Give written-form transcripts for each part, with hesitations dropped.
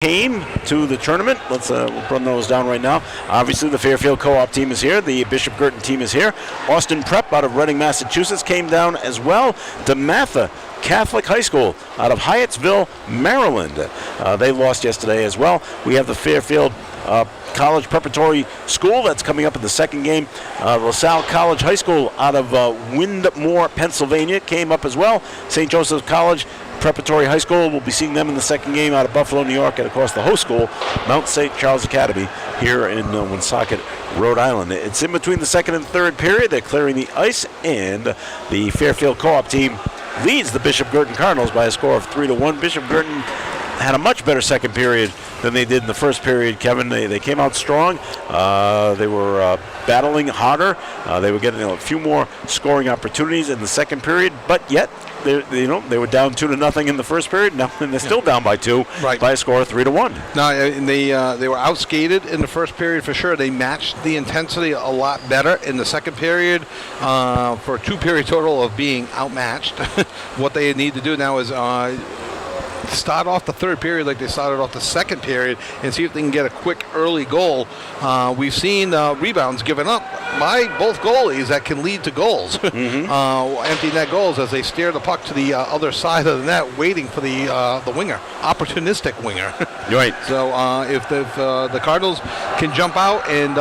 Came to the tournament. Let's we'll run those down right now. Obviously, the Fairfield Co-op team is here. The Bishop Girton team is here. Austin Prep out of Reading, Massachusetts came down as well. DeMatha Catholic High School out of Hyattsville, Maryland. They lost yesterday as well. We have the Fairfield College Preparatory School that's coming up in the second game. LaSalle College High School out of Windmore, Pennsylvania came up as well. St. Joseph's College Preparatory High School, we'll be seeing them in the second game out of Buffalo, New York, and of course the host school, Mount St. Charles Academy, here in Woonsocket, Rhode Island. It's in between the second and third period. They're clearing the ice, and the Fairfield Co-op team leads the Bishop Girton Cardinals by a score of 3-1. Bishop Girton had a much better second period than they did in the first period, Kevin. They came out strong. They were battling harder. They were getting a few more scoring opportunities in the second period, but yet they were down 2-0 in the first period. Now and they're still down by 2 by a score of 3-1. No, and they were outskated in the first period for sure. They matched the intensity a lot better in the second period for a 2-period total of being outmatched. What they need to do now is start off the third period like they started off the second period and see if they can get a quick early goal. We've seen rebounds given up by both goalies that can lead to goals. Empty net goals as they steer the puck to the other side of the net, waiting for the winger, opportunistic winger. Right. So if the Cardinals can jump out and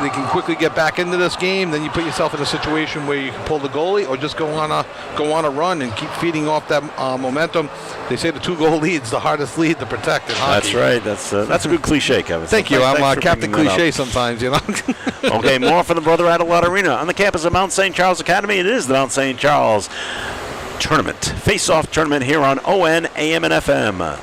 they can quickly get back into this game, then you put yourself in a situation where you can pull the goalie or just go on a run and keep feeding off that momentum. They say the 2-goal lead's the hardest lead to protect in hockey. That's right. That's a good cliche, Kevin. Thank you. I'm Captain Cliche sometimes, you know. Okay, more from the Brother Adelard Arena on the campus of Mount St. Charles Academy. It is the Mount St. Charles Tournament, face-off tournament here on ON, AM, and FM.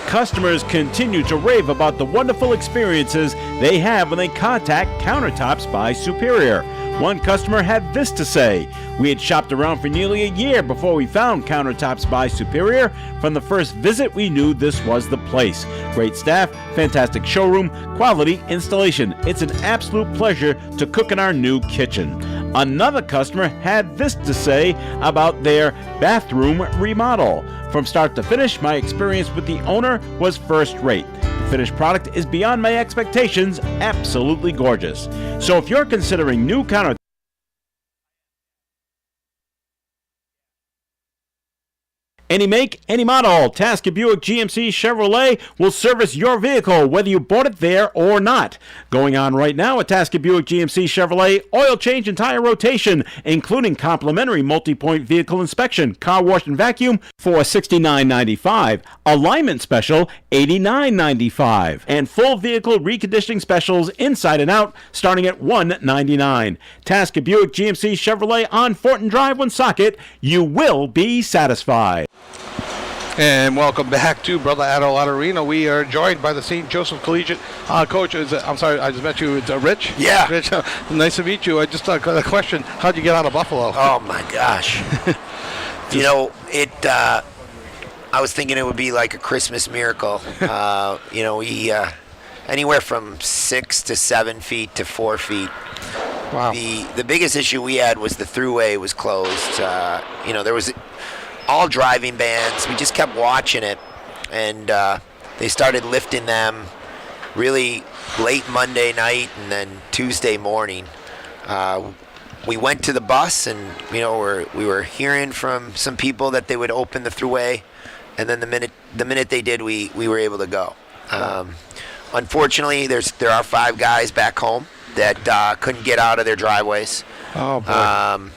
Customers continue to rave about the wonderful experiences they have when they contact Countertops by Superior. One customer had this to say: "We had shopped around for nearly a year before we found Countertops by Superior. From the first visit, we knew this was the place. Great staff, fantastic showroom, quality installation. It's an absolute pleasure to cook in our new kitchen." Another customer had this to say about their bathroom remodel: "From start to finish, my experience with the owner was first rate. The finished product is beyond my expectations, absolutely gorgeous." So if you're considering new countertops, any make, any model, Tasker Buick GMC Chevrolet will service your vehicle, whether you bought it there or not. Going on right now at Tasker Buick GMC Chevrolet: oil change and tire rotation, including complimentary multi-point vehicle inspection, car wash and vacuum for $69.95, alignment special $89.95, and full vehicle reconditioning specials inside and out starting at $199. Tasker Buick GMC Chevrolet on Fortin Drive, Woonsocket. You will be satisfied. And welcome back to Brother Adelard Arena. We are joined by the St. Joseph Collegiate coach. I'm sorry, I just met you. It's Rich? Yeah. Rich, nice to meet you. I just got a question. How'd you get out of Buffalo? Oh, my gosh. I was thinking it would be like a Christmas miracle. We anywhere from 6 to 7 feet to 4 feet. Wow. The biggest issue we had was the thruway was closed. There was all driving bans. We just kept watching it, and they started lifting them really late Monday night and then Tuesday morning. We went to the bus, and we were hearing from some people that they would open the thruway, and then the minute they did, we were able to go. Unfortunately, there are 5 guys back home that couldn't get out of their driveways. Oh boy.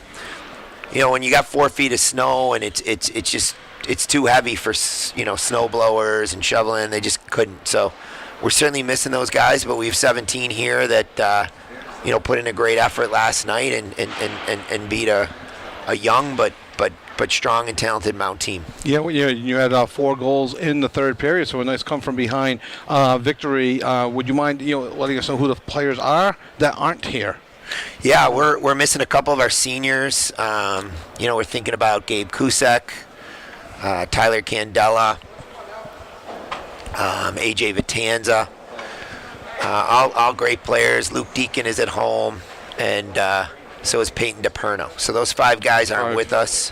When you got 4 feet of snow and it's too heavy for snow blowers and shoveling, they just couldn't. So we're certainly missing those guys, but we have 17 here that put in a great effort last night and beat a young but strong and talented Mount team. Yeah, well, you had 4 goals in the third period, so a nice come from behind victory. Would you mind letting us know who the players are that aren't here? Yeah, we're missing a couple of our seniors. We're thinking about Gabe Kusek, Tyler Candela, AJ Vitanza, all great players. Luke Deacon is at home, and so is Peyton DePerno. So those 5 guys aren't with us.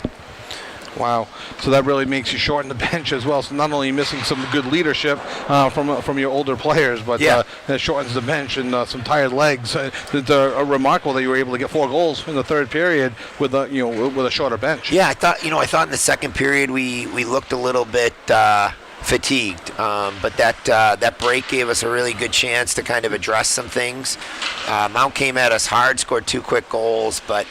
Wow. So that really makes you shorten the bench as well. So not only missing some good leadership from your older players, but that shortens the bench and some tired legs. It's remarkable that you were able to get 4 goals in the third period with a shorter bench. Yeah, I thought in the second period we looked a little bit fatigued, but that break gave us a really good chance to kind of address some things. Mount came at us hard, scored 2 quick goals, but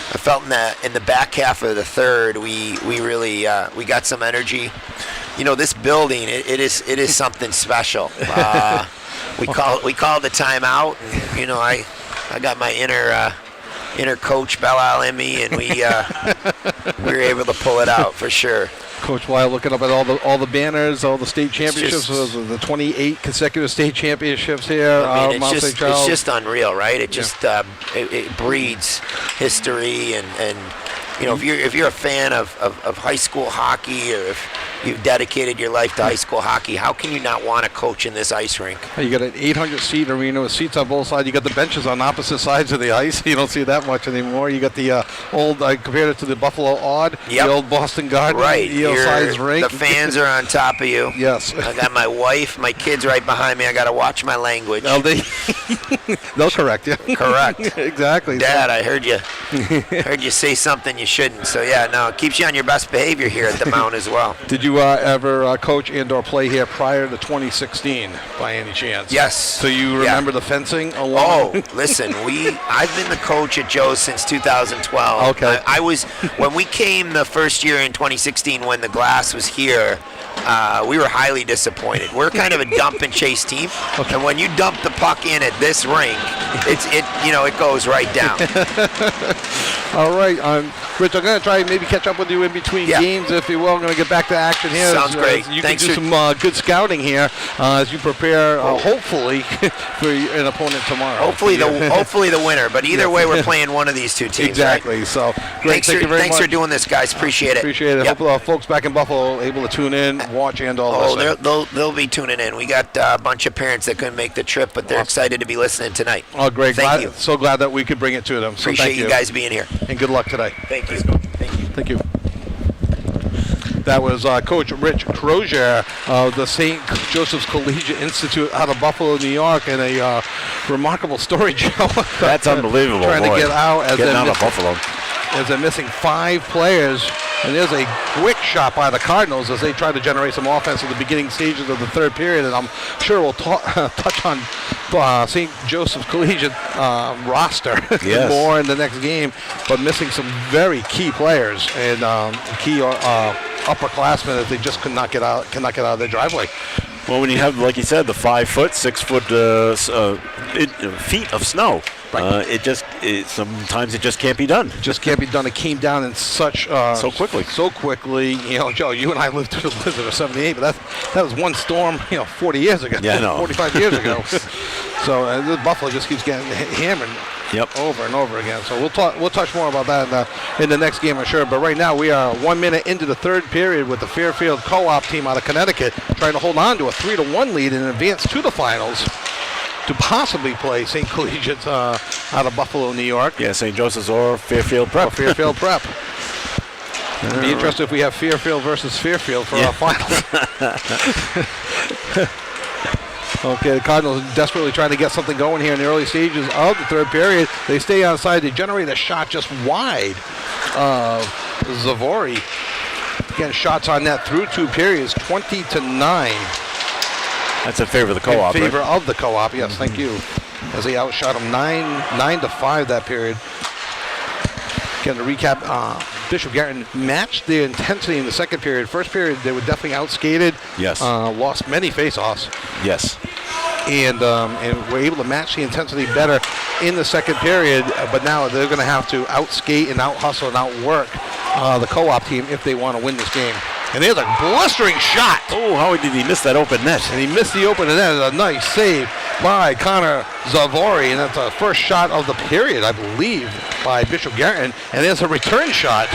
I felt in the back half of the third we really we got some energy. This building it is something special. We called the timeout, and I got my inner coach Belle in me, and we were able to pull it out for sure. Coach Weil looking up at all the banners, all the state championships, the 28 consecutive state championships here. I mean, it's just unreal, right? It just it breeds history, and if you're a fan of high school hockey, or if you've dedicated your life to high school hockey, how can you not want to coach in this ice rink? You got an 800-seat arena with seats on both sides. You got the benches on opposite sides of the ice. You don't see that much anymore. You got the old, I compared it to the Buffalo Odd, the old Boston Garden, right? Size rink. The fans are on top of you. Yes. I got my wife, my kids right behind me. I got to watch my language. Oh, they'll correct you. Correct. Exactly. Dad, I heard you say something you shouldn't. So it keeps you on your best behavior here at the Mount as well. Did you ever coach and/or play here prior to 2016 by any chance? Yes. So you remember the fencing along? Oh, listen, I've been the coach at Joe's since 2012. Okay. I was when we came the first year in 2016 when the glass was here. We were highly disappointed. We're kind of a dump and chase team, and when you dump the puck in at this rink, it goes right down. All right, Rich, I'm going to try and maybe catch up with you in between games, if you will. I'm going to get back to action here. Sounds great. You Thanks can do some good scouting here as you prepare, hopefully, for an opponent tomorrow. Hopefully the winner, but either way, we're playing one of these two teams. Exactly. Right? So, great. Thank you very much. Thanks for doing this, guys. Appreciate it. Appreciate it. Yep. Hope folks back in Buffalo are able to tune in, watch, and all listen. They'll be tuning in. We got a bunch of parents that couldn't make the trip, but they're excited to be listening tonight. Oh, great. Thank you. So glad that we could bring it to them. So Appreciate you guys being here. And good luck today. Thank you. Thank you. That was Coach Rich Crozier of the St. Joseph's Collegiate Institute out of Buffalo, New York, and a remarkable story, Joe. That's unbelievable. Trying to get out of Buffalo. As they're missing 5 players. And there's a quick shot by the Cardinals as they try to generate some offense in the beginning stages of the third period. And I'm sure we'll touch on St. Joseph's Collegiate roster more in the next game, but missing some very key players and key upperclassmen that they just cannot get out of their driveway. Well, when you have, like you said, the 5 foot, 6 foot feet of snow, sometimes it just can't be done. It just can't be done. It came down in so quickly. So quickly. Joe, you and I lived through the blizzard of '78, but that was one storm, 40 years ago. Yeah, I know. 45 years ago. So the Buffalo just keeps getting hammered. Yep. Over and over again. So we'll touch more about that in the next game, I'm sure. But right now we are 1 minute into the third period with the Fairfield Co-op team out of Connecticut trying to hold on to a 3-1 lead and advance to the finals to possibly play St. Collegiate out of Buffalo, New York. Yeah, St. Joseph's or Fairfield Prep. It'd be interesting if we have Fairfield versus Fairfield for our finals. Okay, the Cardinals desperately trying to get something going here in the early stages of the third period. They stay outside. They generate a shot just wide of Zavori. Again, shots on net through 2 periods, 20-9. That's in favor of the Co-op, In favor right? of the Co-op, yes, thank you. As they outshot them 9-5 that period. Again, to recap, Bishop Garrett matched their intensity in the second period. First period, they were definitely outskated. Yes. Lost many face-offs. Yes. And were able to match the intensity better in the second period, but now they're going to have to outskate and out-hustle and outwork the Co-op team if they want to win this game. And there's a blistering shot. Oh, how did he miss that open net? And he missed the open net. A nice save by Connor Zavori, and that's the first shot of the period, I believe, by Bishop Garrett. And there's a return shot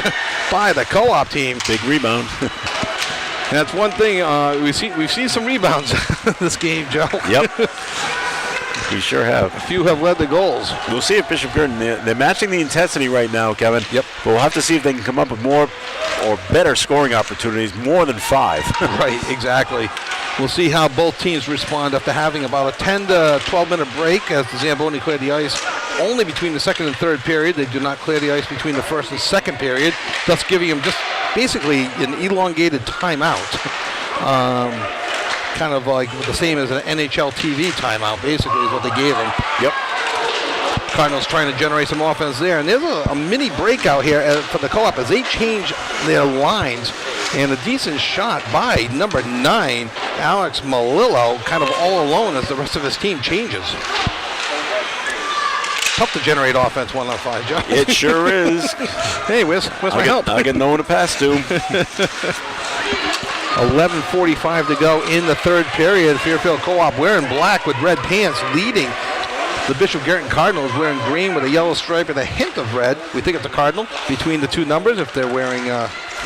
by the Co-op team. Big rebound. And that's one thing we've seen some rebounds this game, Joe. Yep. We sure have. A few have led the goals. We'll see if Bishop Girton, they're matching the intensity right now, Kevin. Yep. But we'll have to see if they can come up with more or better scoring opportunities, more than 5. Right, exactly. We'll see how both teams respond after having about a 10 to 12-minute break as the Zamboni clear the ice only between the second and third period. They do not clear the ice between the first and second period, thus giving them just basically an elongated timeout. Kind of like the same as an NHL TV timeout, basically, is what they gave them. Yep. Cardinals trying to generate some offense there. And there's a mini breakout here for the Co-op as they change their lines. And a decent shot by number 9, Alex Malillo, kind of all alone as the rest of his team changes. Tough to generate offense 1 on 5, Joe. It sure is. Hey, where's my help? I get no one to pass to. 11:45 to go in the third period. Fairfield Co-op wearing black with red pants, leading the Bishop Garrett Cardinals wearing green with a yellow stripe and a hint of red. We think it's a Cardinal between the two numbers if they're wearing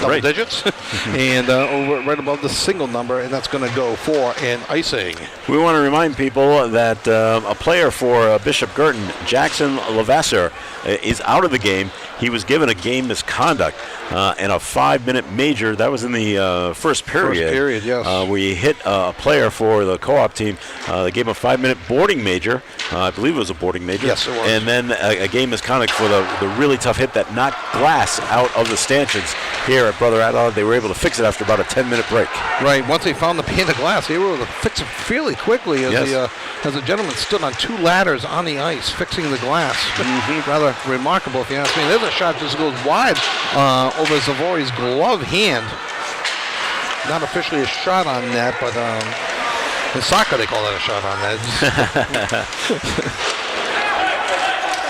double digits. And over right above the single number, and that's going to go for an icing. We want to remind people that a player for Bishop Girton, Jackson Levasseur, is out of the game. He was given a game misconduct and a 5-minute major. That was in the first period. First period, yes. We hit a player for the co-op team. They gave him a 5-minute boarding major. I believe it was a boarding major. Yes, it was. And then a game misconduct for the really tough hit that knocked glass out of the stanchions here at Brother Adelaide. They were able to fix it after about a 10-minute break. Right. Once they found the pane of glass, they were able to fix it fairly quickly as as the gentleman stood on 2 ladders on the ice fixing the glass. Rather remarkable, if you ask me. There's a shot just goes wide over Zavori's glove hand. Not officially a shot on net, but in soccer they call that a shot on net.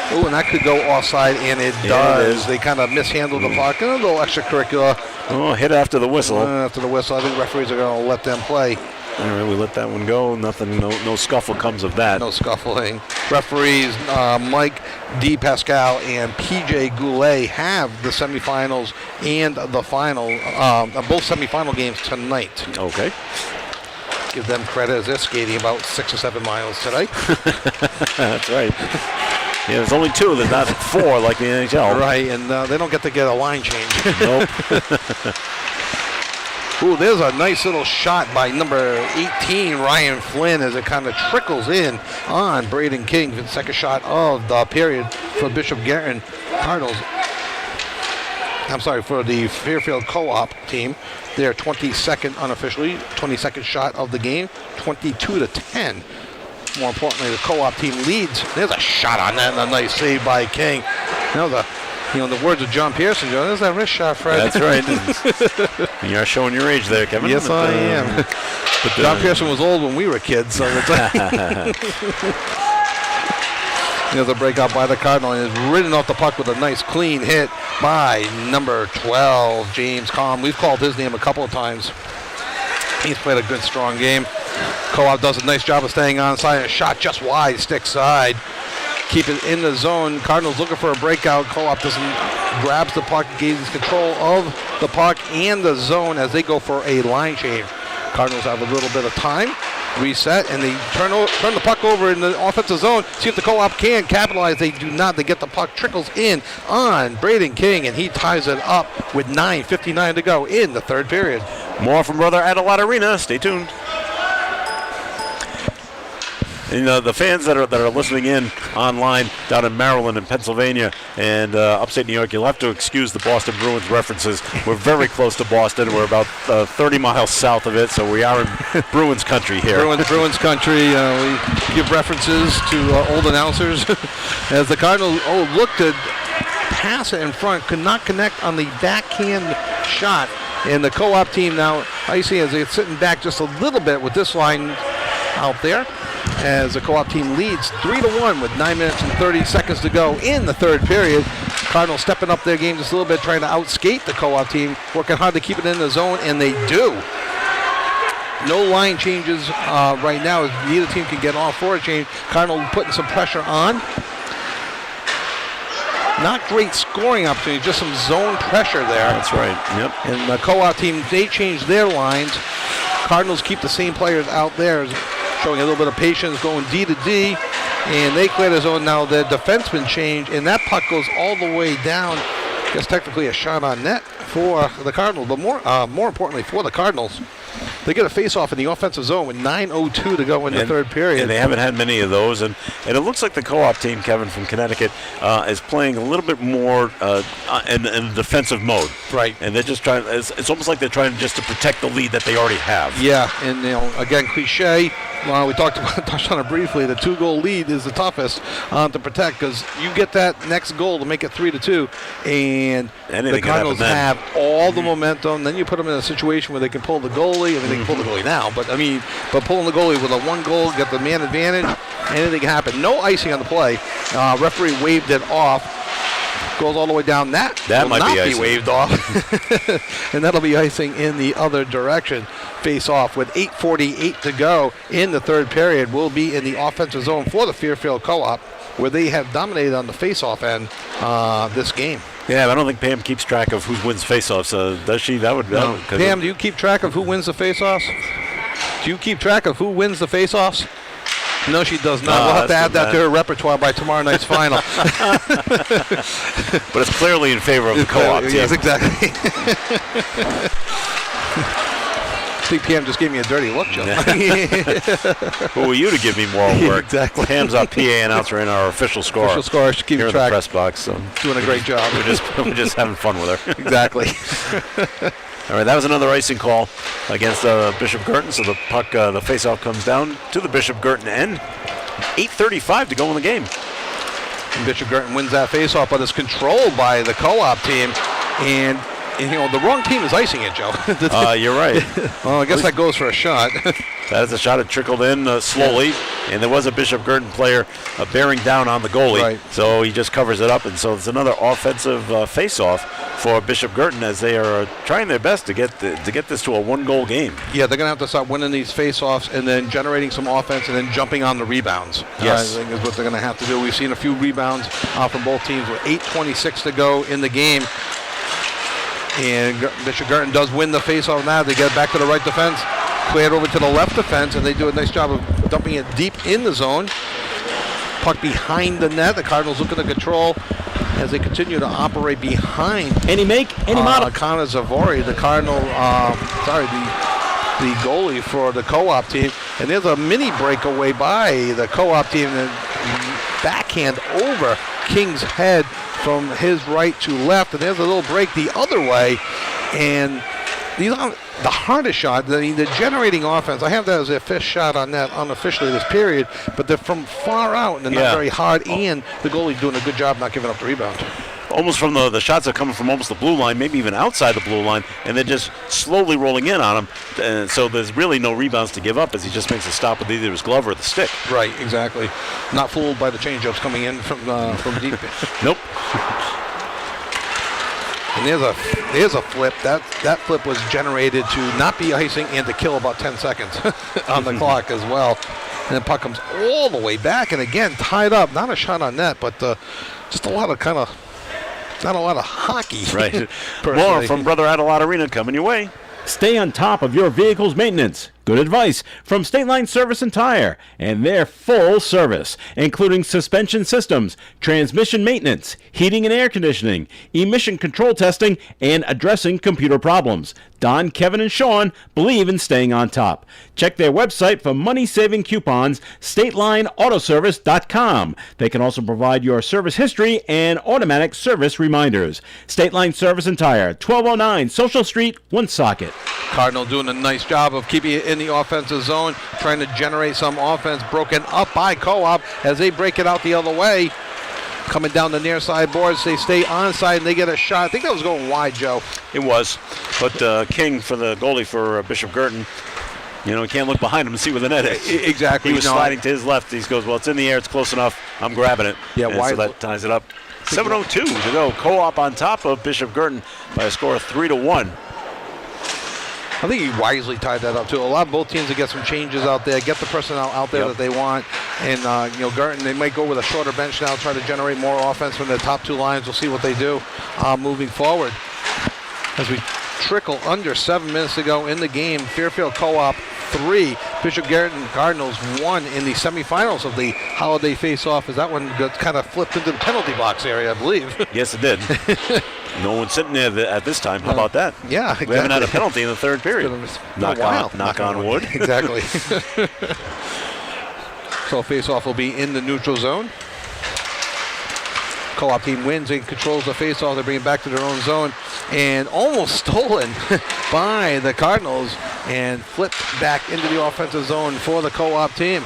Oh, and that could go offside, and it does. They kind of mishandled the puck. And a little extracurricular. Oh, hit after the whistle. After the whistle. I think referees are going to let them play. All right, we let that one go. Nothing, no scuffle comes of that. No scuffling. Referees Mike DePascal and PJ Goulet have the semifinals and the final, both semifinal games tonight. Okay. Give them credit as they're skating about 6 or 7 miles today. That's right. Yeah, there's only 2. There's not 4 like the NHL. Right, and they don't get to get a line change. Nope. Ooh, there's a nice little shot by number 18, Ryan Flynn, as it kind of trickles in on Braden King for the second shot of the period for Bishop Garrett Cardinals. I'm sorry, for the Fairfield Co-op team. Their 22nd unofficially, 22nd shot of the game, 22-10. More importantly, the Co-op team leads. There's a shot on that and a nice save by King. Now in the words of John Pearson, Joe, there's that wrist shot, Fred. That's right. You are showing your age there, Kevin. Yes, I am. But John Pearson was old when we were kids, so there's a breakout by the Cardinal, and is ridden off the puck with a nice clean hit by number 12, James Calm. We've called his name a couple of times. He's played a good, strong game. Co-op does a nice job of staying on side. A shot just wide, stick side. Keep it in the zone. Cardinals looking for a breakout. Co-op grabs the puck, gains control of the puck and the zone as they go for a line change. Cardinals have a little bit of time, reset, and they turn the puck over in the offensive zone. See if the Co-op can capitalize. They do not. They get the puck, trickles in on Braden King, and he ties it up with 9:59 to go in the third period. More from Brother Adelaide Arena. Stay tuned. And the fans that are listening in online down in Maryland and Pennsylvania and upstate New York, you'll have to excuse the Boston Bruins references. We're very close to Boston. We're about 30 miles south of it, so we are in Bruins country here. Bruins country. We give references to old announcers as the Cardinals look to pass it in front, could not connect on the backhand shot. And the Co-op team now, I see as they're sitting back just a little bit with this line out there, as the Co-op team leads 3-1 with 9 minutes and 30 seconds to go in the third period. Cardinals stepping up their game just a little bit, trying to outskate the Co-op team, working hard to keep it in the zone, and they do. No line changes right now, as neither team can get off for a change. Cardinals putting some pressure on. Not great scoring opportunity, just some zone pressure there. That's right. Yep. And the Co-op team, they changed their lines. Cardinals keep the same players out there, showing a little bit of patience, going D to D, and they clear the zone. Now the defenseman change, and that puck goes all the way down I guess technically a shot on net for the Cardinals, but more importantly for the Cardinals, they get a face-off in the offensive zone with 9:02 to go in the third period. And they haven't had many of those. And it looks like the co-op team, Kevin, from Connecticut, is playing a little bit more in a defensive mode. Right. And they're just trying, it's almost like they're trying just to protect the lead that they already have. Yeah, and again, cliche. We touched on it briefly. The 2-goal lead is the toughest to protect because you get that next goal to make it 3-2, and Anything the can happen Cardinals then. have all the momentum. Then you put them in a situation where they can pull the goalie. I mean, they can pull the goalie now, but pulling the goalie with a 1 goal, get the man advantage, anything can happen. No icing on the play. Referee waved it off. Goes all the way down. That will might not be icing. waved off, and that'll be icing in the other direction. Face off with 8:48 to go in the third period. Will be in the offensive zone for the Fairfield Co-op, where they have dominated on the face-off end this game. Yeah, I don't think Pam keeps track of who wins face-offs. Does she? That would. Pam, do you keep track of who wins the face-offs? Do you keep track of who wins the face-offs? No, she does not. We'll have to add that to her repertoire by tomorrow night's final. But it's clearly in favor of the co-op team. Yes, exactly. I think Pam just gave me a dirty look, Joe. Who are you to give me moral work? Exactly. Pam's our PA announcer in our official score. Official score. She keeps here in track. the press box. So Doing a great job. we're just having fun with her. Exactly. All right, that was another icing call against Bishop Girton. So the puck, the faceoff comes down to the Bishop Girton end. 8:35 to go in the game. And Bishop Girton wins that faceoff, but it's controlled by the co-op team, and the wrong team is icing it, Joe. You're right. Well, I guess that goes for a shot. That is a shot that trickled in slowly, and there was a Bishop Girton player bearing down on the goalie, Right. so he just covers it up, and so it's another offensive face-off for Bishop Girton as they are trying their best to get this to a 1-goal game. Yeah, they're going to have to start winning these face-offs and then generating some offense and then jumping on the rebounds. Yes. I think is what they're going to have to do. We've seen a few rebounds from both teams with 8:26 to go in the game. And Bishop Girton does win the face-off now. They get back to the right defense, clear it over to the left defense, and they do a nice job of dumping it deep in the zone. Puck behind the net. The Cardinals looking to control as they continue to operate behind. Any make, any model. Connor Zavori, the Cardinal, the goalie for the co-op team. And there's a mini breakaway by the co-op team and backhand over King's head from his right to left. And there's a little break the other way. And these aren't the hardest shot. The generating offense, I have that as their fifth shot on net unofficially this period, but they're from far out and they're not very hard. And the goalie's doing a good job not giving up the rebound. Almost from the shots are coming from almost the blue line, maybe even outside the blue line, and they're just slowly rolling in on him. And so there's really no rebounds to give up as he just makes a stop with either his glove or the stick. Right, exactly. Not fooled by the changeups coming in from deep. Nope. And there's a flip. That flip was generated to not be icing and to kill about 10 seconds on the clock as well. And the puck comes all the way back, and again tied up. Not a shot on net, but just a lot of not a lot of hockey. Right. More from Brother Adelot Arena coming your way. Stay on top of your vehicle's maintenance. Good advice from State Line Service and Tire and their full service, including suspension systems, transmission maintenance, heating and air conditioning, emission control testing, and addressing computer problems. Don, Kevin, and Sean believe in staying on top. Check their website for money-saving coupons, StatelineAutoservice.com. They can also provide your service history and automatic service reminders. State Line Service and Tire, 1209 Social Street, Woonsocket. Cardinal doing a nice job of keeping it in the offensive zone, trying to generate some offense, broken up by Co-op as they break it out the other way. Coming down the near side boards, they stay onside and they get a shot. I think that was going wide, Joe. It was, but King for the goalie for Bishop Girton, he can't look behind him and see where the net is. Exactly. He was sliding to his left. He goes, well, it's in the air. It's close enough. I'm grabbing it. Yeah, and wide. So that ties it up. 7:02 to go. Co-op on top of Bishop Girton by a score of 3-1. I think he wisely tied that up, too. A lot of both teams to get some changes out there, get the personnel out there that they want. And, Girton, they might go with a shorter bench now, try to generate more offense from their top two lines. We'll see what they do moving forward. As we trickle under 7 minutes to go in the game, Fairfield Co-op 3. Bishop Garrett Cardinals won in the semifinals of the holiday face-off, as that one got kind of flipped into the penalty box area, I believe. Yes, it did. No one sitting there at this time. How about that? Yeah, exactly. We haven't had a penalty in the third period. Knock on wood. Exactly. So face-off will be in the neutral zone. Co-op team wins and controls the face-off. They bring it back to their own zone, and almost stolen by the Cardinals and flipped back into the offensive zone for the co-op team.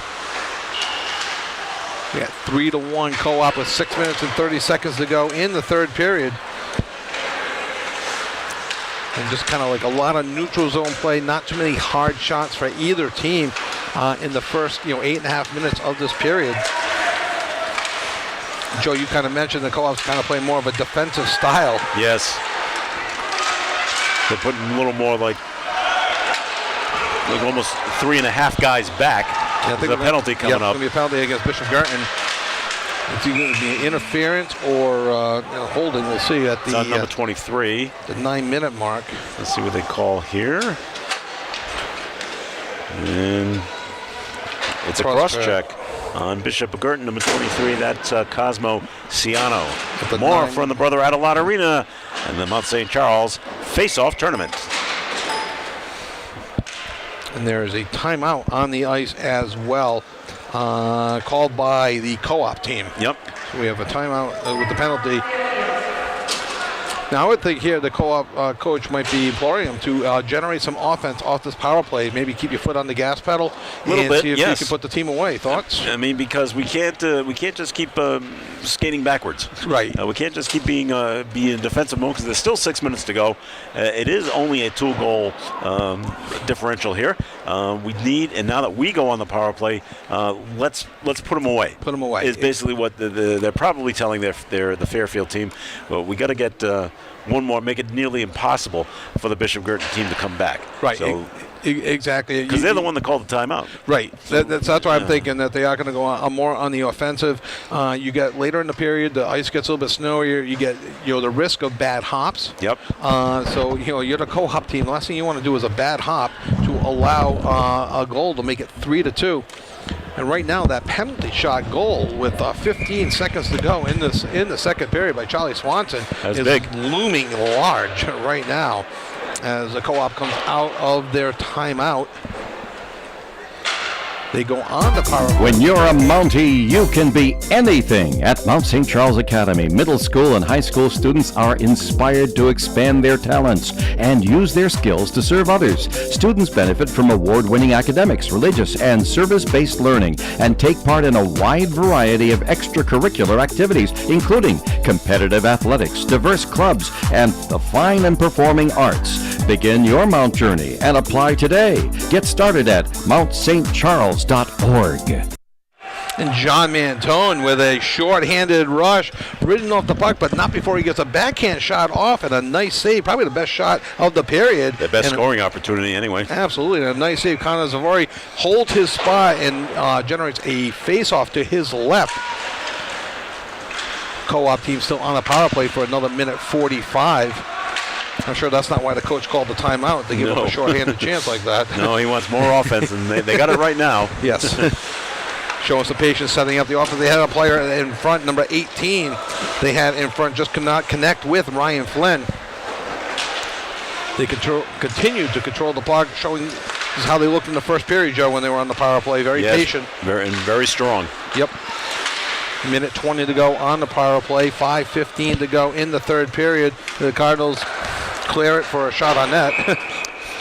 We got 3-1 co-op with 6 minutes and 30 seconds to go in the third period. And just kind of like a lot of neutral zone play, not too many hard shots for either team in the first 8.5 minutes of this period. Joe, you kind of mentioned the co-ops kind of play more of a defensive style. Yes. They're putting a little more like almost 3.5 guys back. Yeah, There's a penalty coming up. It's going to be a penalty against Bishop Garrett. It's either going to be interference or holding. We'll see at It's on number 23. The 9-minute mark. Let's see what they call here. And it's a cross check on Bishop Girton, number 23. That's Cosmo Ciano. More from the Brother Adelot Arena and the Mount St. Charles face-off tournament. And there is a timeout on the ice as well, called by the co-op team. Yep. So we have a timeout with the penalty. Now I would think here the co-op coach might be imploring him to generate some offense off this power play. Maybe keep your foot on the gas pedal and see if you can put the team away. Thoughts? I mean, because we can't just keep skating backwards. Right. We can't just keep being in defensive mode because there's still 6 minutes to go. It is only a 2-goal differential here. We need, and now that we go on the power play, let's put them away. Put them away is basically what they're probably telling the Fairfield team. Well, we got to get one more, make it nearly impossible for the Bishop Girton team to come back. Right. So, exactly. Because they're the one that called the timeout. Right. That's why I'm thinking that they are going to go on more on the offensive. You get later in the period, the ice gets a little bit snowier. You get the risk of bad hops. Yep. So you're the co-op team. The last thing you want to do is a bad hop to allow a goal to make it 3-2. And right now, that penalty shot goal with 15 seconds to go in the second period by Charlie Swanson is big. Looming large right now as the co-op comes out of their timeout. They go on the power play. When you're a Mountie, you can be anything. At Mount St. Charles Academy, middle school and high school students are inspired to expand their talents and use their skills to serve others. Students benefit from award-winning academics, religious, and service-based learning and take part in a wide variety of extracurricular activities, including competitive athletics, diverse clubs, and the fine and performing arts. Begin your Mount journey and apply today. Get started at mountstcharles.org. And John Mantone with a short-handed rush, ridden off the puck, but not before he gets a backhand shot off and a nice save, probably the best shot of the period. The best scoring opportunity anyway. Absolutely, and a nice save. Connor Zavari holds his spot and generates a face-off to his left. Co-op team still on the power play for another minute 45. I'm sure that's not why the coach called the timeout, to give him a short-handed chance like that. No, he wants more offense, and they got it right now. Yes. Showing some patience, setting up the offense. They had a player in front, number 18. They had in front, just could not connect with Ryan Flynn. They continue to control the puck, showing this is how they looked in the first period, Joe, when they were on the power play. Very patient. Very strong. Yep. Minute 20 to go on the power play. 5:15 to go in the third period. The Cardinals clear it for a shot on net.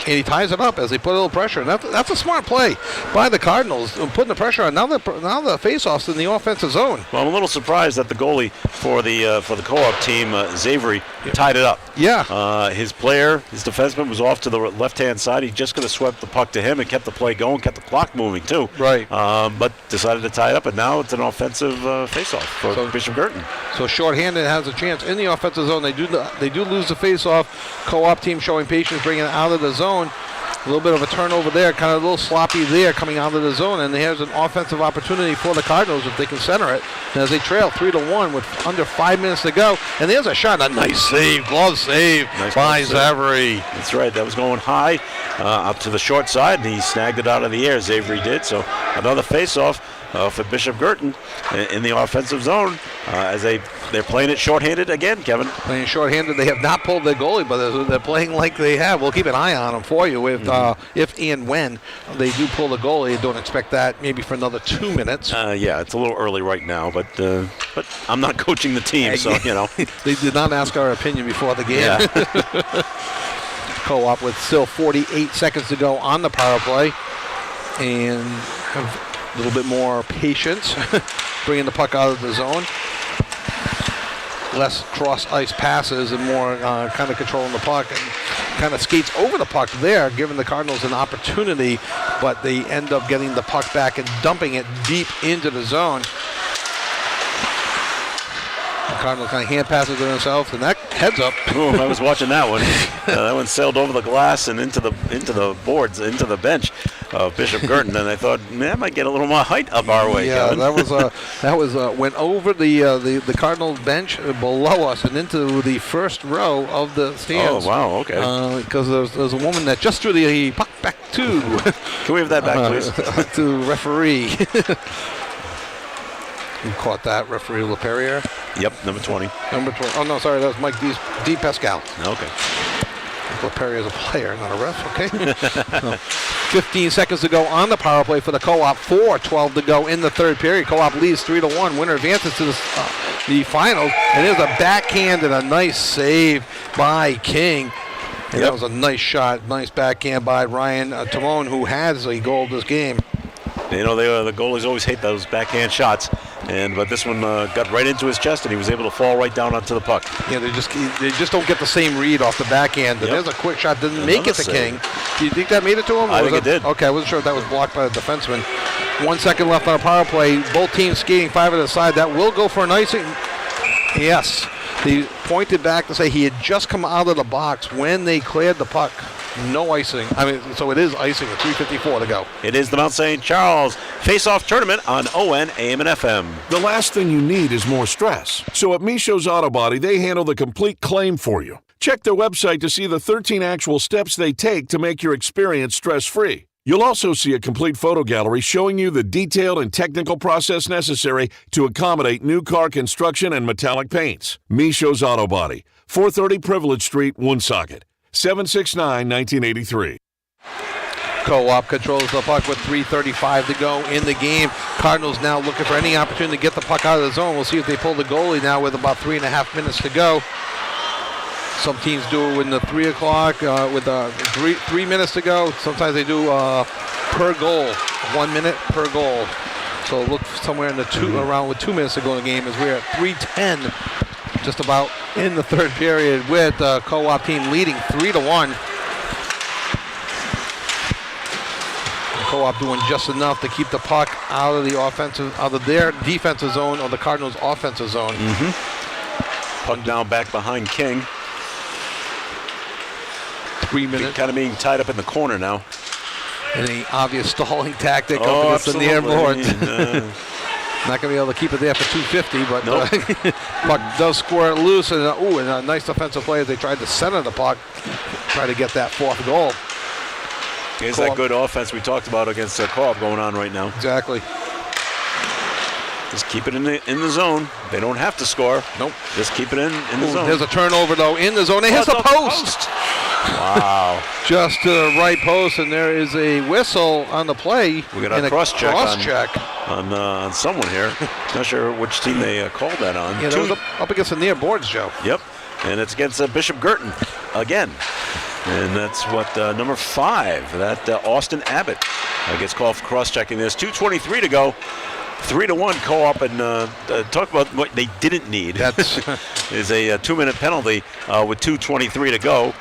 And he ties it up as they put a little pressure. And that's a smart play by the Cardinals, putting the pressure on. Now the face-off's in the offensive zone. Well, I'm a little surprised that the goalie for the co-op team, Xavier, tied it up. Yeah. His defenseman was off to the left-hand side. He just could have swept the puck to him and kept the play going, kept the clock moving too. Right. But decided to tie it up, and now it's an offensive face-off for Bishop Girton. So shorthanded has a chance in the offensive zone. They do lose the face-off. Co-op team showing patience, bringing it out of the zone. A little bit of a turnover there, kind of a little sloppy there coming out of the zone, and there's an offensive opportunity for the Cardinals if they can center it. And as they trail 3-1 with under 5 minutes to go, and there's a shot, a nice save, glove save by Zavery. That's right. That was going high up to the short side, and he snagged it out of the air. Zavery did. So another face-off for Bishop Girton in the offensive zone as they're playing it shorthanded again, Kevin. Playing shorthanded. They have not pulled their goalie, but they're playing like they have. We'll keep an eye on them for you if and when they do pull the goalie. Don't expect that maybe for another 2 minutes. Yeah, it's a little early right now, but I'm not coaching the team, so, you know. They did not ask our opinion before the game. Yeah. Co-op with still 48 seconds to go on the power play. And have a little bit more patience, bringing the puck out of the zone. Less cross-ice passes and more kind of controlling the puck, and kind of skates over the puck there, giving the Cardinals an opportunity, but they end up getting the puck back and dumping it deep into the zone. The Cardinals kind of hand passes to themselves, and that heads up. Ooh, I was watching that one. That one sailed over the glass and into the boards, into the bench of Bishop Girton, and I thought, man, that might get a little more height up our way. Yeah, Kevin. that was went over the Cardinals bench below us and into the first row of the stands. Oh wow, okay. Because there's a woman that just threw the puck back to. Can we have that back, please? To referee. You caught that, referee LePerrier. Yep, number 20. Number 20. Oh no, sorry, that was Mike D. Pascal. Okay. LePerrier is a player, not a ref. Okay. 15 seconds to go on the power play for the Co-op. 4:12 to go in the third period. Co-op leads 3-1. Winner advances to the finals. And there's a backhand and a nice save by King. And that was a nice shot, nice backhand by Ryan Timone, who has a goal this game. You know, the goalies always hate those backhand shots, but this one got right into his chest, and he was able to fall right down onto the puck. Yeah, they just don't get the same read off the backhand. And there's a quick shot, didn't make it to King. Do you think that made it to him? I think it did. Okay, I wasn't sure if that was blocked by the defenseman. 1 second left on a power play. Both teams skating 5 at the side. That will go for an icing. Yes. He pointed back to say he had just come out of the box when they cleared the puck. No icing. So it is icing at 3:54 to go. It is the Mount St. Charles Face-Off Tournament on ON, AM, and FM. The last thing you need is more stress. So at Micho's Auto Body, they handle the complete claim for you. Check their website to see the 13 actual steps they take to make your experience stress-free. You'll also see a complete photo gallery showing you the detailed and technical process necessary to accommodate new car construction and metallic paints. Micho's Auto Body, 430 Privilege Street, Woonsocket, 769-1983. Co-op controls the puck with 3:35 to go in the game. Cardinals now looking for any opportunity to get the puck out of the zone. We'll see if they pull the goalie now with about 3.5 minutes to go. Some teams do it in the 3 o'clock with 3 minutes to go. Sometimes they do per goal, 1 minute per goal. So look somewhere in the around with 2 minutes to go in the game as we're at 3:10, just about in the third period with the Co-op team leading 3-1. Co-op doing just enough to keep the puck out of their defensive zone or the Cardinals' offensive zone. Puck down back behind King. 3 minutes. Kind of being tied up in the corner now. And an obvious stalling tactic up against the near boards. Not going to be able to keep it there for 250, but puck does square it loose. And a nice defensive play as they tried to center the puck, try to get that fourth goal. Is that good offense we talked about against Co-op going on right now? Exactly. Just keep it in the zone. They don't have to score. Nope. Just keep it in the zone. There's a turnover, though, in the zone. It hits the post. Wow. Just to the right post, and there is a whistle on the play. We got a cross-check on someone here. Not sure which team they called that on. Yeah, that was up against the near boards, Joe. Yep. And it's against Bishop Girton again. And that's number 5, that Austin Abbott gets called for cross-checking. There's 2:23 to go. 3-1 Co-op, and talk about what they didn't need. That's is a 2-minute penalty with 2:23 to go.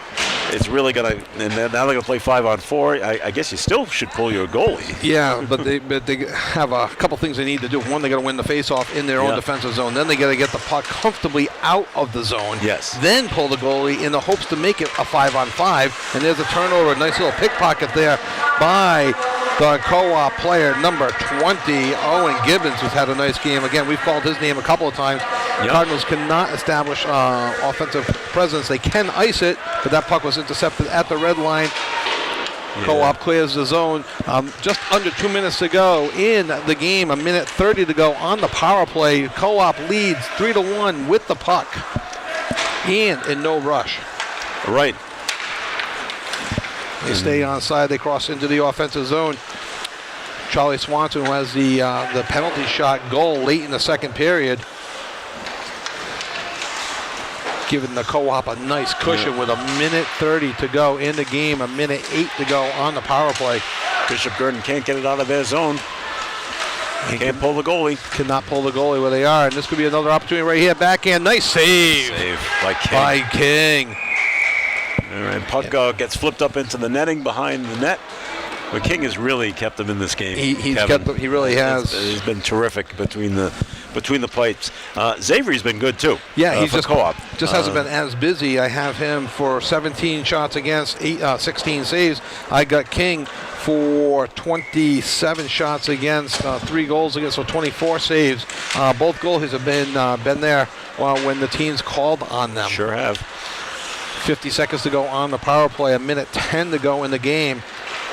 it's really going to, and then now they're going to play 5-on-4. I guess you still should pull your goalie. Yeah, but they have a couple things they need to do. One, they got to win the faceoff in their own defensive zone. Then they got to get the puck comfortably out of the zone. Yes. Then pull the goalie in the hopes to make it a 5-on-5. And there's a turnover, a nice little pickpocket there by the co-op player number 20, Owen Gibbons, who's had a nice game. Again, we've called his name a couple of times. Yep. Cardinals cannot establish offensive presence. They can ice it, but that puck was intercepted at the red line. Co-op clears the zone. Just under 2 minutes to go in the game. 1:30 to go on the power play. Co-op leads 3-1 with the puck and in no rush. Right. They stay on side. They cross into the offensive zone. Charlie Swanson, who has the penalty shot goal late in the second period, giving the co-op a nice cushion with 1:30 to go in the game, 1:08 to go on the power play. Bishop Gurdon can't get it out of their zone. Can't pull the goalie. Cannot pull the goalie where they are, and this could be another opportunity right here. Backhand, nice save. Save by King. By King. All right, puck gets flipped up into the netting behind the net. But King has really kept them in this game. He really has. He's been terrific between the pipes. Xavier's been good too. Yeah, he's for just co-op. Just hasn't been as busy. I have him for 17 shots against, 16 saves. I got King for 27 shots against, 3 goals against, so 24 saves. Both goalies have been there when the teams called on them. Sure have. 50 seconds to go on the power play. 1:10 to go in the game.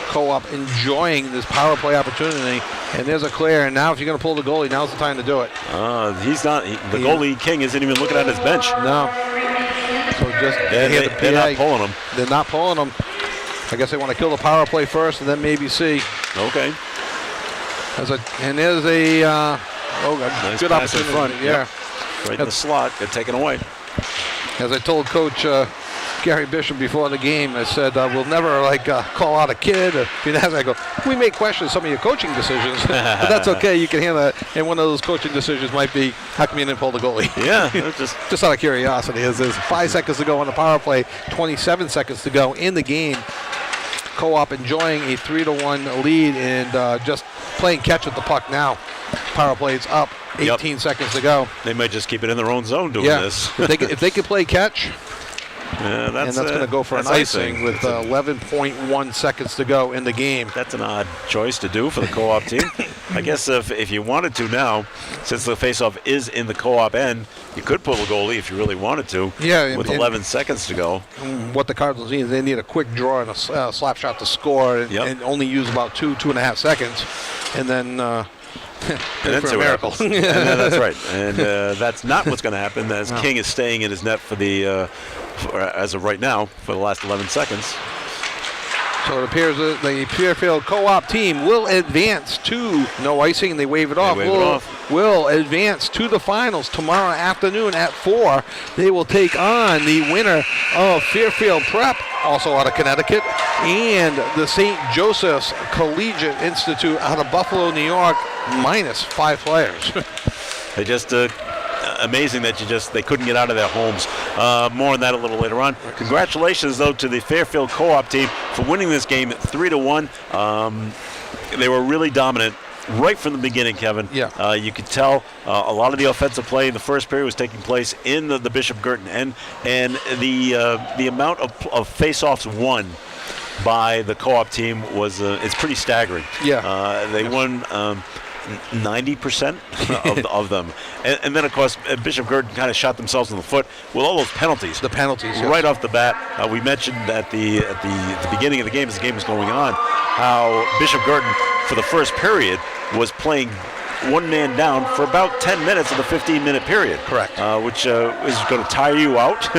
Co-op enjoying this power play opportunity, and there's a clear. And now, if you're going to pull the goalie, now's the time to do it. He's not. The goalie King isn't even looking at his bench. No. So just they're not pulling him. They're not pulling him. I guess they want to kill the power play first, and then maybe see. Okay. And there's a Nice good pass in opportunity. front. Yeah. Yep. Right in the slot. Get taken away. As I told Coach Gary Bishop before the game, I said, we'll never call out a kid. I go, we may question some of your coaching decisions, but that's okay. You can handle that. And one of those coaching decisions might be, how come you didn't pull the goalie? Yeah. Just out of curiosity. There's 5 seconds to go on the power play, 27 seconds to go in the game. Co-op enjoying a 3-1 lead and just playing catch with the puck now. Power play's up, 18 seconds to go. They might just keep it in their own zone doing this. If they could play catch, that's going to go for an icing with 11.1 seconds to go in the game. That's an odd choice to do for the co-op team. I guess if you wanted to now, since the faceoff is in the co-op end, you could pull the goalie if you really wanted to. Yeah, with 11 seconds to go. What the Cardinals need is they need a quick draw and a slap shot to score, and only use about 2.5 seconds, and then. And then for a miracle. That's right. And that's not what's going to happen, as King is staying in his net for as of right now, for the last 11 seconds. So it appears that the Fairfield co-op team will advance to no icing. They wave it off. Will advance to the finals tomorrow afternoon at 4. They will take on the winner of Fairfield Prep, also out of Connecticut, and the St. Joseph's Collegiate Institute out of Buffalo, New York, minus 5 players. They just amazing that they couldn't get out of their homes. More on that a little later on. Congratulations, though, to the Fairfield co-op team for winning this game 3-1. They were really dominant right from the beginning, Kevin. Yeah. You could tell a lot of the offensive play in the first period was taking place in the Bishop Gurton end, and the amount of face-offs won by the co-op team was it's pretty staggering. Yeah. They won 90% of them. And then, of course, Bishop Gurton kind of shot themselves in the foot with all those penalties. The penalties, yes. Right off the bat. We mentioned at the beginning of the game, as the game was going on, how Bishop Gurton, for the first period, was playing one man down for about 10 minutes of the 15-minute period. Correct. Which is going to tire you out,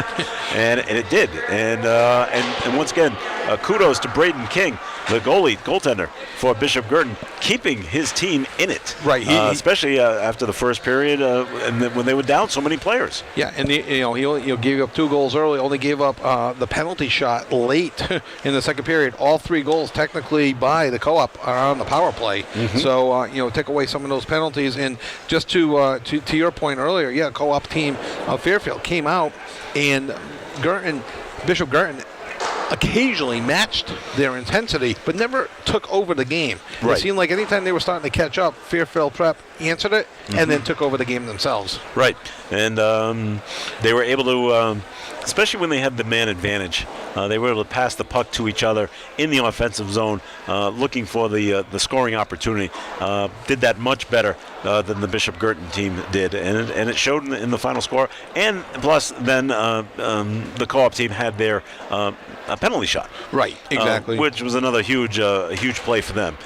and it did. And once again, kudos to Braden King, the goaltender for Bishop Gurton, keeping his team in it. Right. Especially after the first period, and then when they were down so many players. Yeah, and he only gave up 2 goals early. Only gave up the penalty shot late in the second period. All 3 goals technically by the co-op are on the power play. Mm-hmm. So take away some of those penalties. And just to your point earlier, yeah, co-op team of Fairfield came out, and Bishop Gurton occasionally matched their intensity, but never took over the game. Right. It seemed like anytime they were starting to catch up, Fairfield Prep answered it and then took over the game themselves. Right, and they were able to, especially when they had the man advantage, they were able to pass the puck to each other in the offensive zone, looking for the scoring opportunity. Did that much better than the Bishop Girton team did, and it showed in the final score. And plus, then the co-op team had their a penalty shot. Right, exactly. Which was another huge play for them.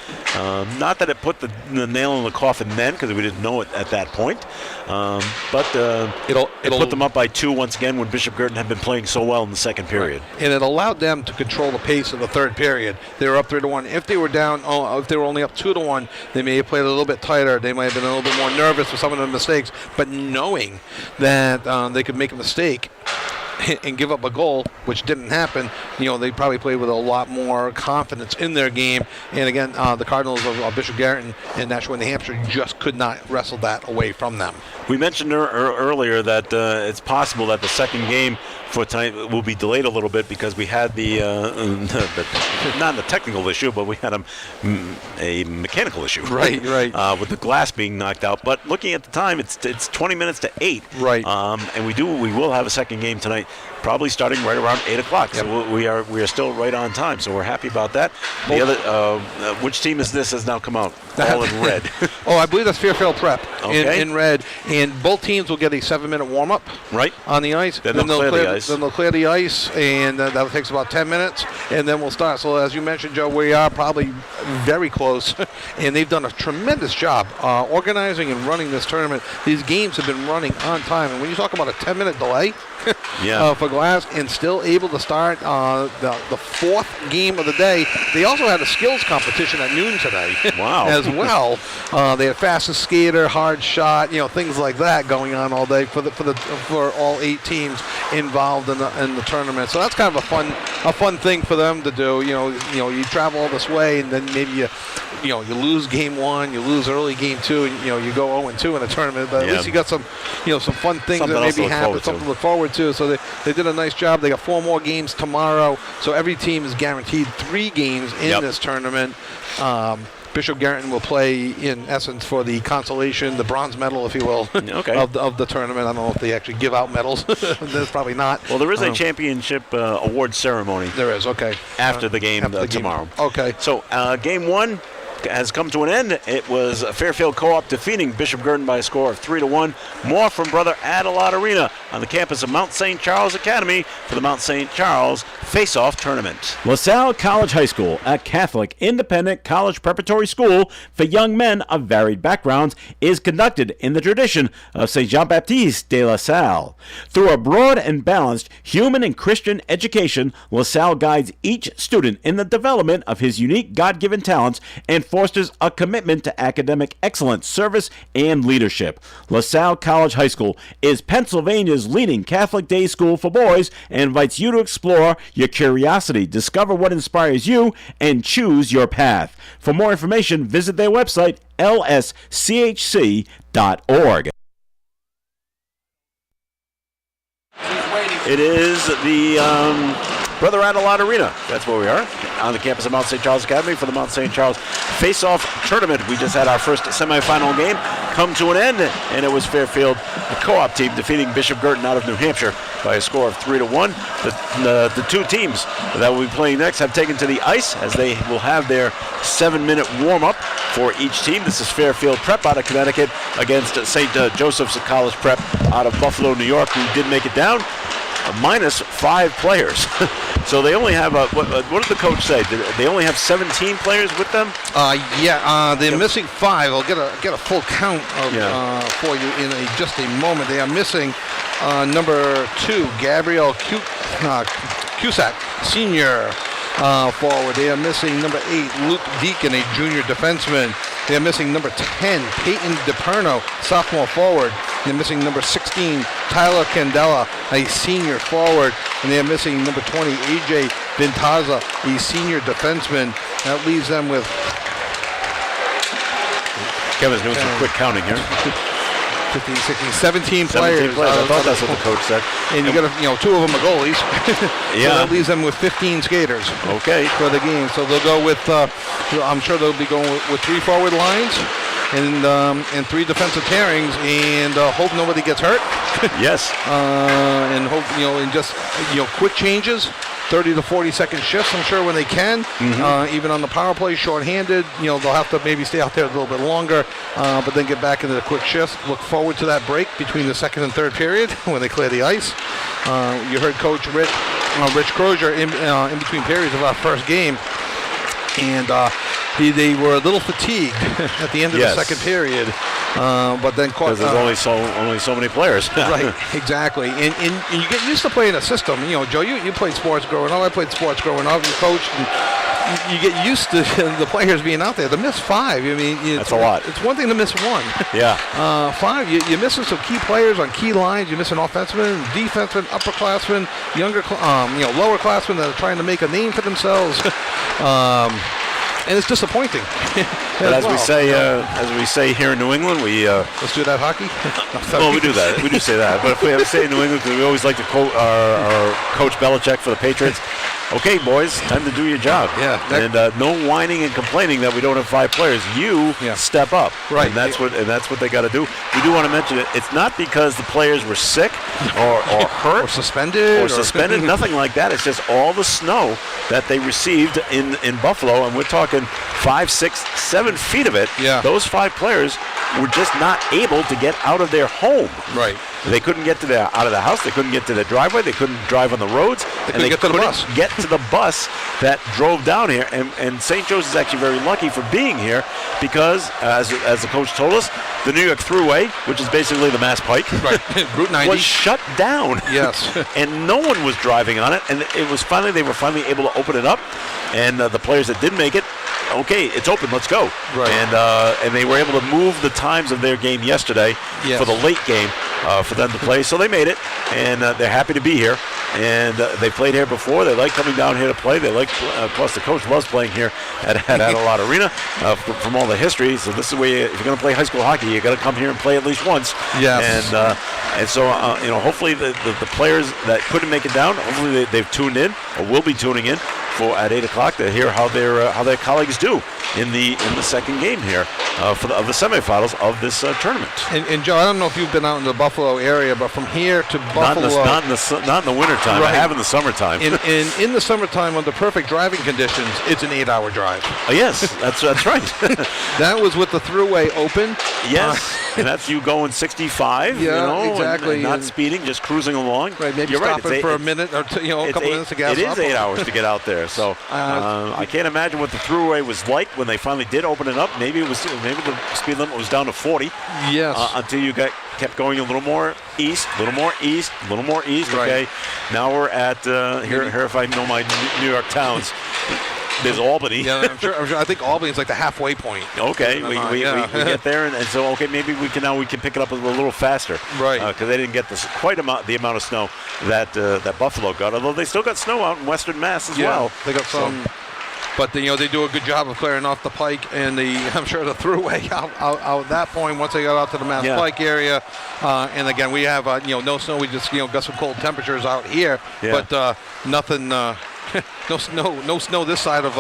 Not that it put the nail in the coffin then, because we didn't know it at that point. But it put them up by 2 once again when Bishop Girton had been playing so well in the second period. Right. And it allowed them to control the pace of the third period. They were up 3-1. If they were down, if they were only up 2-1, they may have played a little bit tighter. They might have been a little bit more nervous with some of the mistakes. But knowing that they could make a mistake and give up a goal, which didn't happen, they probably played with a lot more confidence in their game. And again, the Cardinals of Bishop Garrison and Nashua, New Hampshire just could not wrestle that away from them. We mentioned earlier that it's possible that the second game for tonight will be delayed a little bit because we had not a technical issue, but we had a mechanical issue. Right. With the glass being knocked out. But looking at the time, it's 20 minutes to 8. Right. And we will have a second game tonight, probably starting right around 8 o'clock. Yep. So we are still right on time. So we're happy about that. The other, which team is this has now come out? All in red. I believe that's Fairfield Prep Okay. in red. And both teams will get a 7-minute warm-up Right. on the ice. Then they'll clear the ice. Then they'll clear the ice, and that takes about 10 minutes, and then we'll start. So as you mentioned, Joe, we are probably very close, and they've done a tremendous job organizing and running this tournament. These games have been running on time, and when you talk about a 10-minute delay for Glass and still able to start the fourth game of the day, they also had a skills competition at noon today. Wow. As well. They had fastest skater, hard shot, things like that going on all day for all 8 teams involved in the tournament. So that's kind of a fun thing for them to do. You travel all this way, and then maybe you lose game 1, you lose early game 2, and you go 0-2 in a tournament. But at least you got some fun things Something that else to maybe look happen, forward something to. to look forward to. So they did a nice job. They got 4 more games tomorrow. So every team is guaranteed 3 games in this tournament. Bishop Garrison will play, in essence, for the consolation, the bronze medal, if you will, of the tournament. I don't know if they actually give out medals. There's probably not. Well, there is a championship award ceremony. There is, okay. After the game tomorrow. Okay. So game 1 has come to an end. It was Fairfield Co-op defeating Bishop Girton by a score of 3-1. More from Brother Adelard Arena on the campus of Mount St. Charles Academy for the Mount St. Charles Face-Off Tournament. LaSalle College High School, a Catholic independent college preparatory school for young men of varied backgrounds, is conducted in the tradition of St. Jean-Baptiste de La Salle. Through a broad and balanced human and Christian education, LaSalle guides each student in the development of his unique God-given talents and fosters a commitment to academic excellence, service, and leadership. LaSalle College High School is Pennsylvania's leading Catholic day school for boys and invites you to explore your curiosity, discover what inspires you, and choose your path. For more information, visit their website, lschc.org. It is the Brother Adelard Arena. That's where we are, on the campus of Mount St. Charles Academy for the Mount St. Charles Face-Off Tournament. We just had our first semifinal game come to an end, and it was Fairfield, the co-op team, defeating Bishop Girton out of New Hampshire by a score of 3-1. The 2 teams that will be playing next have taken to the ice as they will have their 7-minute warm-up for each team. This is Fairfield Prep out of Connecticut against St. Joseph's College Prep out of Buffalo, New York, who did make it down. Minus 5 players. So they only have what did the coach say? Did they only have 17 players with them? They're missing 5. I'll get a full count of for you in just a moment. They are missing number 2, Gabriel Cusack, senior forward. They are missing number 8, Luke Deacon, a junior defenseman. They are missing number 10, Peyton DePerno, sophomore forward. They're missing number 16, Tyler Candela, a senior forward. And they're missing number 20, AJ Vintaza, a senior defenseman. That leaves them with... Kevin's doing some quick counting here. 15, 16, 17 17 players. players. I thought that's what the coach said. And you got to, 2 of them are goalies. Yeah. So that leaves them with 15 skaters. Okay. For the game. So they'll go with, I'm sure they'll be going with 3 forward lines and 3 defensive pairings, and hope nobody gets hurt. Yes. And hope, and just, quick changes. 30 to 40 second shifts, I'm sure, when they can. Even on the power play, shorthanded, they'll have to maybe stay out there a little bit longer, but then get back into the quick shifts. Look forward to that break between the second and third period when they clear the ice. You heard Coach Rich Crozier in between periods of our first game, and they were a little fatigued at the end of the second period, but then caught. Because there's only so many players. Right, exactly. And you get used to playing a system. Joe, you played sports growing up. I played sports growing up. You coached. And you get used to the players being out there. To miss 5, That's a lot. It's one thing to miss 1. Yeah. 5, you're missing some key players on key lines. You're missing offensemen, defensemen, upperclassmen, lower classmen that are trying to make a name for themselves. And it's disappointing. But as we say here in New England, we let's do that hockey. well, we do that. We do say that. But if we have to say in New England, because we always like to quote our Coach Belichick for the Patriots. Okay, boys, time to do your job. Yeah. And no whining and complaining that we don't have 5 players. You step up. Right. And that's what they got to do. We do want to mention it. It's not because the players were sick or hurt or suspended. Nothing like that. It's just all the snow that they received in Buffalo, and we're talking 5, 6, 7 feet of it. Yeah. Those 5 players were just not able to get out of their home. Right. They couldn't get out of the house. They couldn't get to their driveway. They couldn't drive on the roads. They couldn't get to the bus. Get to the bus that drove down here. And St. Joe's is actually very lucky for being here because, as the coach told us, the New York Thruway, which is basically the Mass Pike, right. Route 90, was shut down. Yes. And no one was driving on it. And they were finally able to open it up. And the players that did make it, okay, it's open, let's go. Right. And they were able to move the times of their game yesterday for the late game for them to play. So they made it, and they're happy to be here. And they played here before. They like coming down here to play. They like, plus the coach loves playing here at Adelot Arena from all the history. So this is where if you're going to play high school hockey, you got to come here and play at least once. Yes. And so hopefully the players that couldn't make it down, hopefully they've tuned in or will be tuning in at 8 o'clock to hear how their colleagues do in the second game here of the semifinals of this tournament. And Joe, I don't know if you've been out in the Buffalo area, but from here to Buffalo, not in the wintertime. Right. I have in the summertime. In the summertime, under perfect driving conditions, it's an 8-hour drive. Yes, that's right. That was with the Thruway open. Yes, and that's you going 65. Yeah, exactly. And not speeding, just cruising along. Right, maybe You're stopping right. for a minute or two, a couple minutes to gas up. It is 8 hours to get out there. So I can't imagine what the Thruway was like when they finally did open it up. Maybe the speed limit was down to 40. Yes. Until you kept going a little more east, a little more east, a little more east. Right. Okay. Now we're at here. If I know my New York towns. There's Albany. Yeah, I'm sure. I think Albany's like the halfway point. Okay, we get there, and so okay, maybe we can pick it up a little faster, right? Because they didn't get the amount of snow that Buffalo got. Although they still got snow out in Western Mass as well. They got some. But they do a good job of clearing off the Pike and I'm sure the Thruway out that point once they got out to the Mass Pike area. And again, we have no snow. We just got some cold temperatures out here, but nothing. No snow this side of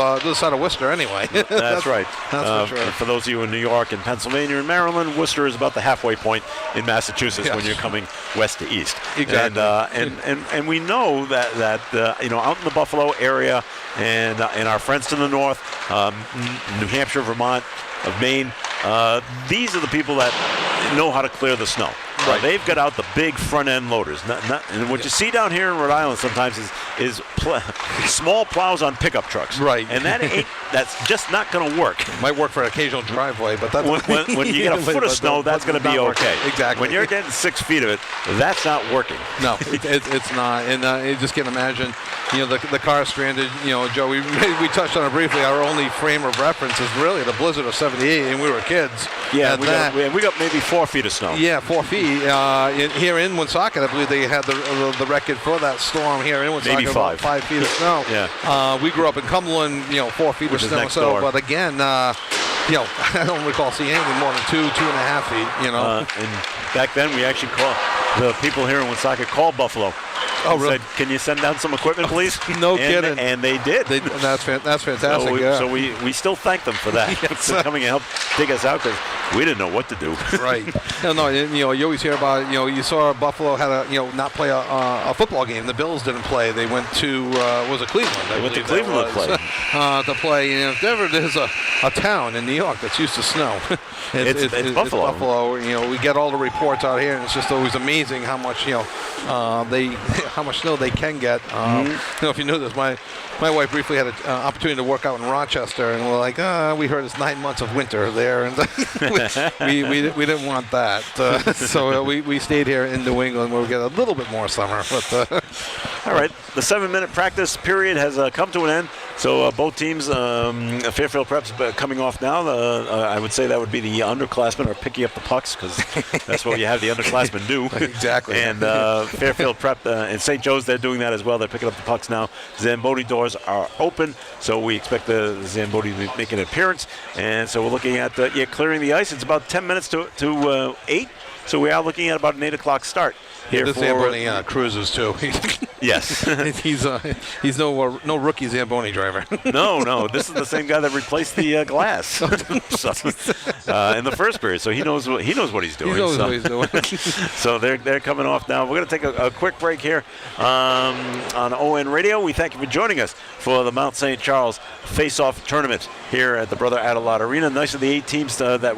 Worcester anyway. That's right. That's for sure. For those of you in New York and Pennsylvania and Maryland, Worcester is about the halfway point in Massachusetts when you're coming west to east. Exactly. And we know that out in the Buffalo area and our friends to the north, New Hampshire, Vermont, of Maine, these are the people that know how to clear the snow. Right. They've got out the big front-end loaders. And what you see down here in Rhode Island sometimes is small plows on pickup trucks. Right. And that's just not going to work. Might work for an occasional driveway, but that's when you get a foot of snow, that's going to be okay. Exactly. When you're getting 6 feet of it, that's not working. No, it's not. And you just can't imagine, the car stranded. Joe, we touched on it briefly. Our only frame of reference is really the blizzard of '78, and we were kids. Yeah, we got maybe 4 feet of snow. Yeah, 4 feet. Here in Woonsocket, I believe they had the record for that storm here in Woonsocket. Maybe 5. 5 feet of snow. Yeah. We grew up in Cumberland, 4 feet Which of is snow. next door. But again, I don't recall seeing anything more than 2.5 feet. And back then, we actually called the people here in Woonsocket called Buffalo. Oh, and really? Said, can you send down some equipment, please? No and, kidding. And they did. That's fantastic. So we still thank them for that, for coming and help dig us out, because we didn't know what to do. Right. No. You always hear about. You saw Buffalo had not play a football game. The Bills didn't play. They went to was it Cleveland? They went to Cleveland to play. To play. And if ever there's a town in New York that's used to snow, it's Buffalo. It's Buffalo. We get all the reports out here, and it's just always amazing how much how much snow they can get. If you knew this, my wife briefly had an opportunity to work out in Rochester, and we're like, we heard it's 9 months of winter there, and we didn't want that. So we stayed here in New England where we get a little bit more summer. But all right, the 7-minute practice period has come to an end. So both teams, Fairfield Prep's coming off now. I would say that would be the underclassmen are picking up the pucks, because that's what you have the underclassmen do. Exactly. And Fairfield Prep and St. Joe's, they're doing that as well. They're picking up the pucks now. Zamboni doors are open, so we expect the Zamboni to make an appearance. And so we're looking at clearing the ice. It's about 10 minutes to 8, so we are looking at about an 8 o'clock start. Here the Zamboni cruises too. Yes. he's no rookie Zamboni driver. No. This is the same guy that replaced the glass in the first period. So he knows what he's doing. He knows what he's doing. So they're coming off now. We're going to take a quick break here on ON Radio. We thank you for joining us for the Mount St. Charles Face-Off Tournament here at the Brother Adelard Arena. Nice of the 8 teams that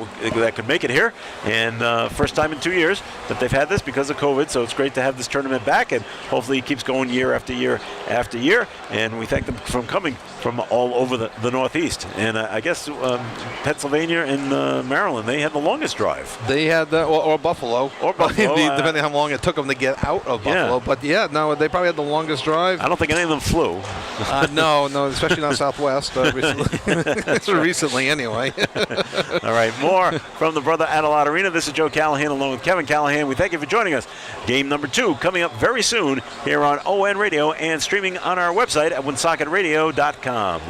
could make it here, and first time in 2 years that they've had this because of COVID. So it's great to have this tournament back, and hopefully it keeps going year after year after year. And we thank them for coming from all over the Northeast. And I guess Pennsylvania and Maryland, they had the longest drive. They had or Buffalo. Or Buffalo. Depending on how long it took them to get out of Buffalo. Yeah. But they probably had the longest drive. I don't think any of them flew. No, especially not Southwest recently anyway. All right, more from the Brother Adelard Arena. This is Joe Callahan along with Kevin Callahan. We thank you for joining us. Game number 2 coming up very soon here on ON Radio and streaming on our website at WoonsocketRadio.com.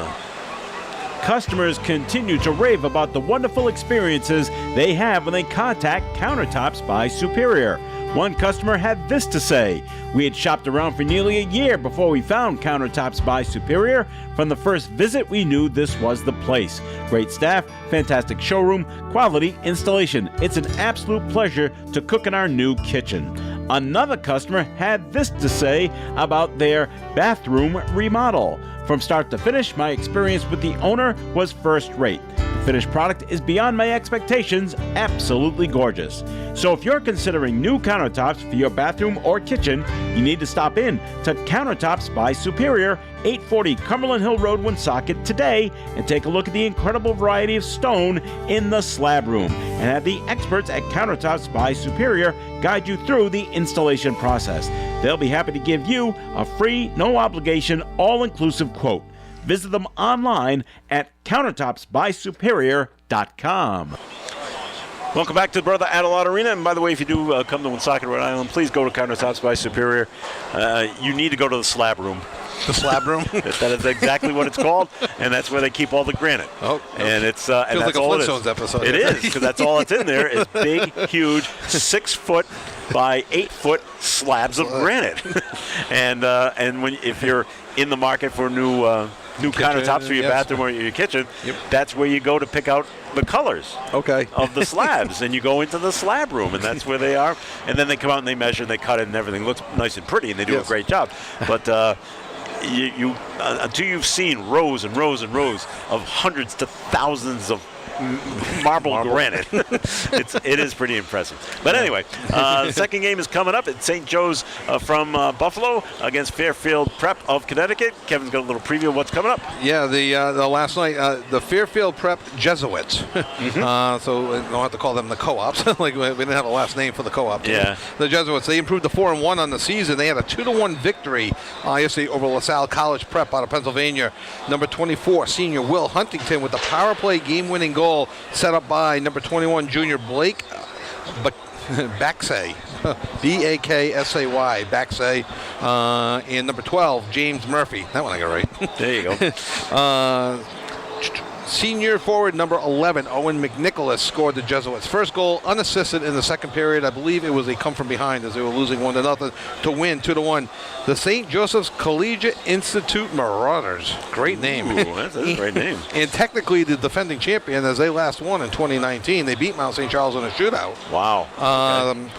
Customers continue to rave about the wonderful experiences they have when they contact Countertops by Superior. One customer had this to say: "We had shopped around for nearly a year before we found Countertops by Superior. From the first visit, we knew this was the place. Great staff, fantastic showroom, quality installation. It's an absolute pleasure to cook in our new kitchen." Another customer had this to say about their bathroom remodel: "From start to finish, my experience with the owner was first rate. The finished product is beyond my expectations, absolutely gorgeous." So if you're considering new countertops for your bathroom or kitchen, you need to stop in to Countertops by Superior, 840 Cumberland Hill Road, Woonsocket today, and take a look at the incredible variety of stone in the slab room, and have the experts at Countertops by Superior guide you through the installation process. They'll be happy to give you a free, no obligation, all-inclusive quote. Visit them online at countertopsbysuperior.com. Welcome back to the Brother Adelard Arena. And by the way, if you do come to Woonsocket, Rhode Island, please go to Countertops by Superior. You need to go to the slab room. The slab room? That is exactly what it's called, and that's where they keep all the granite. Oh, and it's feels and like that's a all Flintstones episode. It is, because that's all that's in there is big, huge, 6-foot by 8-foot slabs of granite. and if you're in the market for new countertops for your bathroom or your kitchen, that's where you go to pick out the colors of the slabs, and you go into the slab room, and that's where they are. And then they come out and they measure and they cut it, and everything looks nice and pretty, and they do a great job. But you until you've seen rows and rows and rows of hundreds to thousands of marble granite, it is pretty impressive. But anyway, the second game is coming up. It's St. Joe's from Buffalo against Fairfield Prep of Connecticut. Kevin's got a little preview of what's coming up. Yeah, the last night, the Fairfield Prep Jesuits. So we don't have to call them the co-ops. Like we didn't have a last name for the co-op. Yeah. The Jesuits, they improved to 4-1 on the season. They had a 2-1 victory yesterday over LaSalle College Prep out of Pennsylvania. Number 24, senior Will Huntington with the power play game-winning goal set up by number 21 junior Blake Baksay, Baksay, Baksay, and number 12 James Murphy. That one I got right. There you go. Senior forward number 11, Owen McNicholas, scored the Jesuits' first goal, unassisted in the second period. I believe it was a come from behind as they were losing 1-0 to win 2-1. The St. Joseph's Collegiate Institute Marauders. Great name. Ooh, that's a great name. And technically the defending champion, as they last won in 2019. They beat Mount St. Charles in a shootout. Wow.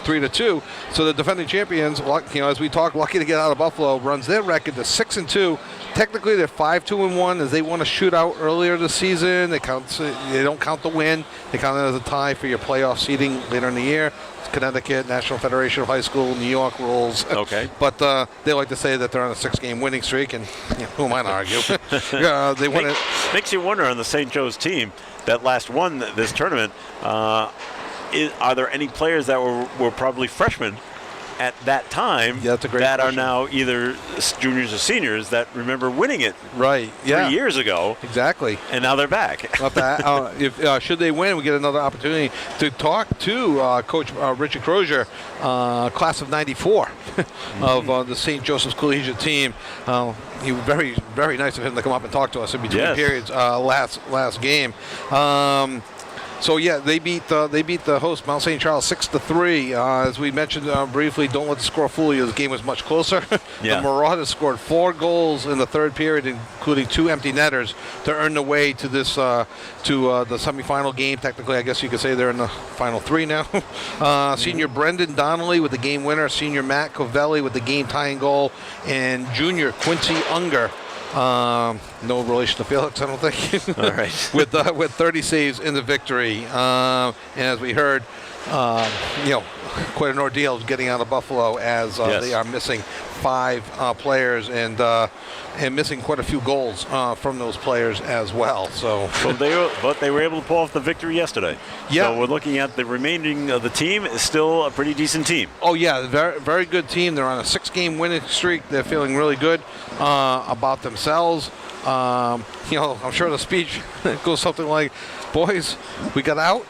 3-2. So the defending champions, as we talk, lucky to get out of Buffalo, runs their record to 6-2. Technically, they're 5-2-1 as they won a shootout earlier this season. They don't count the win. They count it as a tie for your playoff seeding later in the year. It's Connecticut, National Federation of High School, New York rules. Okay. But they like to say that they're on a 6-game winning streak, and who am I to argue? They won it. Makes you wonder on the St. Joe's team that last won this tournament, are there any players that were probably freshmen at that time that's a great that question. are now either juniors or seniors that remember winning it Right. 3 years ago, Exactly. and now they're back? Should they win, we get another opportunity to talk to Coach Richard Crozier, class of '94 of the St. Joseph's Collegiate team. He was very, very nice of him to come up and talk to us in between periods last game. So yeah, they beat the host Mount St. Charles 6-3. As we mentioned briefly, don't let the score fool you. The game was much closer. Yeah. The Marauders scored 4 goals in the third period, including 2 empty netters, to earn their way to this the semifinal game. Technically, I guess you could say they're in the final 3 now. Senior Brendan Donnelly with the game winner. Senior Matt Covelli with the game tying goal, and junior Quincy Unger. No relation to Felix, I don't think. All right. with 30 saves in the victory. And as we heard, quite an ordeal getting out of Buffalo as they are missing 5 players and missing quite a few goals from those players as well. So, but they were able to pull off the victory yesterday. Yeah. So we're looking at the remaining of the team is still a pretty decent team. Oh yeah, very, very good team. They're on a 6-game winning streak. They're feeling really good about themselves. I'm sure the speech goes something like, "Boys, we got out.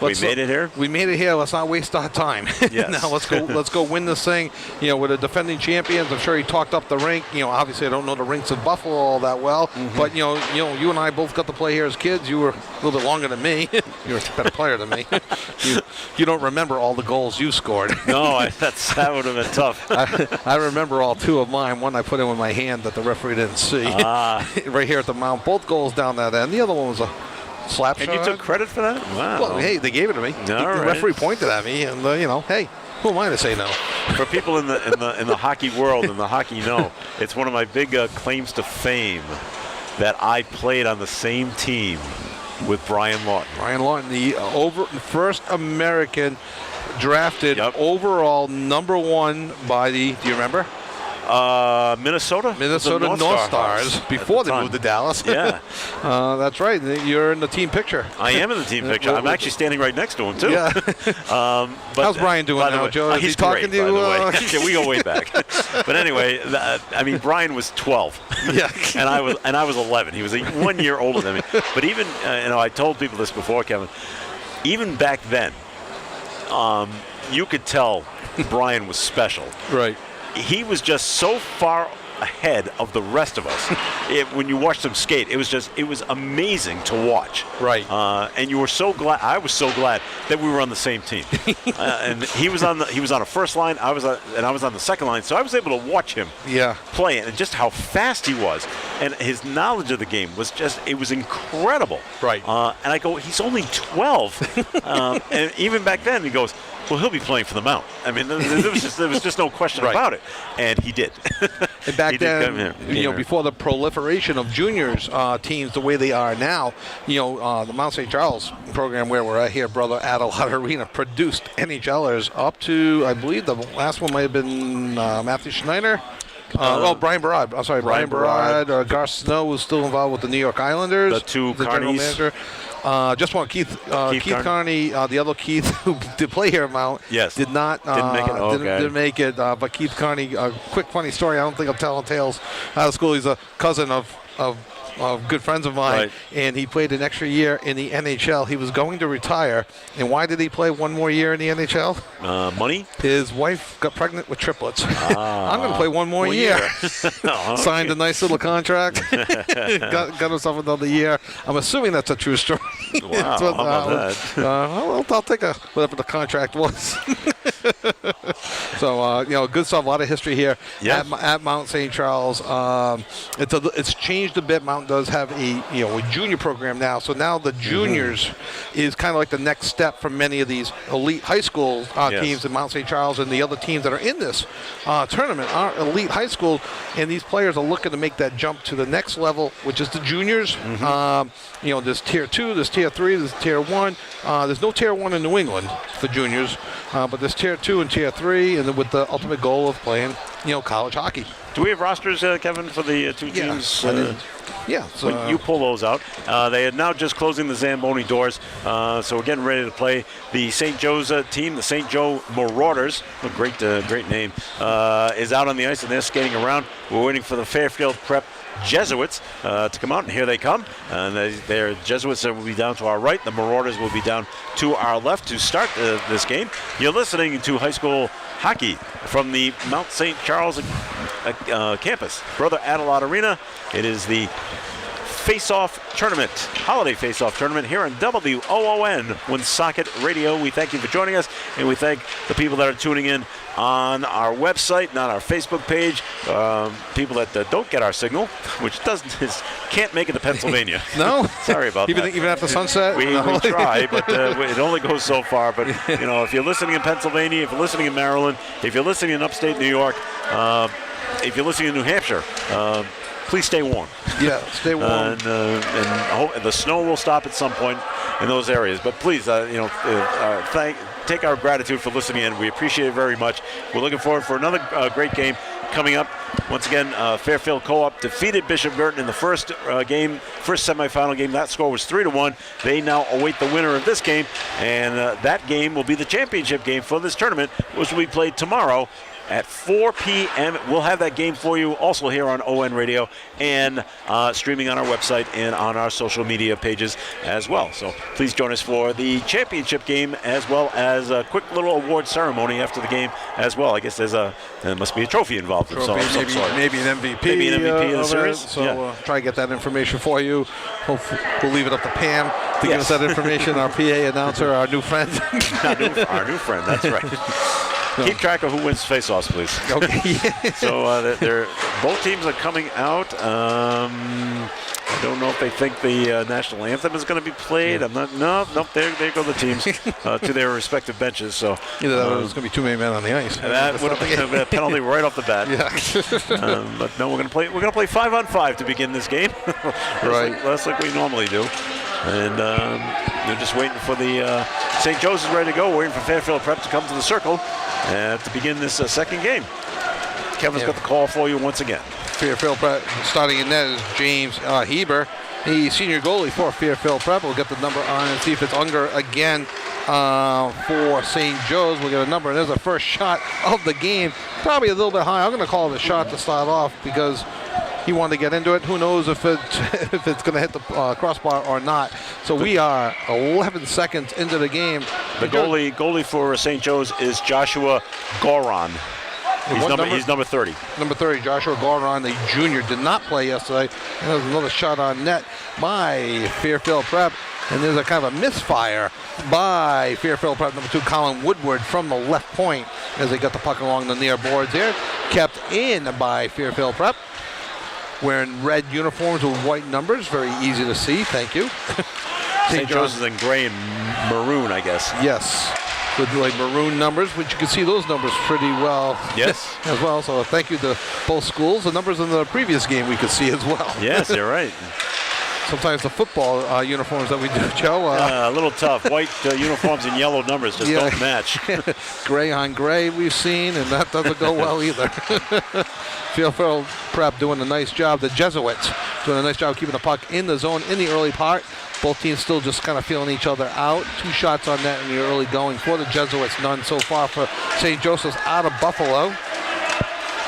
We made it here. We made it here. Let's not waste our time. Yes. Now let's go win this thing. With the defending champions. I'm sure he talked up the rink. Obviously I don't know the rinks of Buffalo all that well, but you and I both got to play here as kids. You were a little bit longer than me. You were a better player than me. You don't remember all the goals you scored. No, that would have been tough. I remember all 2 of mine. One I put in with my hand that the referee didn't see. Right here at the mound. Both goals down that end. The other one was a slap shot. And you took credit for that? Wow. Well, hey, they gave it to me. The referee pointed at me, and hey, who am I to say no? For people in the hockey world and the hockey know, it's one of my big claims to fame that I played on the same team with Brian Lawton. Brian Lawton, the first American drafted overall #1 by the. Do you remember? Minnesota North Stars before they moved to Dallas. Yeah. That's right. You're in the team picture. I am in the team picture. I'm actually standing right next to him, too. Yeah. But, how's Brian doing now, Joe? Is he's he talking great, to you? Yeah, we go way back. But anyway, Brian was 12. Yeah. and I was 11. He was 1 year older than me. But even, I told people this before, Kevin, even back then, you could tell Brian was special. Right. He was just so far ahead of the rest of us. When you watched him skate, it was amazing to watch. Right. And you were so glad. I was so glad that we were on the same team. And he was on a first line. I was on the second line. So I was able to watch him. Play, and just how fast he was, and his knowledge of the game was it was incredible. Right. And I go, he's only 12. And even back then, he goes, well, he'll be playing for the Mount. I mean, there was just no question about it, and he did. And back then, before the proliferation of juniors teams the way they are now, the Mount St. Charles program where we're at here, Brother Adelard Arena, produced NHLers up to, I believe the last one might have been Matthew Schneider. Brian Barad. I'm sorry, Brian Barad. Garth Snow was still involved with the New York Islanders. The 2 general Carneys. manager. Just one, Keith Carney, the other Keith who did play here at Mount, did not didn't make it. Didn't make it. But Keith Carney, a quick funny story. I don't think I'm telling tales out of school. He's a cousin of good friends of mine, Right. and he played an extra year in the NHL. He was going to retire, and why did he play one more year in the NHL? Money? His wife got pregnant with triplets. I'm going to play one more year. Oh, Signed a nice little contract. got himself another year. I'm assuming that's a true story. Wow, That's what, how about that? I'll take whatever the contract was. So, good stuff. A lot of history here at Mount St. Charles. It's changed a bit. Mount does have a junior program now. So now the juniors is kind of like the next step for many of these elite high school teams in Mount St. Charles, and the other teams that are in this tournament are elite high school, and these players are looking to make that jump to the next level, which is the juniors. There's tier 2, there's tier 3, there's tier 1. There's no tier 1 in New England for juniors, but there's tier 2 and tier 3, and then with the ultimate goal of playing, college hockey. Do we have rosters, Kevin, for the two teams? So When you pull those out. They are now just closing the Zamboni doors, so we're getting ready to play the St. Joe's team. The St. Joe Marauders, a great name, is out on the ice, and they're skating around. We're waiting for the Fairfield Prep Jesuits to come out, and here they come. And their Jesuits will be down to our right. The Marauders will be down to our left to start this game. You're listening to high school hockey from the Mount St. Charles campus. Brother Adelard Arena. It is the Face-Off Tournament, Holiday Face-Off Tournament here on WOON Woonsocket Radio. We thank you for joining us, and we thank the people that are tuning in on our website and on our Facebook page. People that don't get our signal, which can't make it to Pennsylvania. No? Sorry about that. Even after sunset? We try, but it only goes so far. But, if you're listening in Pennsylvania, if you're listening in Maryland, if you're listening in upstate New York, if you're listening in New Hampshire, please stay warm. Yeah, stay warm. And the snow will stop at some point in those areas. But please, take our gratitude for listening in. We appreciate it very much. We're looking forward for another great game coming up. Once again, Fairfield Co-op defeated Bishop Girton in the first semifinal game. That score was 3-1. They now await the winner of this game, and that game will be the championship game for this tournament, which will be played tomorrow at 4 p.m. We'll have that game for you also here on ON Radio and streaming on our website and on our social media pages as well. So please join us for the championship game, as well as a quick little award ceremony after the game as well. I guess there must be a trophy involved of some sort. Maybe an MVP. Maybe an MVP of the series. So try to get that information for you. Hopefully, we'll leave it up to Pam to give us that information. Our PA announcer, our new friend. our new friend, that's right. Keep track of who wins face-offs, please. Okay. So both teams are coming out. I don't know if they think the national anthem is going to be played. I'm not. Nope. There go the teams to their respective benches. So either that or there's going to be too many men on the ice. That would have been a penalty right off the bat. Yeah. But no, we're going to play. We're going to play 5-on-5 to begin this game. Right. That's like we normally do. And they're just waiting for the St. Joe's is ready to go. Waiting for Fairfield Prep to come to the circle to begin this second game. Kevin's got the call for you once again. Fairfield Prep starting in net is James Heber, the senior goalie for Fairfield Prep. We'll get the number on and see if it's Unger again for St. Joe's. We'll get a number, and there's the first shot of the game. Probably a little bit high. I'm going to call it a shot to start off because he wanted to get into it. Who knows if it's going to hit the crossbar or not. So we are 11 seconds into the game. The goalie for St. Joe's is Joshua Goron. He's number 30. Number 30, Joshua Goron, the junior, did not play yesterday. And there's another shot on net by Fairfield Prep. And there's a kind of a misfire by Fairfield Prep number 2, Colin Woodward, from the left point as they got the puck along the near boards there. Kept in by Fairfield Prep. Wearing red uniforms with white numbers. Very easy to see. Thank you. St. Joe's is in gray and maroon, I guess. Yes. With like maroon numbers, which you can see those numbers pretty well. Yes. As well. So thank you to both schools. The numbers in the previous game we could see as well. Yes, you're right. Sometimes the football uniforms that we do, Joe. A little tough. White uniforms and yellow numbers just don't match. Gray on gray we've seen, and that doesn't go well either. Fairfield Prep doing a nice job. The Jesuits doing a nice job keeping the puck in the zone in the early part. Both teams still just kind of feeling each other out. 2 shots on net in the early going for the Jesuits. None so far for St. Joseph's out of Buffalo.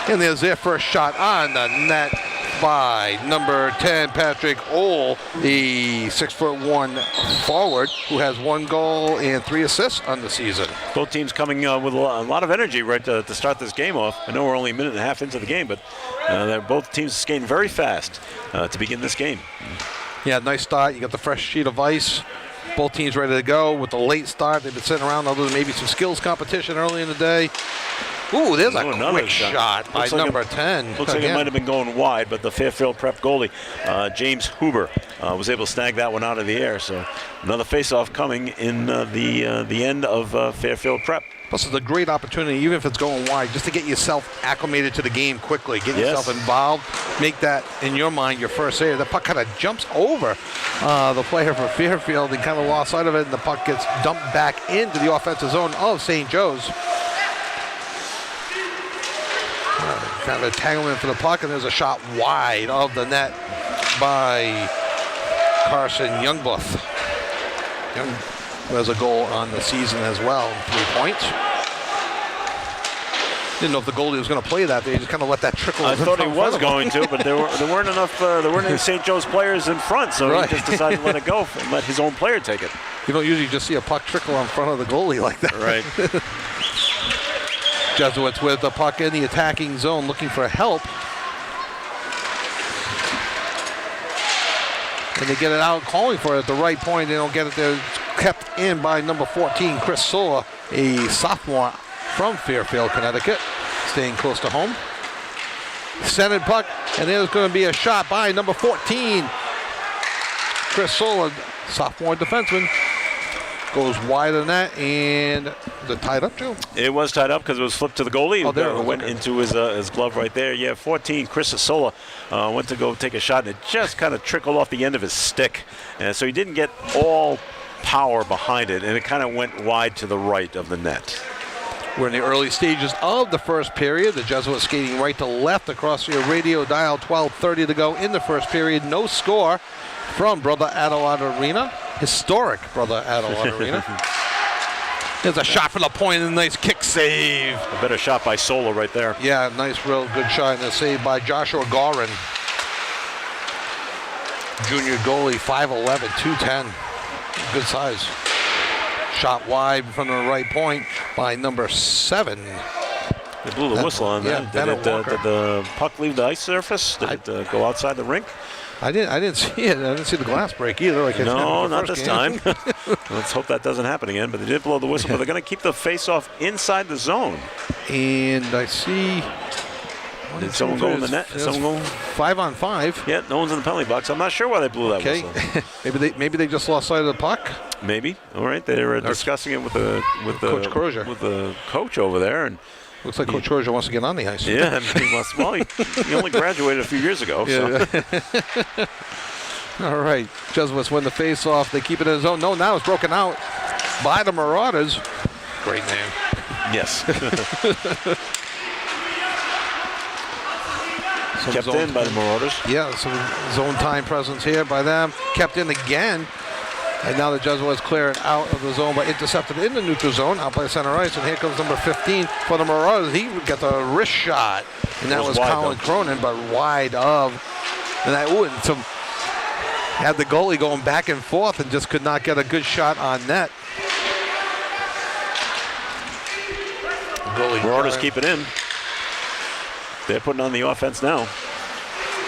And there's their first shot on the net by number 10, Patrick Ohl, the 6'1" forward who has 1 goal and 3 assists on the season. Both teams coming with a lot of energy right to start this game off. I know we're only a minute and a half into the game, but they're both teams skating very fast to begin this game. Yeah, nice start. You got the fresh sheet of ice. Both teams ready to go with the late start. They've been sitting around other than maybe some skills competition early in the day. Ooh, there's a quick shot by number 10. Looks like it might have been going wide, but the Fairfield Prep goalie, James Huber, was able to snag that one out of the air. So another face-off coming in the end of Fairfield Prep. Plus, it's a great opportunity, even if it's going wide, just to get yourself acclimated to the game quickly, get yourself involved, make that, in your mind, your first save. The puck kind of jumps over the player for Fairfield and kind of lost sight of it, and the puck gets dumped back into the offensive zone of St. Joe's. Kind of entanglement for the puck, and there's a shot wide of the net by Carson Youngbuth. Young has a goal on the season as well, 3 points. Didn't know if the goalie was going to play that. They just kind of let that trickle. I thought he was going to, but there weren't enough. There weren't any St. Joe's players in front, so he just decided to let it go and let his own player take it. You don't usually just see a puck trickle in front of the goalie like that. Right. Jesuits with the puck in the attacking zone, looking for help. And they get it out, calling for it at the right point. They don't get it there. It's kept in by number 14, Chris Sola, a sophomore from Fairfield, Connecticut, staying close to home. Centered puck, and there's going to be a shot by number 14, Chris Sola, sophomore defenseman. Goes wide on that, and the tied up, Joe? It was tied up because it was flipped to the goalie. Oh, there it went into his glove right there. Yeah, 14, Chris Sola went to go take a shot, and it just kind of trickled off the end of his stick. So he didn't get all power behind it, and it kind of went wide to the right of the net. We're in the early stages of the first period. The Jesuits skating right to left across your radio dial. 12:30 to go in the first period. No score from Brother Adelard Arena. Historic Brother Adelard Arena. There's a shot from the point and a nice kick save. A better shot by Sola right there. Yeah, nice, real good shot, and a save by Joshua Gorin. Junior goalie, 5'11", 210. Good size. Shot wide from the right point by number 7. They blew the whistle on that. Did the puck leave the ice surface? Did it go outside the rink? I didn't see it. I didn't see the glass break either. Like no, not this time. Let's hope that doesn't happen again. But they did blow the whistle. But they're going to keep the face-off inside the zone. And I see. Did someone go in the net? Someone go 5-on-5. Yeah, no one's in the penalty box. I'm not sure why they blew that whistle. maybe they just lost sight of the puck. Maybe. All right. They were discussing it with the Coach Crozier, with the coach over there, and looks like Coach Crozier wants to get on the ice. Yeah, he only graduated a few years ago. Yeah. So. All right, Jesuits win the face-off. They keep it in his zone. No, now it's broken out by the Marauders. Great name. Yes. Kept in by the Marauders. Yeah, some zone time presence here by them. Kept in again. And now the Jesuits clear it out of the zone, but intercepted in the neutral zone, out by center ice. And here comes number 15 for the Marauders. He got the wrist shot, and that was Colin Cronin, but wide of. And that had the goalie going back and forth and just could not get a good shot on net. Marauders keep it in. They're putting on the offense now.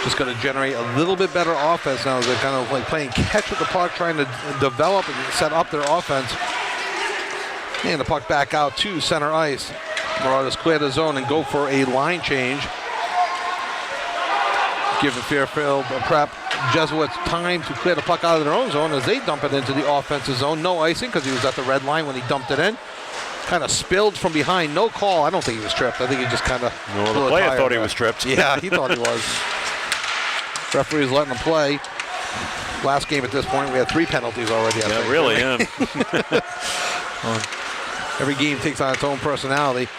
Just going to generate a little bit better offense now. They're kind of like playing catch with the puck, trying to develop and set up their offense. And the puck back out to center ice. Marauders clear the zone and go for a line change. Giving Fairfield Prep Jesuits time to clear the puck out of their own zone as they dump it into the offensive zone. No icing because he was at the red line when he dumped it in. Kind of spilled from behind. No call. I don't think he was tripped. I think he just kind of. No, the player thought he was tripped. Yeah, he thought he was. Referee's letting him play. Last game at this point, we had 3 penalties already. I think. Really, yeah. Every game takes on its own personality.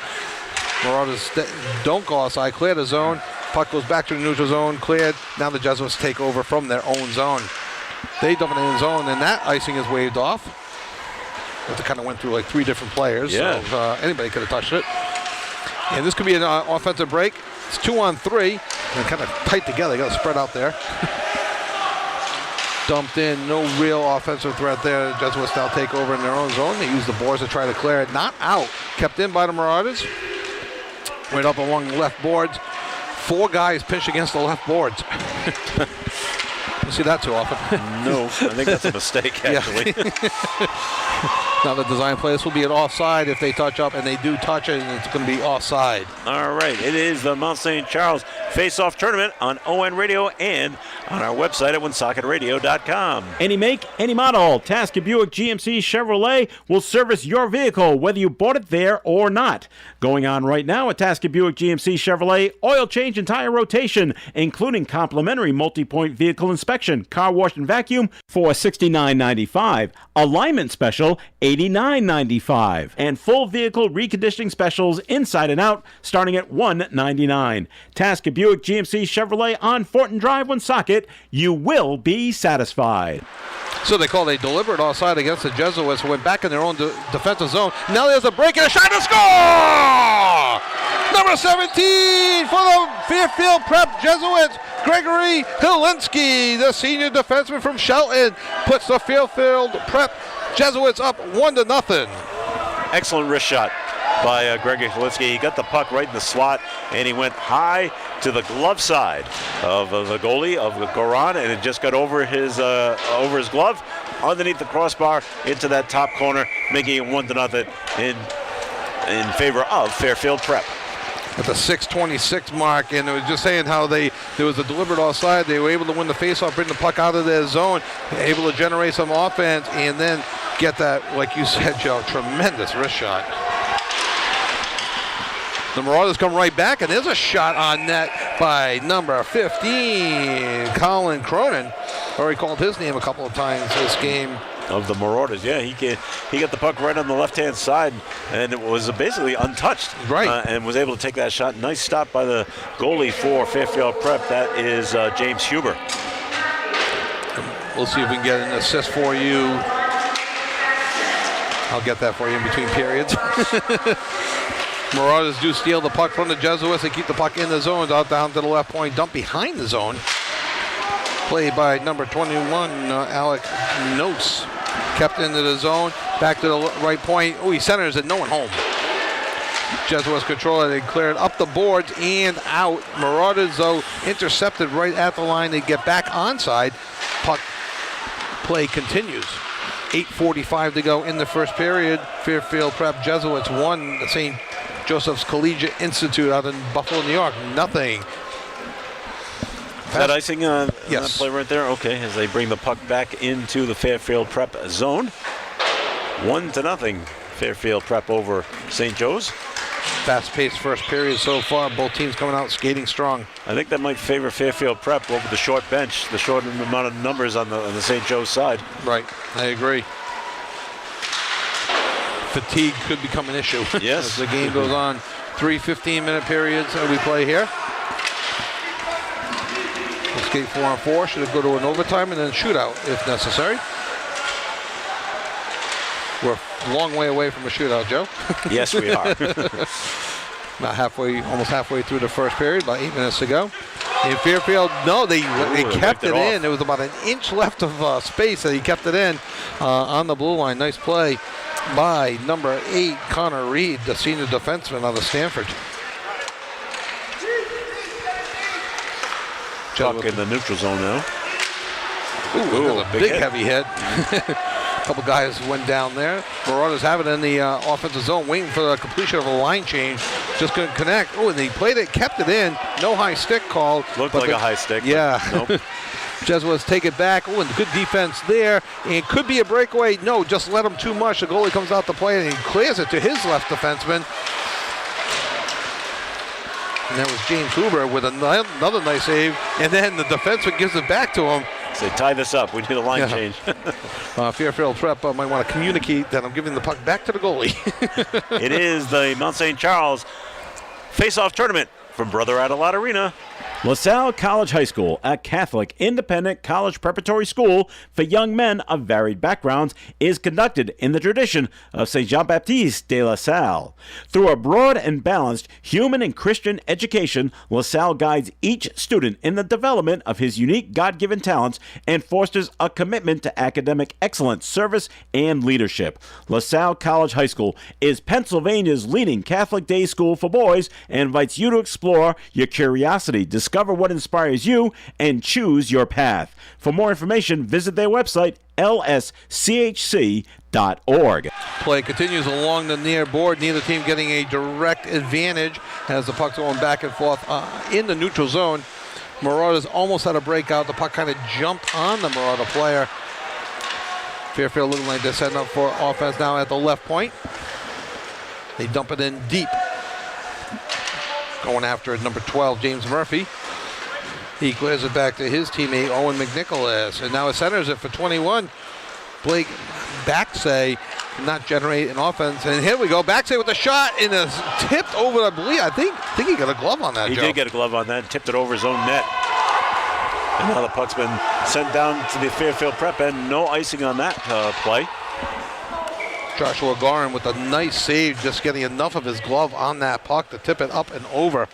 Marauders don't go outside, clear the zone. Puck goes back to the neutral zone, cleared. Now the Jesuits take over from their own zone. They dump it in the zone, and that icing is waved off. It kind of went through like 3 different players, yeah. So anybody could have touched it. And this could be an offensive break. It's 2-on-3. They're kind of tight together. They got to spread out there. Dumped in. No real offensive threat there. Jesuits now take over in their own zone. They use the boards to try to clear it. Not out. Kept in by the Marauders. Right up along the left boards. 4 guys pinch against the left boards. Don't see that too often. No, I think that's a mistake, actually. Now the design play, this will be an offside if they touch up, and they do touch it, and it's going to be offside. All right, it is the Mount St. Charles Face-Off Tournament on ON Radio and on our website at WoonSocketRadio.com. Any make, any model, Tasker Buick GMC Chevrolet will service your vehicle, whether you bought it there or not. Going on right now at Tasker Buick GMC Chevrolet, oil change and tire rotation, including complimentary multi-point vehicle inspection, car wash and vacuum for $69.95, alignment special $89.95, and full vehicle reconditioning specials inside and out starting at $199. Tasker Buick GMC Chevrolet on Fortin Drive, Woonsocket. You will be satisfied. So they called a deliberate offside against the Jesuits, who went back in their own defensive zone. Now there's a break and a shot to score! Number 17 for the Fairfield Prep Jesuits, Gregory Helinski, the senior defenseman from Shelton, puts the Fairfield Prep Jesuits up 1-0. Excellent wrist shot by Gregory Helinski. He got the puck right in the slot, and he went high to the glove side of the goalie of Goran, and it just got over his glove, underneath the crossbar, into that top corner, making it 1-0 in favor of Fairfield Prep. At the 6:26 mark, and it was just saying how there was a deliberate offside. They were able to win the faceoff, bring the puck out of their zone, able to generate some offense, and then get that, like you said, Joe, tremendous wrist shot. The Marauders come right back, and there's a shot on net by number 15, Colin Cronin. Already called his name a couple of times this game. Of the Marauders, yeah, he got the puck right on the left-hand side, and it was basically untouched. Right. And was able to take that shot. Nice stop by the goalie for Fairfield Prep. That is James Huber. We'll see if we can get an assist for you. I'll get that for you in between periods. Marauders do steal the puck from the Jesuits. They keep the puck in the zone, out down to the left point, dump behind the zone. Played by number 21, Alec Notes. Kept into the zone, back to the right point. Oh, he centers it, no one home. Jesuits control it, they clear it up the boards and out. Marauders, though, intercepted right at the line. They get back onside. Puck play continues. 8:45 to go in the first period. Fairfield Prep Jesuits won the St. Joseph's Collegiate Institute out in Buffalo, New York. Nothing. Is that icing on Yes. that play right there? Okay, as they bring the puck back into the Fairfield Prep zone. 1-0. Fairfield Prep over St. Joe's. Fast-paced first period so far. Both teams coming out skating strong. I think that might favor Fairfield Prep over the short bench, the short amount of numbers on the St. Joe's side. Right, I agree. Fatigue could become an issue Yes. as the game goes on. 3 15-minute periods we play here. We'll skate 4-on-4. Should it go to an overtime and then shootout if necessary. We're a long way away from a shootout, Joe. Yes, we are. About almost halfway through the first period, about 8 minutes to go. In Fairfield, no, they kept it in. There was about an inch left of space, and he kept it in on the blue line. Nice play by number 8, Connor Reed, the senior defenseman out of Stanford. Puck in the neutral zone now. Ooh, a big hit. heavy hit. A couple guys went down there. Marauders have it in the offensive zone, waiting for the completion of a line change. Just couldn't connect. Oh, and they played it, kept it in. No high stick called. Looked like a high stick. Yeah. Nope. Jesuits take it back. Oh, and good defense there. And it could be a breakaway. No, just let him too much. The goalie comes out to play and he clears it to his left defenseman. And that was James Huber with another nice save. And then the defenseman gives it back to him. Say, tie this up. We need a line change. Fairfield Prep might want to communicate that I'm giving the puck back to the goalie. It is the Mount St. Charles Face-Off Tournament from Brother Adelot Arena. LaSalle College High School, a Catholic independent college preparatory school for young men of varied backgrounds, is conducted in the tradition of St. Jean-Baptiste de La Salle. Through a broad and balanced human and Christian education, LaSalle guides each student in the development of his unique God-given talents and fosters a commitment to academic excellence, service, and leadership. LaSalle College High School is Pennsylvania's leading Catholic day school for boys and invites you to explore your curiosity, discover what inspires you, and choose your path. For more information, visit their website, lschc.org. Play continues along the near board. Neither team getting a direct advantage as the puck's going back and forth in the neutral zone. Marauders almost had a breakout. The puck kind of jumped on the Marauder player. Fairfield looking like they're setting up for offense now at the left point. They dump it in deep. Going after number 12, James Murphy. He clears it back to his teammate, Owen McNicholas. And now it centers it for 21. Blake Baxay not generate an offense. And here we go. Baxay with a shot and it's tipped over, I believe. I think he got a glove on that, He Joe. did get a glove on that, tipped it over his own net. And now the puck's been sent down to the Fairfield Prep end. No icing on that play. Joshua Gorin with a nice save, just getting enough of his glove on that puck to tip it up and over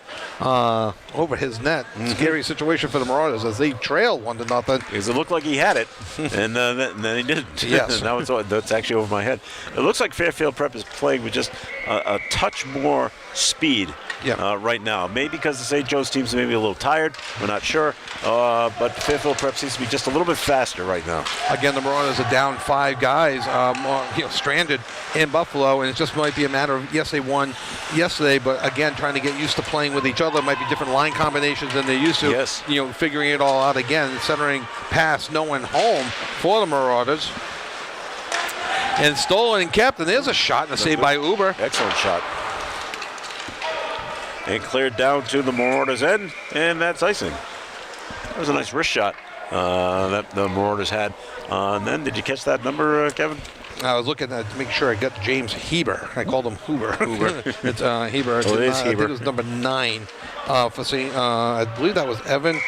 his net. Scary situation for the Marauders as they trail 1-0. Because it looked like he had it, and then he didn't. Yes. Now that's actually over my head. It looks like Fairfield Prep is playing with just a touch more speed right now. Maybe because the St. Joe's team's maybe a little tired. We're not sure. But Fairfield Prep seems to be just a little bit faster right now. Again, the Marauders are down 5 guys, stranded in Buffalo, and it just might be a matter of, yes, they won yesterday, but again, trying to get used to playing with each other. Might be different line combinations than they're used to. Yes. Figuring it all out again, centering pass, no one home for the Marauders. And stolen and kept, and there's a shot and a save by Uber. Excellent shot. And cleared down to the Marauders' end, and that's icing. That was a nice wrist shot that the Marauders had. And then, did you catch that number, Kevin? I was looking to make sure I got James Heber. I called him Huber. It's Heber. Oh, it is I Heber. think it was number 9 for St. I believe that was Evan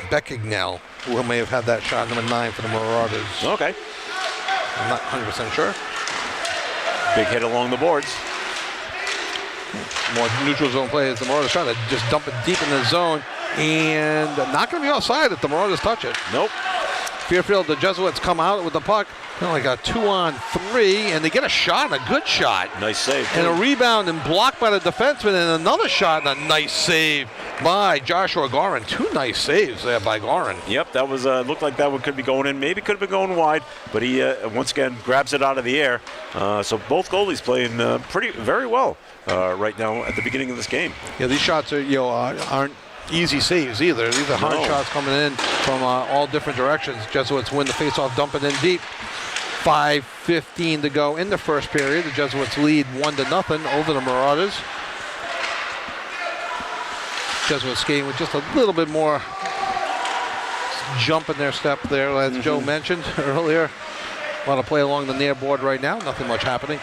Beckignell, who may have had that shot, number 9 for the Marauders. Okay. I'm not 100% sure. Big hit along the boards. More neutral zone players. The Marauders trying to just dump it deep in the zone, and not going to be outside if the Marauders touch it. Nope. Fairfield, the Jesuits come out with the puck. Kind of like a 2-on-3, and they get a shot, and a good shot. Nice save. And a rebound and blocked by the defenseman, and another shot and a nice save by Joshua Gorin. 2 nice saves there by Gorin. Yep, that was looked like that one could be going in. Maybe could have been going wide, but he once again grabs it out of the air. So both goalies playing very well right now at the beginning of this game. Yeah, these shots are aren't easy saves either. These are hard shots coming in from all different directions. Jesuits win the faceoff, dump it in deep. 5:15 to go in the first period. The Jesuits lead 1-0 over the Marauders. Jesuits skating with just a little bit more jump in their step there, as Joe mentioned earlier. A lot of play along the near board right now. Nothing much happening.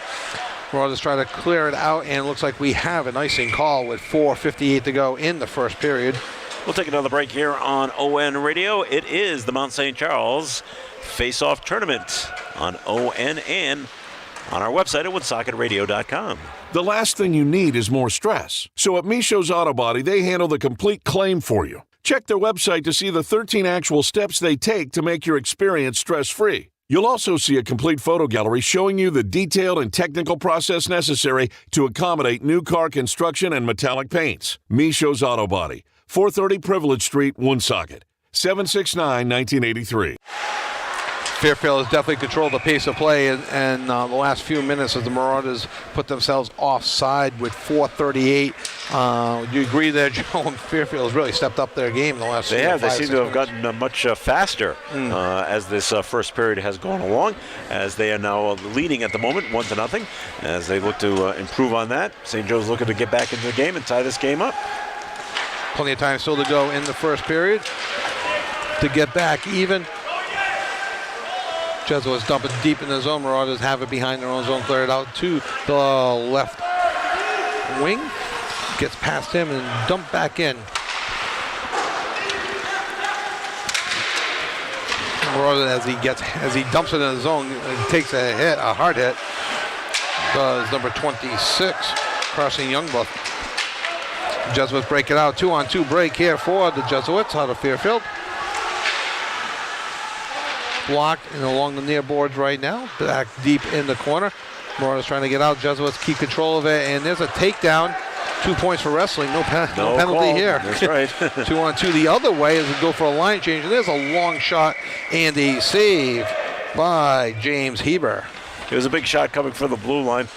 Marauders try to clear it out, and it looks like we have an icing call with 4:58 to go in the first period. We'll take another break here on ON Radio. It is the Mount St. Charles Face-Off Tournament on ON and on our website at woodsockeradio.com. The last thing you need is more stress. So at Micho's Auto Body, they handle the complete claim for you. Check their website to see the 13 actual steps they take to make your experience stress-free. You'll also see a complete photo gallery showing you the detailed and technical process necessary to accommodate new car construction and metallic paints. Micho's Auto Body, 430 Privilege Street, Woonsocket, 769-1983. Fairfield has definitely controlled the pace of play and the last few minutes as the Marauders put themselves offside with 4:38. Do you agree there, Joe? And Fairfield has really stepped up their game in the last They have. They 5, seem 6 to have minutes. gotten much faster as this first period has gone along, as they are now leading at the moment 1-0, as they look to improve on that. St. Joe's looking to get back into the game and tie this game up. Plenty of time still to go in the first period to get back even. Jesuits dump it deep in the zone. Marauders have it behind their own zone, clear it out to the left wing. Gets past him and dumped back in. Marauders, as he dumps it in the zone, takes a hard hit. Does number 26, Carson Youngblood. Jesuits break it out. 2-on-2 break here for the Jesuits out of Fairfield. Blocked and along the near boards right now. Back deep in the corner. Marauders trying to get out. Jesuits keep control of it. And there's a takedown. 2 points for wrestling. No penalty call. here. That's right. 2-on-2 the other way as we go for a line change. And there's a long shot and a save by James Heber. It was a big shot coming from the blue line.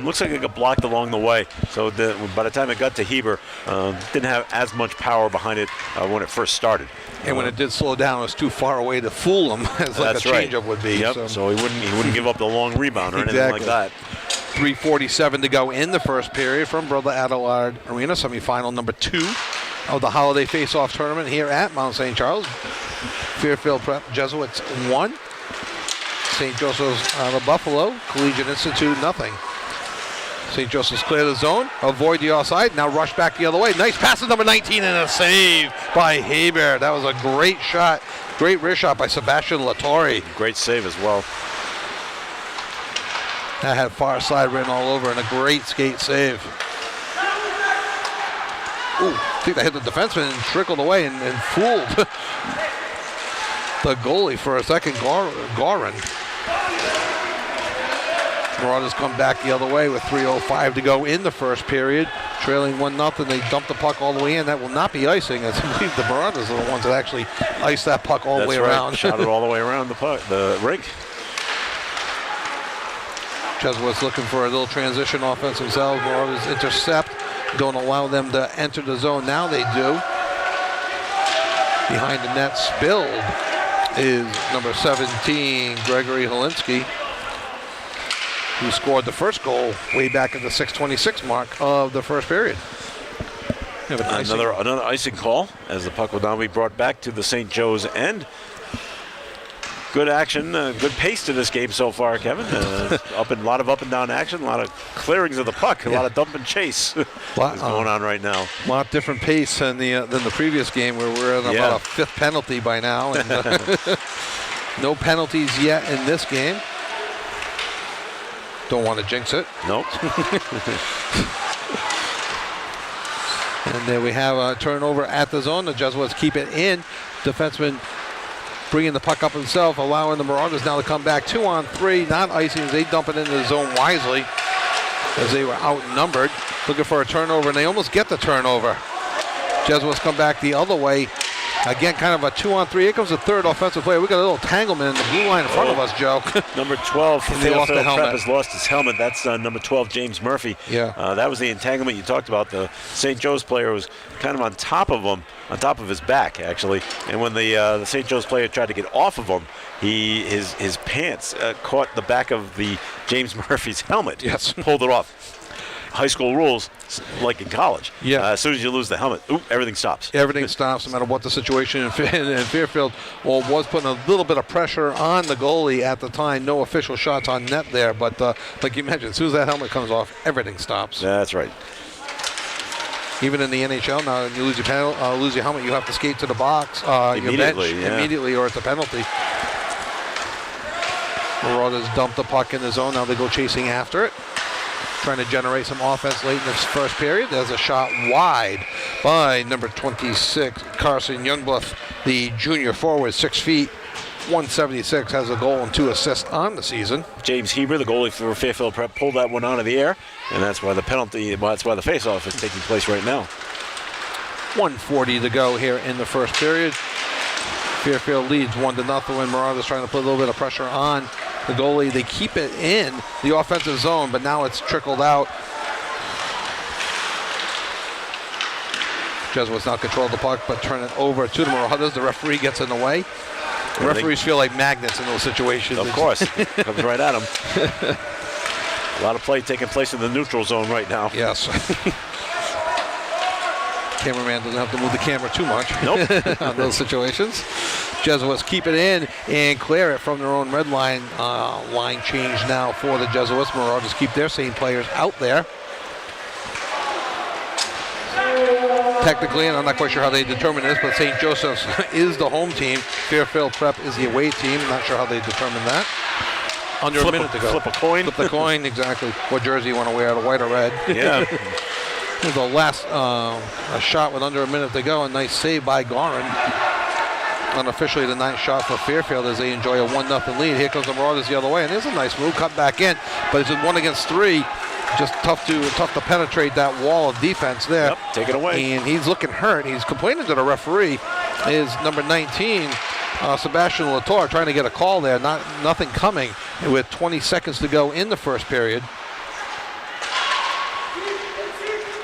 Looks like it got blocked along the way. So by the time it got to Heber, didn't have as much power behind it when it first started. And when it did slow down, it was too far away to fool him, as like a changeup would be. Yep. So he wouldn't give up the long rebound or anything like that. 3:47 to go in the first period from Brother Adelaide Arena, semifinal number 2 of the Holiday Face-Off Tournament here at Mount St. Charles. Fairfield Prep Jesuits 1. St. Joseph's out of Buffalo, Collegiate Institute, nothing. St. Joseph's clear the zone, avoid the offside, now rush back the other way. Nice pass to number 19 and a save by Heber. That was a great shot, great wrist shot by Sebastian Latore. Great save as well. That had far side written all over and a great skate save. Ooh, I think that hit the defenseman and trickled away and fooled the goalie for a second, Gorin. Marauders come back the other way with 3:05 to go in the first period. Trailing 1-0, they dump the puck all the way in. That will not be icing, as I believe the Marauders are the ones that actually ice that puck all the way around. Shot it all the way around the rink. Jesuits looking for a little transition offense themselves. Marauders intercept, don't allow them to enter the zone. Now they do. Behind the net, spilled is number 17, Gregory Helinski, who scored the first goal way back at the 6:26 mark of the first period. Another icing call as the puck will now be brought back to the St. Joe's end. Good action, good pace to this game so far, Kevin. A lot of up and down action, a lot of clearings of the puck, a lot of dump and chase is going on right now. A lot different pace than the previous game, where we're at about a 5th penalty by now, and no penalties yet in this game. Don't want to jinx it. Nope. And there we have a turnover at the zone. The Jesuits keep it in. Defenseman bringing the puck up himself, allowing the Marauders now to come back 2-on-3, not icing as they dump it into the zone wisely as they were outnumbered. Looking for a turnover, and they almost get the turnover. Jesuits come back the other way. Again, kind of a 2-on-3. Here comes the third offensive player. We got a little tanglement in the blue line in front of us, Joe. Number 12 from They lost the Fairfield helmet. Prep has lost his helmet. That's number 12, James Murphy. Yeah. That was the entanglement you talked about. The St. Joe's player was kind of on top of him, on top of his back, actually. And when the St. Joe's player tried to get off of him, his pants caught the back of the James Murphy's helmet. Yes. Pulled it off. High school rules, like in college. Yeah. As soon as you lose the helmet, everything stops. Everything stops no matter what the situation in Fairfield. Well, was putting a little bit of pressure on the goalie at the time. No official shots on net there, but like you mentioned, as soon as that helmet comes off, everything stops. That's right. Even in the NHL now, when you lose your lose your helmet, you have to skate to the box, Immediately, your bench yeah. immediately, or it's a penalty. Marauders dump the puck in the zone. Now they go chasing after it, trying to generate some offense late in this first period. There's a shot wide by number 26, Carson Youngblood, the junior forward, 6 feet, 176, has a goal and 2 assists on the season. James Heber, the goalie for Fairfield Prep, pulled that one out of the air, and that's why the face-off is taking place right now. 1:40 to go here in the first period. Fairfield leads 1-0 when Marauders trying to put a little bit of pressure on the goalie. They keep it in the offensive zone, but now it's trickled out. Jesuits now control the puck, but turn it over to the Marauders. The referee gets in the way. The referees feel like magnets in those situations. Of course, comes right at him. A lot of play taking place in the neutral zone right now. Yes. Cameraman doesn't have to move the camera too much. Nope. On those situations. Jesuits keep it in and clear it from their own red line. Line change now for the Jesuits. Marauders keep their same players out there. technically, and I'm not quite sure how they determine this, but St. Joseph's is the home team. Fairfield Prep is the away team. I'm not sure how they determine that. Under a minute to go. Flip a coin. Flip the coin, exactly. What jersey you want to wear, the white or red. Yeah. Here's the last a shot with under a minute to go. A nice save by Gorin. Unofficially the ninth shot for Fairfield as they enjoy a 1-0 lead. Here comes the Marauders the other way, and there's a nice move, cut back in, but it's in 1 against 3. Just tough to penetrate that wall of defense there. Yep, take it away. And he's looking hurt. He's complaining to the referee. Is number 19, Sebastian Latour, trying to get a call there. Nothing coming with 20 seconds to go in the first period.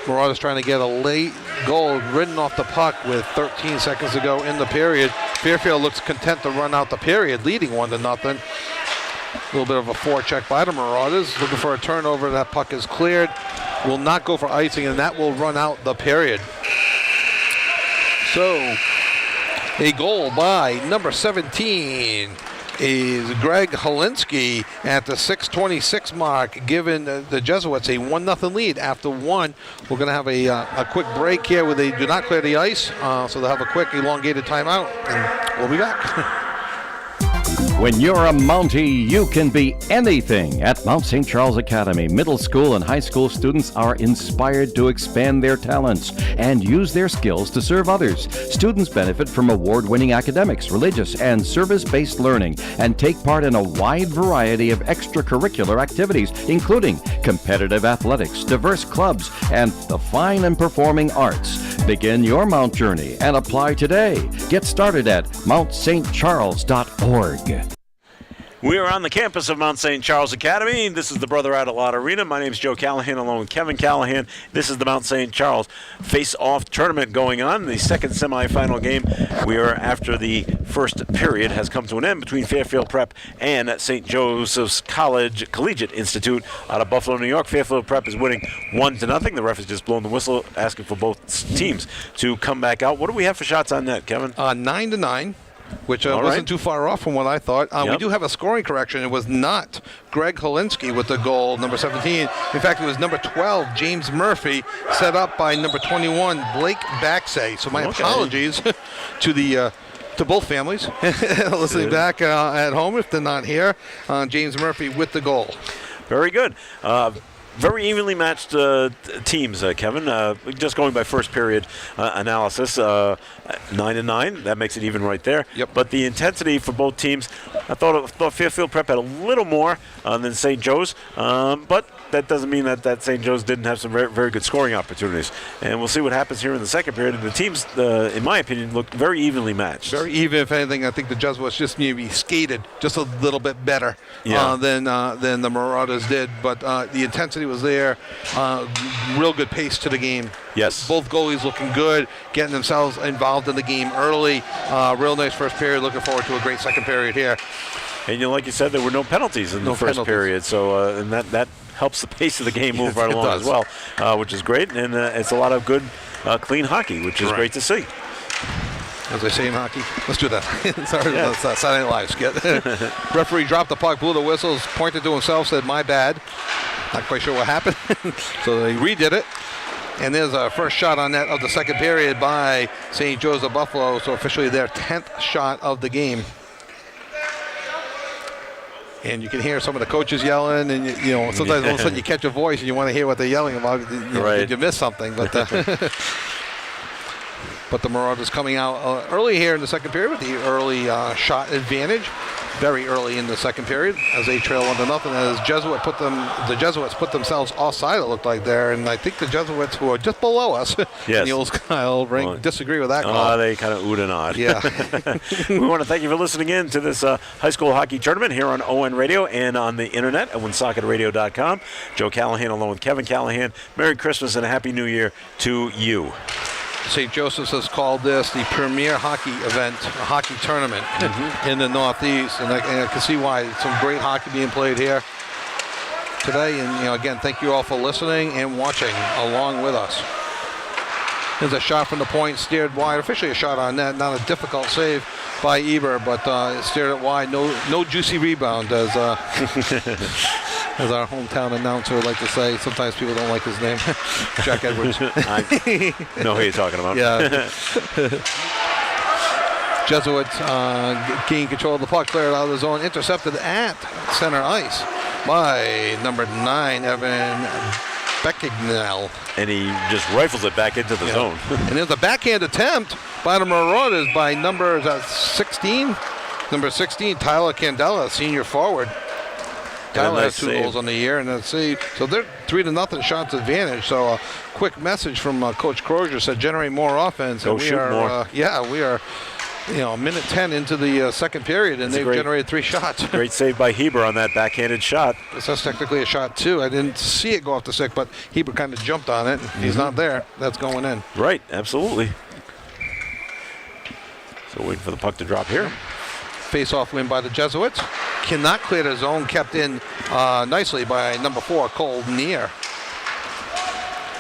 Marauders trying to get a late goal ridden off the puck with 13 seconds to go in the period. Fairfield looks content to run out the period, leading 1-0. A little bit of a forecheck by the Marauders. Looking for a turnover. That puck is cleared. Will not go for icing, and that will run out the period. So, a goal by number 17 is Greg Holinsky at the 6:26 mark, giving the Jesuits a 1-0 lead after 1. We're going to have a quick break here where they do not clear the ice, so they'll have a quick elongated timeout, and we'll be back. When you're a Mountie, you can be anything. At Mount St. Charles Academy, middle school and high school students are inspired to expand their talents and use their skills to serve others. Students benefit from award-winning academics, religious, and service-based learning and take part in a wide variety of extracurricular activities, including competitive athletics, diverse clubs, and the fine and performing arts. Begin your Mount journey and apply today. Get started at mountstcharles.org. We are on the campus of Mount St. Charles Academy. This is the Brother Adelot Arena. My name is Joe Callahan along with Kevin Callahan. This is the Mount St. Charles face-off tournament going on, the second semifinal game. We are after the first period has come to an end between Fairfield Prep and St. Joseph's College Collegiate Institute out of Buffalo, New York. Fairfield Prep is winning 1-0. The ref has just blown the whistle, asking for both teams to come back out. What do we have for shots on net, Kevin? 9-9. Which wasn't too far off from what I thought. We do have a scoring correction. It was not Greg Holinsky with the goal, number 17. In fact, it was number 12, James Murphy, set up by number 21, Blake Baxay. So my apologies to both families listening back at home if they're not here. James Murphy with the goal. Very good. Very evenly matched teams, Kevin. Just going by first period analysis, 9-9. That makes it even right there. Yep. But the intensity for both teams, I thought Fairfield Prep had a little more than St. Joe's, but that doesn't mean that St. Joe's didn't have some very, very good scoring opportunities. And we'll see what happens here in the second period. And the teams, in my opinion, looked very evenly matched. Very even, if anything. I think the Jesuits just maybe skated just a little bit better than the Marauders did. But the intensity was there. Real good pace to the game. Yes. Both goalies looking good, getting themselves involved in the game early. Real nice first period. Looking forward to a great second period here. And like you said, there were no penalties in the first period. So and that helps the pace of the game move right along as well, which is great. And it's a lot of good, clean hockey, which is great to see. As they say in hockey, let's do that. Sorry, that's Saturday Night Live skit. Referee dropped the puck, blew the whistles, pointed to himself, said, "My bad." Not quite sure what happened. So they redid it. And there's a first shot on net of the second period by St. Joe's of Buffalo. So officially their 10th shot of the game. And you can hear some of the coaches yelling, and sometimes all of a sudden you catch a voice and you want to hear what they're yelling about. Did you miss something? But but the Marauders coming out early here in the second period with the early shot advantage. Very early in the second period as they trail 1-0. As the Jesuits put themselves offside, it looked like there, and I think the Jesuits, who are just below us in the old Kyle rank, disagree with that call. They kind of oohed and awed. Yeah. We want to thank you for listening in to this high school hockey tournament here on ON Radio and on the internet at winsockeradio.com. Joe Callahan along with Kevin Callahan. Merry Christmas and a Happy New Year to you. St. Joseph's has called this the premier hockey event, a hockey tournament in the Northeast, and I can see why. Some great hockey being played here today, and again, thank you all for listening and watching along with us. There's a shot from the point, steered wide, officially a shot on net, not a difficult save by Eber, but steered it wide. No juicy rebound as As our hometown announcer would like to say, sometimes people don't like his name. Jack Edwards. I know who you're talking about. Yeah. Jesuits gain control of the puck, cleared out of the zone, intercepted at center ice by number 9, Evan Beckignell. And he just rifles it back into the zone. And there's a backhand attempt by the Marauders by number 16. Number 16, Tyler Candela, senior forward. Tyler has 2 goals on the year, and that's save. So they're 3-0 shots advantage. So a quick message from Coach Crozier said, generate more offense. Go and we shoot are, more. we are, a minute 10 into the second period, and they've generated 3 shots. Great save by Heber on that backhanded shot. That's technically a shot, too. I didn't see it go off the stick, but Heber kind of jumped on it. He's not there. That's going in. Right, absolutely. So waiting for the puck to drop here. Face-off win by the Jesuits. Cannot clear the zone, kept in nicely by number 4, Cole Neer.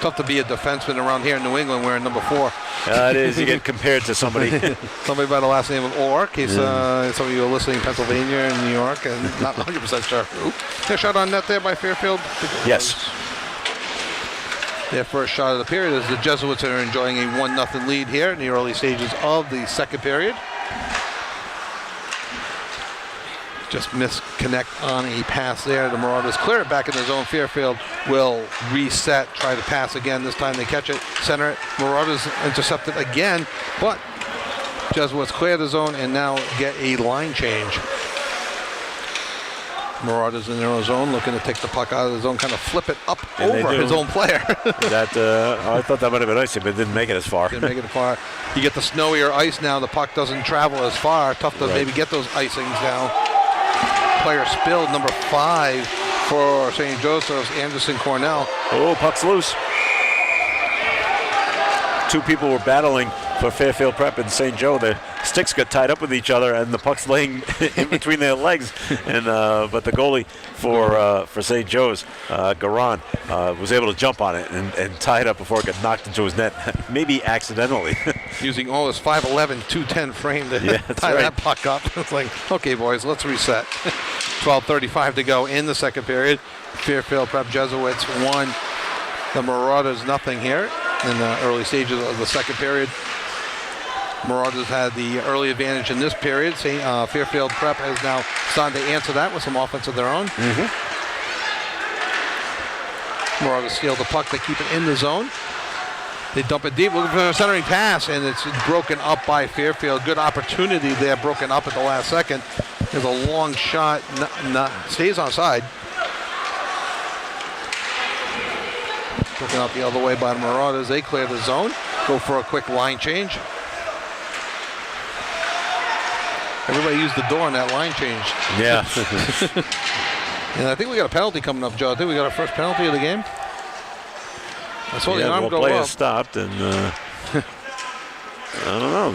Tough to be a defenseman around here in New England wearing number 4. It is. You get compared to somebody. Somebody by the last name of Orr, in case some of you are listening in Pennsylvania and New York and not 100% sure. Their shot on net there by Fairfield. Yes. Their first shot of the period as the Jesuits are enjoying a 1-0 lead here in the early stages of the second period. Just misconnect on a pass there. The Marauders clear it back in the zone. Fairfield will reset, try to pass again. This time they catch it, center it. Marauders intercept it again, but Jesuits clear the zone and now get a line change. Marauders in their own zone, looking to take the puck out of the zone, kind of flip it up over his own player. I thought that might have been icy, but it didn't make it as far. Didn't make it far. You get the snowier ice now. The puck doesn't travel as far. Tough to maybe get those icings now. Player spilled, number 5 for St. Joseph's, Anderson Cornell. Oh, puck's loose. 2 people were battling for Fairfield Prep and St. Joe. The sticks got tied up with each other, and the puck's laying in between their legs. And but the goalie for St. Joe's, Garan, was able to jump on it and tie it up before it got knocked into his net, maybe accidentally. Using all his 5'11", 210 frame to tie that puck up. It's like, okay, boys, let's reset. 12:35 to go in the second period. Fairfield Prep Jesuits 1, the Marauders nothing here in the early stages of the second period. Marauders had the early advantage in this period. Fairfield Prep has now started to answer that with some offense of their own. Marauders steal the puck. They keep it in the zone. They dump it deep, looking for a centering pass, and it's broken up by Fairfield. Good opportunity there, broken up at the last second. There's a long shot, stays onside. Broken out the other way by the Marauders. They clear the zone, go for a quick line change. Everybody used the door on that line change. Yeah. And I think we got a penalty coming up, Joe. I think we got our first penalty of the game. I saw the arm go play up. has stopped, and I don't know.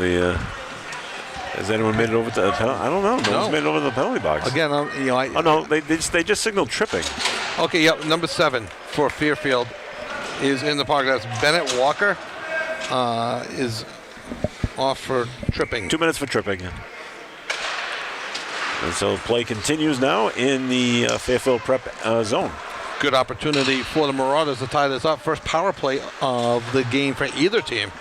Has anyone made it over to the penalty? I don't know. No one's made it over to the penalty box. Again, they just signaled tripping. Okay, yeah, number 7 for Fairfield is in the park. That's Bennett Walker is off for tripping. 2 minutes for tripping. And so play continues now in the Fairfield Prep zone. Good opportunity for the Marauders to tie this up. First power play of the game for either team.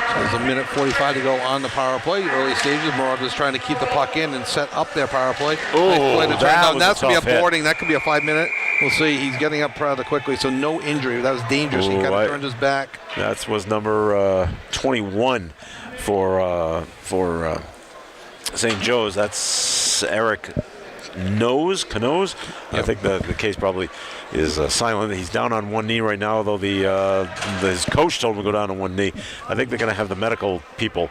So there's a minute 45 to go on the power play. Early stages, Marauders trying to keep the puck in and set up their power play. That's going to be a boarding. That could be a 5-minute. We'll see. He's getting up rather quickly, so no injury. That was dangerous. He kind of turned his back. That was number 21 for St. Joe's. That's Eric Canoes. Yep. I think the case probably is silent. He's down on one knee right now, although his coach told him to go down on one knee. I think they're going to have the medical people,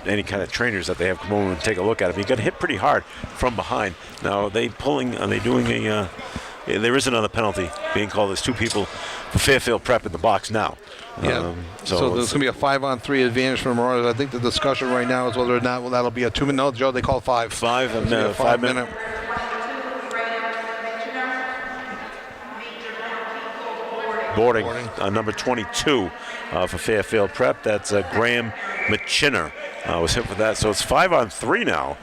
any kind of trainers that they have, come over and take a look at him. He got hit pretty hard from behind. Now, are they doing a... there is another penalty being called. There's 2 people for Fairfield Prep in the box now. Yeah. So there's going to be a 5-on-3 advantage for Marauders. I think the discussion right now is whether or not that'll be a 2-minute. No, Joe, they call it 5. 5 minute. Boarding, number 22 for Fairfield Prep. That's Graham McChinner was hit with that. So it's 5-on-3 now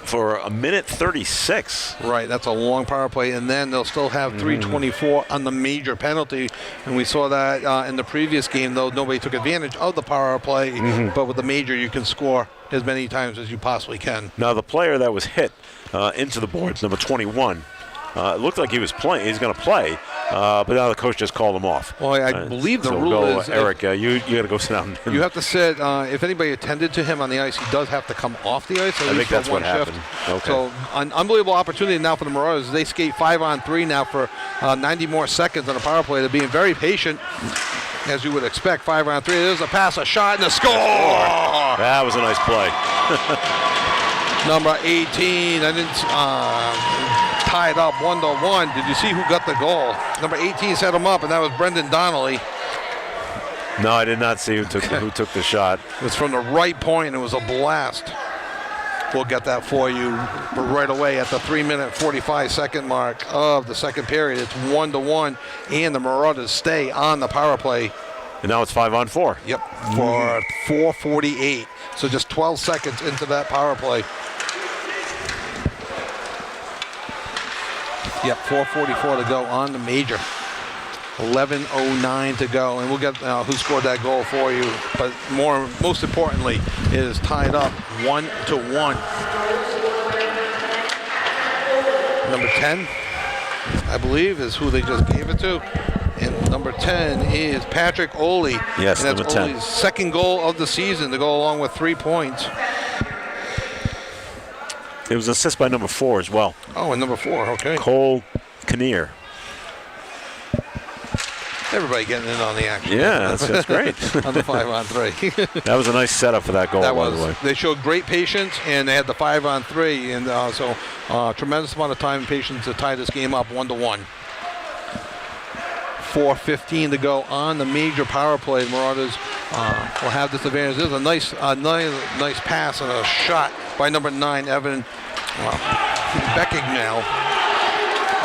for a minute 36. Right, that's a long power play, and then they'll still have 3:24 on the major penalty. And we saw that in the previous game, though nobody took advantage of the power play. But with the major, you can score as many times as you possibly can. Now the player that was hit into the boards, number 21, it looked like he was playing. He's going to play, but now the coach just called him off. Well, I believe the so rule go, is Eric, you got to go sit down. you have to sit. If anybody attended to him on the ice, he does have to come off the ice. At I least think for that's one what shift. happened. Okay. So an unbelievable opportunity now for the Marauders. They skate 5-on-3 now for 90 more seconds on a power play. They're being very patient, as you would expect. 5-on-3. There's a pass, a shot, and a score. That was a nice play. Number 18. I didn't. Tied up 1-1. Did you see who got the goal? Number 18 set him up, and that was Brendan Donnelly. No, I did not see who took the shot. It was from the right point, and it was a blast. We'll get that for you right away at the 3-minute 45-second mark of the second period. It's 1-1, and the Marauders stay on the power play. And now it's 5-on-4. Yep, for 4:48. So just 12 seconds into that power play. Yep, 4:44 to go on the major. 11:09 to go, and we'll get who scored that goal for you. But most importantly, it is tied up 1-1. Number 10, I believe, is who they just gave it to. And number 10 is Patrick Oley. Yes, and that's number 10. Oley's second goal of the season to go along with 3 points. It was an assist by number 4 as well. Oh, and number 4, okay. Cole Kinnear. Everybody getting in on the action. Yeah, that's great. On the 5-on-3. That was a nice setup for that goal, That by was. the way. They showed great patience, and they had the 5-on-3, and so tremendous amount of time and patience to tie this game up 1-1. 4:15 to go on the major power play. Marauders will have this advantage. There's a nice pass and a shot by number 9, Evan Beckignell.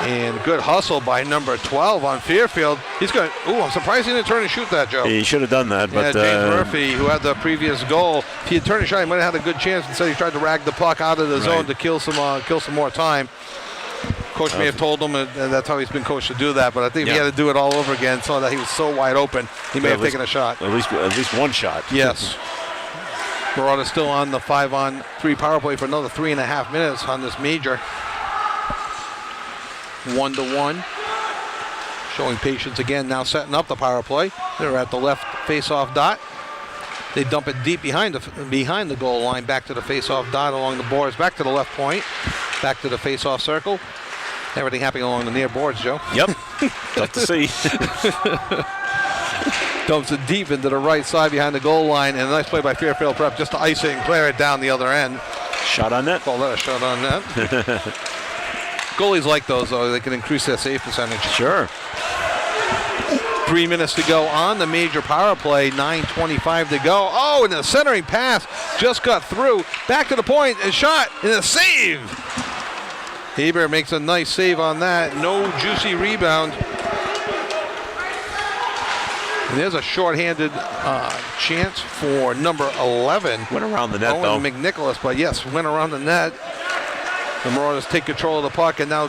And good hustle by number 12 on Fairfield. He's going. Ooh, I'm surprised he didn't turn and shoot that, Joe. He should have done that, but James Murphy, who had the previous goal, if he had turned and shot, he might have had a good chance. Instead, he tried to rag the puck out of the zone to kill some more time. Coach may have told him, and that's how he's been coached to do that. But I think if he had to do it all over again, saw that he was so wide open, he may have taken a shot. At least one shot. Yes. Marauders still on the 5-on-3 power play for another 3.5 minutes on this major. 1-1. Showing patience again, now setting up the power play. They're at the left face-off dot. They dump it deep behind the goal line, back to the face-off dot along the boards, back to the left point, back to the face-off circle. Everything happening along the near boards, Joe. Yep. Tough to see. Dumps it deep into the right side behind the goal line, and a nice play by Fairfield Prep just to ice it and clear it down the other end. Shot on net. Call that a shot on net. Goalies like those, though. They can increase their save percentage. Sure. 3 minutes to go on the major power play. 9:25 to go. Oh, and the centering pass just got through. Back to the point, a shot, and a save. Haber makes a nice save on that. No juicy rebound. And there's a shorthanded chance for number 11. Went around the net, Owen though. McNicholas, but yes, went around the net. The Marauders take control of the puck and now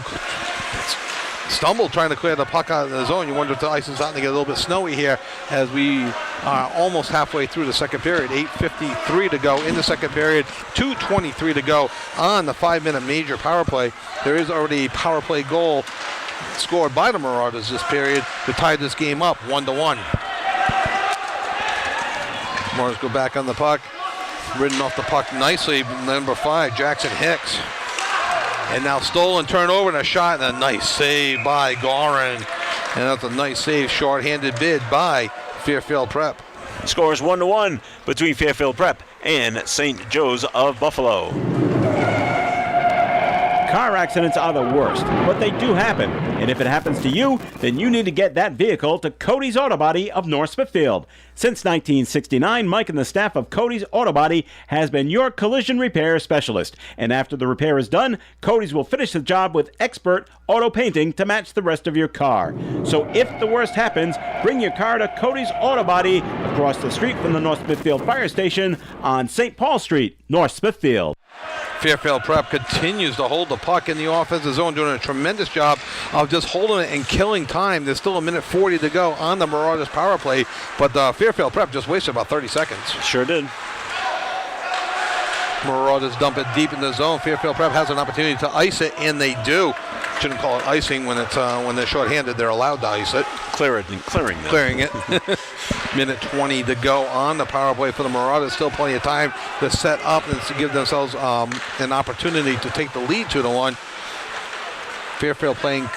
stumble trying to clear the puck out of the zone. You wonder if the ice is starting to get a little bit snowy here as we are almost halfway through the second period. 8:53 to go in the second period. 2:23 to go on the 5-minute major power play. There is already a power play goal scored by the Marauders this period to tie this game up 1-1. Marauders go back on the puck. Ridden off the puck nicely, number 5, Jackson Hicks. And now stolen turnover and a shot and a nice save by Gorin. And that's a nice save, short-handed bid by Fairfield Prep. Score is 1-1 between Fairfield Prep and St. Joe's of Buffalo. Car accidents are the worst, but they do happen. And if it happens to you, then you need to get that vehicle to Cody's Auto Body of North Smithfield. Since 1969, Mike and the staff of Cody's Auto Body has been your collision repair specialist. And after the repair is done, Cody's will finish the job with expert auto painting to match the rest of your car. So if the worst happens, bring your car to Cody's Auto Body across the street from the North Smithfield Fire Station on St. Paul Street, North Smithfield. Fairfield Prep continues to hold the puck in the offensive zone, doing a tremendous job of just holding it and killing time. There's still 1:40 to go on the Marauders power play, but Fairfield Prep just wasted about 30 seconds. Sure did. Marauders dump it deep in the zone. Fairfield Prep has an opportunity to ice it, and they do. Shouldn't call it icing when it's when they're shorthanded. They're allowed to ice it. Clearing them. Clearing it. 1:20 to go on the power play for the Marauders. Still plenty of time to set up and to give themselves an opportunity to take the lead 2-1. Fairfield playing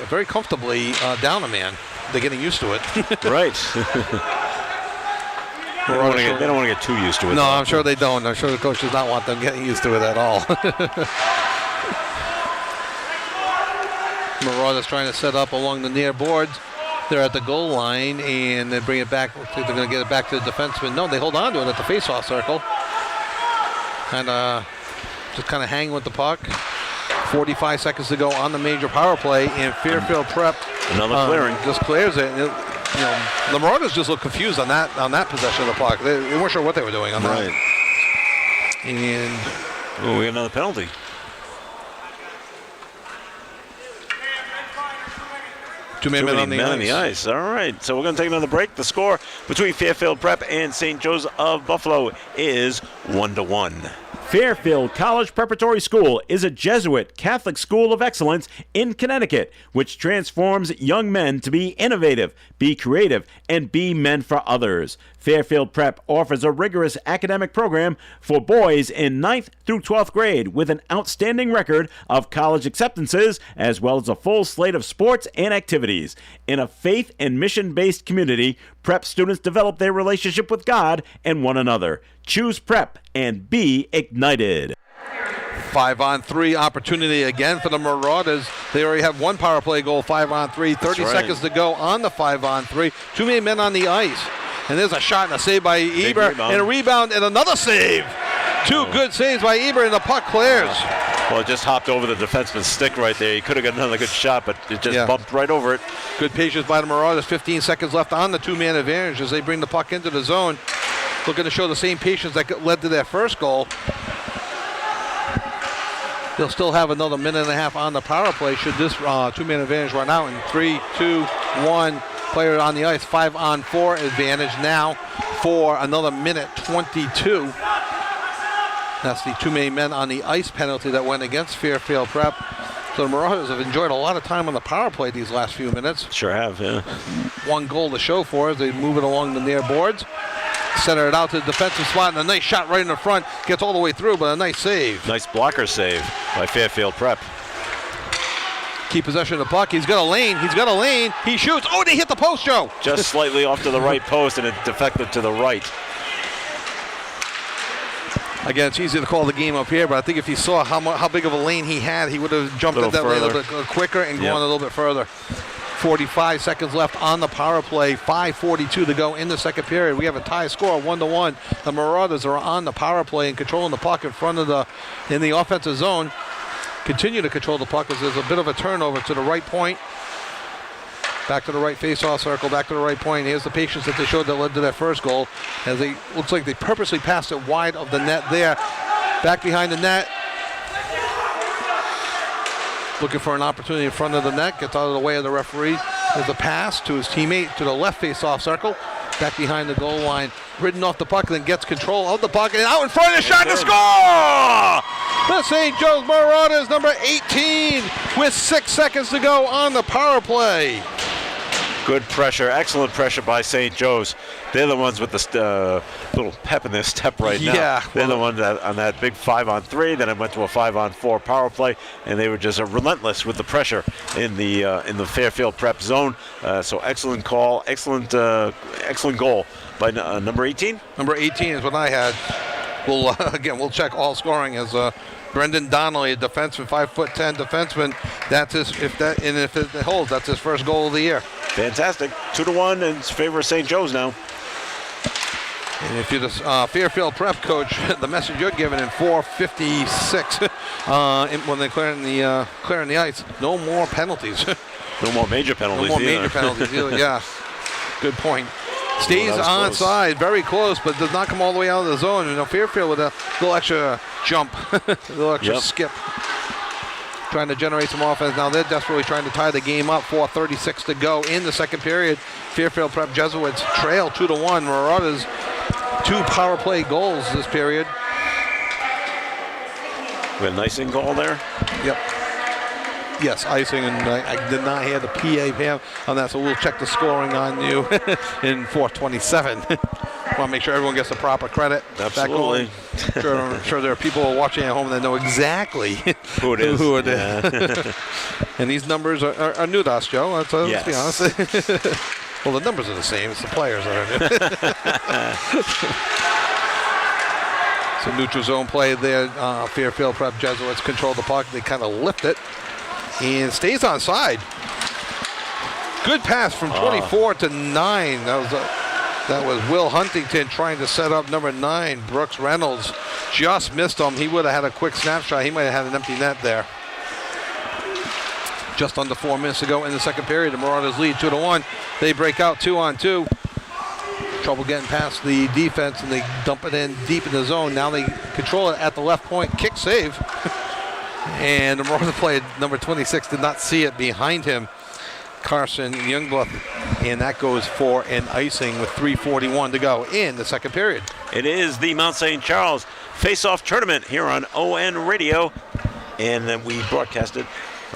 very comfortably down a man. They're getting used to it. Right. They don't want to get too used to it. No, I'm sure they don't. I'm sure the coach does not want them getting used to it at all. Marauders trying to set up along the near boards. They're at the goal line, and they bring it back. They're going to get it back to the defenseman. No, they hold on to it at the face-off circle. And just kind of hang with the puck. 45 seconds to go on the major power play, and Fairfield Prep another clearing just clears it. And the Marauders just look confused on that possession of the puck. They weren't sure what they were doing on that. And we got another penalty. Too many men on the ice. All right, so we're going to take another break. The score between Fairfield Prep and St. Joe's of Buffalo is 1-1. Fairfield College Preparatory School is a Jesuit Catholic school of excellence in Connecticut, which transforms young men to be innovative, be creative, and be men for others. Fairfield Prep offers a rigorous academic program for boys in 9th through 12th grade with an outstanding record of college acceptances, as well as a full slate of sports and activities. In a faith and mission-based community, Prep students develop their relationship with God and one another. Choose Prep and be ignited. 5-on-3 opportunity again for the Marauders. They already have one power play goal, 5-on-3. 30 seconds to go on the 5-on-3. Too many men on the ice. And there's a shot and a save by Eber. And a rebound and another save. Two good saves by Eber, and the puck clears. Well, it just hopped over the defenseman's stick right there. He could have got another good shot, but it just bumped right over it. Good patience by the Marauders. 15 seconds left on the two-man advantage as they bring the puck into the zone. Looking to show the same patience that led to their first goal. They'll still have another minute and a half on the power play should this two-man advantage run out. In 3, 2, 1, player on the ice. 5-on-4 advantage now for another minute 22. That's the too many men on the ice penalty that went against Fairfield Prep. So the Marauders have enjoyed a lot of time on the power play these last few minutes. Sure have, yeah. One goal to show for as they move it along the near boards. Center it out to the defensive spot, and a nice shot right in the front. Gets all the way through, but a nice save. Nice blocker save by Fairfield Prep. Keep possession of the puck. He's got a lane. He shoots. Oh, they hit the post, Joe. Just slightly off to the right post, and it deflected to the right. Again, it's easy to call the game up here, but I think if he saw how big of a lane he had, he would have jumped at that way a little bit quicker and gone a little bit further. 45 seconds left on the power play. 5:42 to go in the second period. We have a tie score, 1-1. The Marauders are on the power play and controlling the puck in the offensive zone. Continue to control the puck as there's a bit of a turnover to the right point. Back to the right face-off circle, back to the right point. Here's the patience that they showed that led to their first goal. As they looks like they purposely passed it wide of the net there. Back behind the net. Looking for an opportunity in front of the net. Gets out of the way of the referee. There's a pass to his teammate to the left face-off circle. Back behind the goal line. Ridden off the puck, then gets control of the puck. And out in front, a shot to score! The St. Joe's Marauders, number 18, with 6 seconds to go on the power play. Good pressure, excellent pressure by St. Joe's. They're the ones with the little pep in their step right now. Yeah, they're the ones that, on that big 5-on-3. Then it went to a 5-on-4 power play, and they were just relentless with the pressure in the Fairfield Prep zone. So excellent call, excellent goal by number 18. Number 18 is what I had. We'll check all scoring as Brendan Donnelly, a defenseman, 5'10" defenseman. That's his. If it holds, that's his first goal of the year. Fantastic. 2-1 in favor of St. Joe's now. And if you're the Fairfield Prep coach, the message you're giving in 4:56 when they're clearing the ice, no more penalties. No more major penalties. No more major penalties either. Yeah, good point. Stays onside, very close, but does not come all the way out of the zone. You know, Fairfield with a little extra jump, a little extra skip, trying to generate some offense. Now they're desperately trying to tie the game up. 4:36 to go in the second period. Fairfield Prep Jesuits trail 2-1. Marauders 2 power play goals this period. We had a nice in goal there. Yep. Yes, icing, and I did not hear the PA Pam on that, so we'll check the scoring on you in 4:27. Want to make sure everyone gets the proper credit. Absolutely. I'm sure there are people watching at home that know exactly who it is. Yeah. And these numbers are new to us, Joe. Let's be honest. Well, the numbers are the same. It's the players that are new. Some neutral zone play there. Fairfield Prep Jesuits control the puck. They kind of lift it. And stays onside. Good pass from 24 to 9. That was Will Huntington trying to set up number 9. Brooks Reynolds just missed him. He would have had a quick snapshot. He might have had an empty net there. Just under 4 minutes to go in the second period. The Marauders lead 2-1. They break out 2-on-2. Trouble getting past the defense, and they dump it in deep in the zone. Now they control it at the left point. Kick save. And the Marauders player, number 26, did not see it behind him, Carson Youngblood. And that goes for an icing with 3:41 to go in the second period. It is the Mount St. Charles Face-Off Tournament here on ON Radio. And then we broadcast it,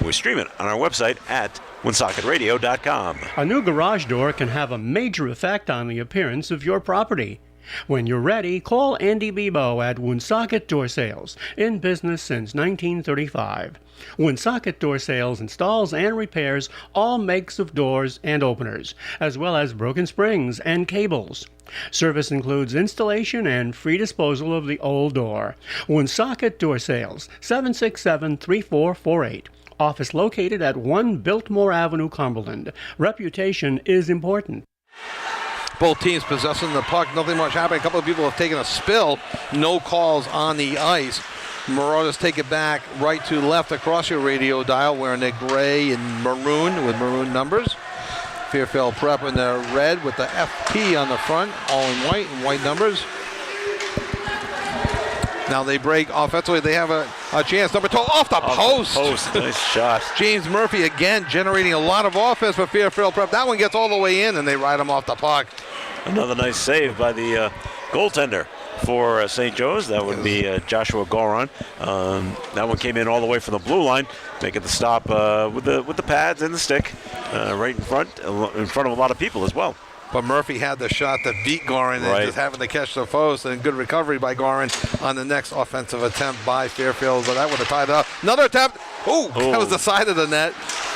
we stream it on our website at WoonsocketRadio.com. A new garage door can have a major effect on the appearance of your property. When you're ready, call Andy Bebo at Woonsocket Door Sales, in business since 1935. Woonsocket Door Sales installs and repairs all makes of doors and openers, as well as broken springs and cables. Service includes installation and free disposal of the old door. Woonsocket Door Sales, 767-3448. Office located at 1 Biltmore Avenue, Cumberland. Reputation is important. Both teams possessing the puck. Nothing much happening. A couple of people have taken a spill. No calls on the ice. Marauders take it back right to left across your radio dial, wearing their gray and maroon with maroon numbers. Fairfield Prep in the red with the FP on the front, all in white and white numbers. Now they break offensively. They have a chance. Number 12 off the post. Nice shot. James Murphy again generating a lot of offense for Fairfield Prep. That one gets all the way in, and they ride him off the puck. Another nice save by the goaltender for St. Joe's. That would be Joshua Goron. That one came in all the way from the blue line, making the stop with the pads and the stick right in front of a lot of people as well. But Murphy had the shot that beat Gorin, and just having to catch the post, and good recovery by Gorin on the next offensive attempt by Fairfield. But that would have tied it up. Another attempt. Ooh, that was the side of the net.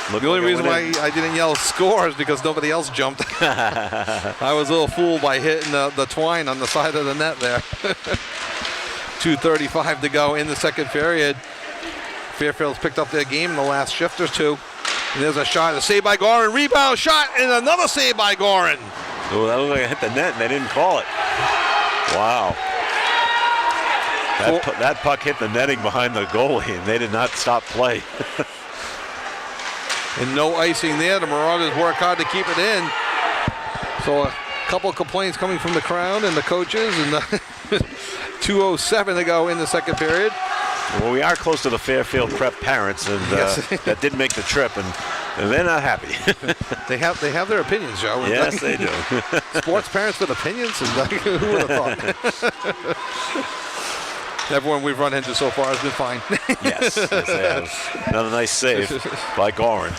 The only reason why I didn't yell score is because nobody else jumped. I was a little fooled by hitting the twine on the side of the net there. 2:35 to go in the second period. Fairfield's picked up their game in the last shift or two. And there's a shot, a save by Gorin, rebound shot, and another save by Gorin. Oh, that looked like it hit the net, and they didn't call it. Wow. That puck hit the netting behind the goalie, and they did not stop play. And no icing there. The Marauders work hard to keep it in. So a couple of complaints coming from the crowd and the coaches, and 2:07 to go in the second period. Well, we are close to the Fairfield Prep parents, and that did make the trip, and they're not happy. They have their opinions, Joe. Yes, they do. Sports parents with opinions, and who would have thought? Everyone we've run into so far has been fine. Yes, they have. Another nice save by Gorin.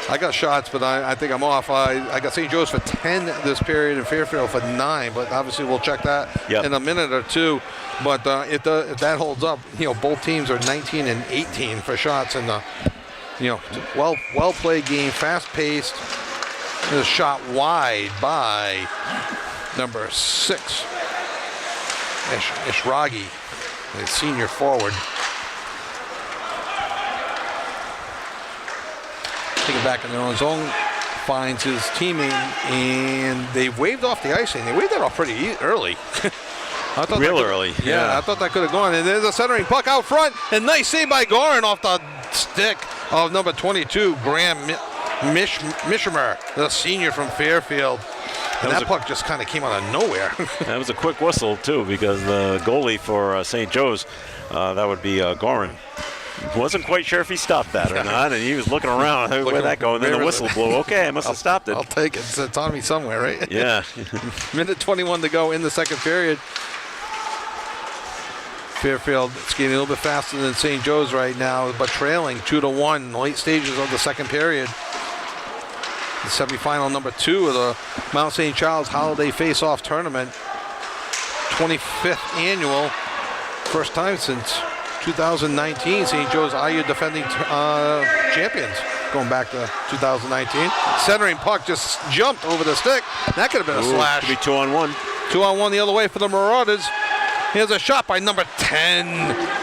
I got shots, but I think I'm off. I got St. Joe's for 10 this period and Fairfield for 9, but obviously we'll check that in a minute or two. But if that holds up, both teams are 19 and 18 for shots, and well played game, fast paced. There's a shot wide by number 6, Ishragi. the senior forward. Taking back in their own zone, finds his teammate, and they waved off the icing. They waved that off pretty early. I thought Real that could- early, Yeah, yeah. I thought that could have gone. And there's a centering puck out front, and nice save by Gorin off the stick of number 22, Graham Mishimer, the senior from Fairfield. And that puck just kind of came out of nowhere. That was a quick whistle, too, because the goalie for St. Joe's, that would be Gorin, wasn't quite sure if he stopped that or not, and he was looking around. Where'd that go? And then the Where is whistle it? blew. Okay, I must have stopped it. I'll take it. It's on me somewhere, right? Yeah. Minute 21 to go in the second period. Fairfield skating a little bit faster than St. Joe's right now, but trailing 2-1 late stages of the second period. The semifinal number 2 of the Mount St. Charles Holiday Face-Off Tournament. 25th annual. First time since 2019. St. Joe's IU defending champions going back to 2019. Centering puck just jumped over the stick. That could have been a slash. Could be 2-on-1. 2-on-1 the other way for the Marauders. Here's a shot by number 10,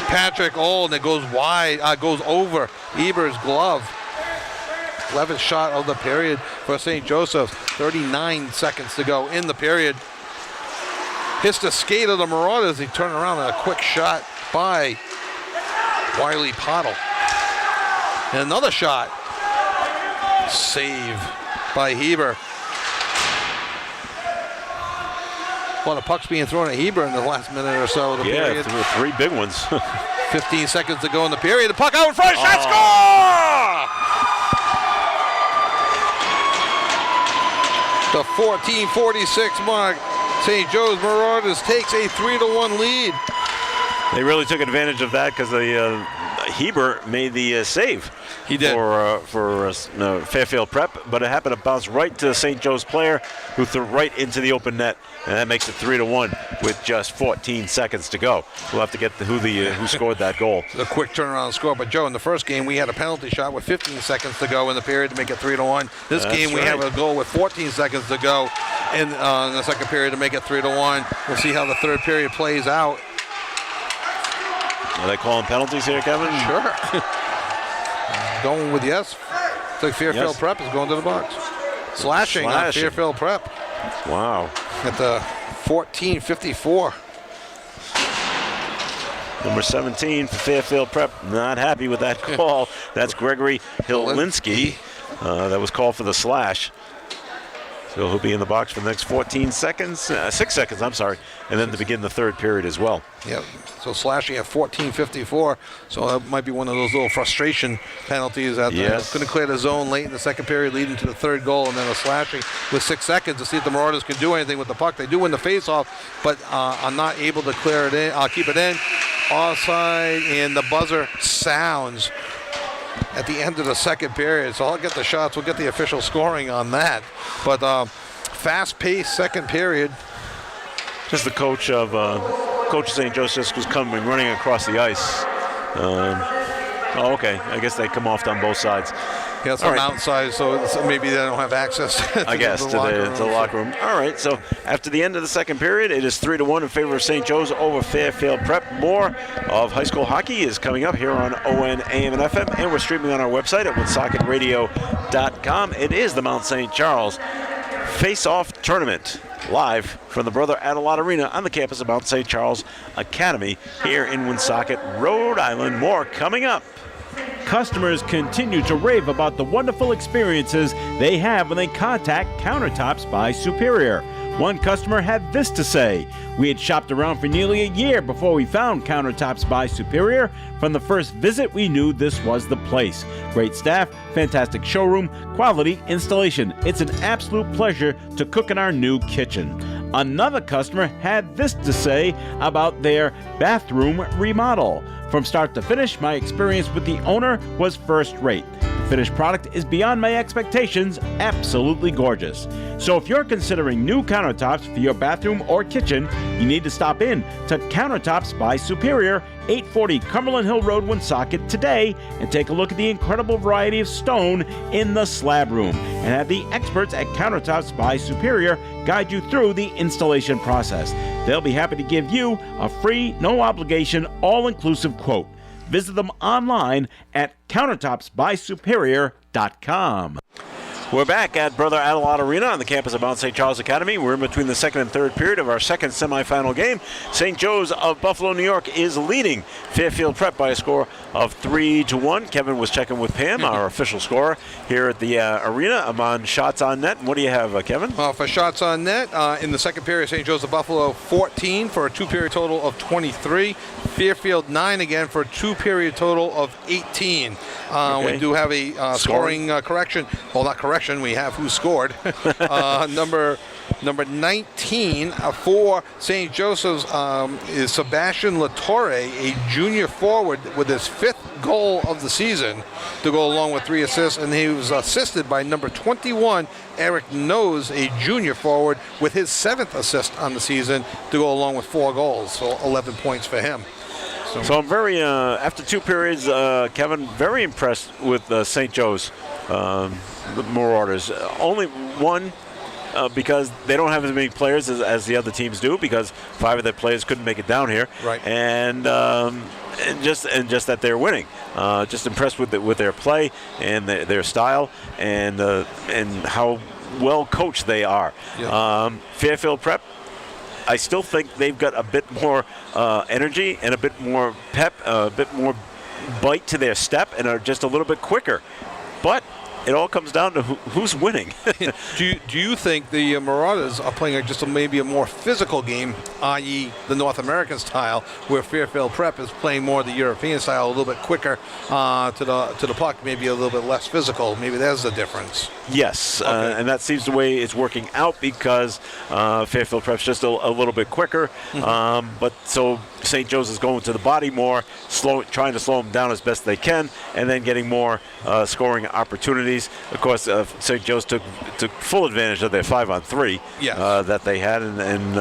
Patrick Old, and it goes wide, goes over Eber's glove. 11th shot of the period for St. Joseph's. 39 seconds to go in the period. Hits the skate of the Marauders. They turn around and a quick shot by Wiley Pottle. And another shot. Save by Heber. A lot of pucks being thrown at Heber in the last minute or so of the period. Yeah, three big ones. 15 seconds to go in the period. The puck out in front. Shot score! The 14:46 mark. St. Joe's Marauders takes a 3-1 lead. They really took advantage of that because Heber made the save. He did. For Fairfield Prep, but it happened to bounce right to the St. Joe's player who threw right into the open net, and that makes it 3-1 with just 14 seconds to go. We'll have to get who scored that goal. A quick turnaround score. But Joe, in the first game, we had a penalty shot with 15 seconds to go in the period to make it 3-1. This game, we have a goal with 14 seconds to go in the second period to make it 3-1. We'll see how the third period plays out. Are they calling penalties here, Kevin? Sure. Going with yes. The Fairfield Yes. Prep is going to the box. Slashing on Fairfield Prep Wow. at the 14:54. Number 17 for Fairfield Prep. Not happy with that call. That's Gregory Hilinski. That was called for the slash. So he'll be in the box for the next 14 seconds. 6 seconds, I'm sorry. And then to begin the third period as well. Yep. So slashing at 14:54. So that might be one of those little frustration penalties that Yes. couldn't clear the zone late in the second period, leading to the third goal, and then a slashing with 6 seconds to see if the Marauders can do anything with the puck. They do win the faceoff, but are not able to clear it in. Keep it in. Offside, and the buzzer sounds at the end of the second period. So I'll get the shots. We'll get the official scoring on that. But fast-paced second period. Just the coach of St. Joseph's was coming running across the ice. Okay. I guess they come off on both sides. Yeah, it's All from right. outside, so maybe they don't have access to I guess to the locker room. All right, so after the end of the second period, it is 3-1 in favor of St. Joe's over Fairfield Prep. More of high school hockey is coming up here on ON, AM, and FM, and we're streaming on our website at WoodSocketRadio.com. It is the Mount St. Charles Face-Off Tournament, live from the Brother Adelot Arena on the campus of Mount St. Charles Academy here in Woonsocket, Rhode Island. More coming up. Customers continue to rave about the wonderful experiences they have when they contact Countertops by Superior. One customer had this to say: "We had shopped around for nearly a year before we found Countertops by Superior. From the first visit, we knew this was the place. Great staff, fantastic showroom, quality installation. It's an absolute pleasure to cook in our new kitchen." Another customer had this to say about their bathroom remodel: "From start to finish, my experience with the owner was first rate. finished product is beyond my expectations, absolutely gorgeous. So if you're considering new countertops for your bathroom or kitchen, you need to stop in to Countertops by Superior, 840 Cumberland Hill Road, Woonsocket today and take a look at the incredible variety of stone in the slab room and have the experts at Countertops by Superior guide you through the installation process. They'll be happy to give you a free, no obligation, all-inclusive quote. Visit them online at countertopsbysuperior.com. We're back at Brother Adelot Arena on the campus of Mount St. Charles Academy. We're in between the second and third period of our second semifinal game. St. Joe's of Buffalo, New York is leading Fairfield Prep by a score of 3-1. Kevin was checking with Pam, our official scorer here at the arena. I'm on shots on net. What do you have, Kevin? For shots on net, in the second period, St. Joe's of Buffalo 14 for a two-period total of 23. Fairfield 9 again for a two-period total of 18. Okay. We do have a scoring correction. Well, not correction. We have who scored. Number 19 for St. Joseph's is Sebastian Latore, a junior forward with his 5th goal of the season to go along with 3 assists, and he was assisted by number 21, Eric Nose, a junior forward, with his 7th assist on the season to go along with 4 goals, so 11 points for him. So I'm very, after 2 periods, Kevin, very impressed with St. Joe's Marauders. Only one because they don't have as many players as the other teams do, because 5 of their players couldn't make it down here. Right. And just that they're winning. Just impressed with their play and their style and how well coached they are. Yeah. Fairfield Prep, I still think they've got a bit more energy and a bit more pep, a bit more bite to their step, and are just a little bit quicker. But it all comes down to who's winning. Do you think the Marauders are playing maybe a more physical game, i.e. the North American style, where Fairfield Prep is playing more the European style, a little bit quicker to the puck, maybe a little bit less physical? Maybe there's the difference. Yes, Okay. and that seems the way it's working out, because Fairfield Prep's just a little bit quicker. But so St. Joe's is going to the body more, trying to slow them down as best they can, and then getting more scoring opportunities. Of course, St. Joe's took full advantage of their 5-on-3 that they had, and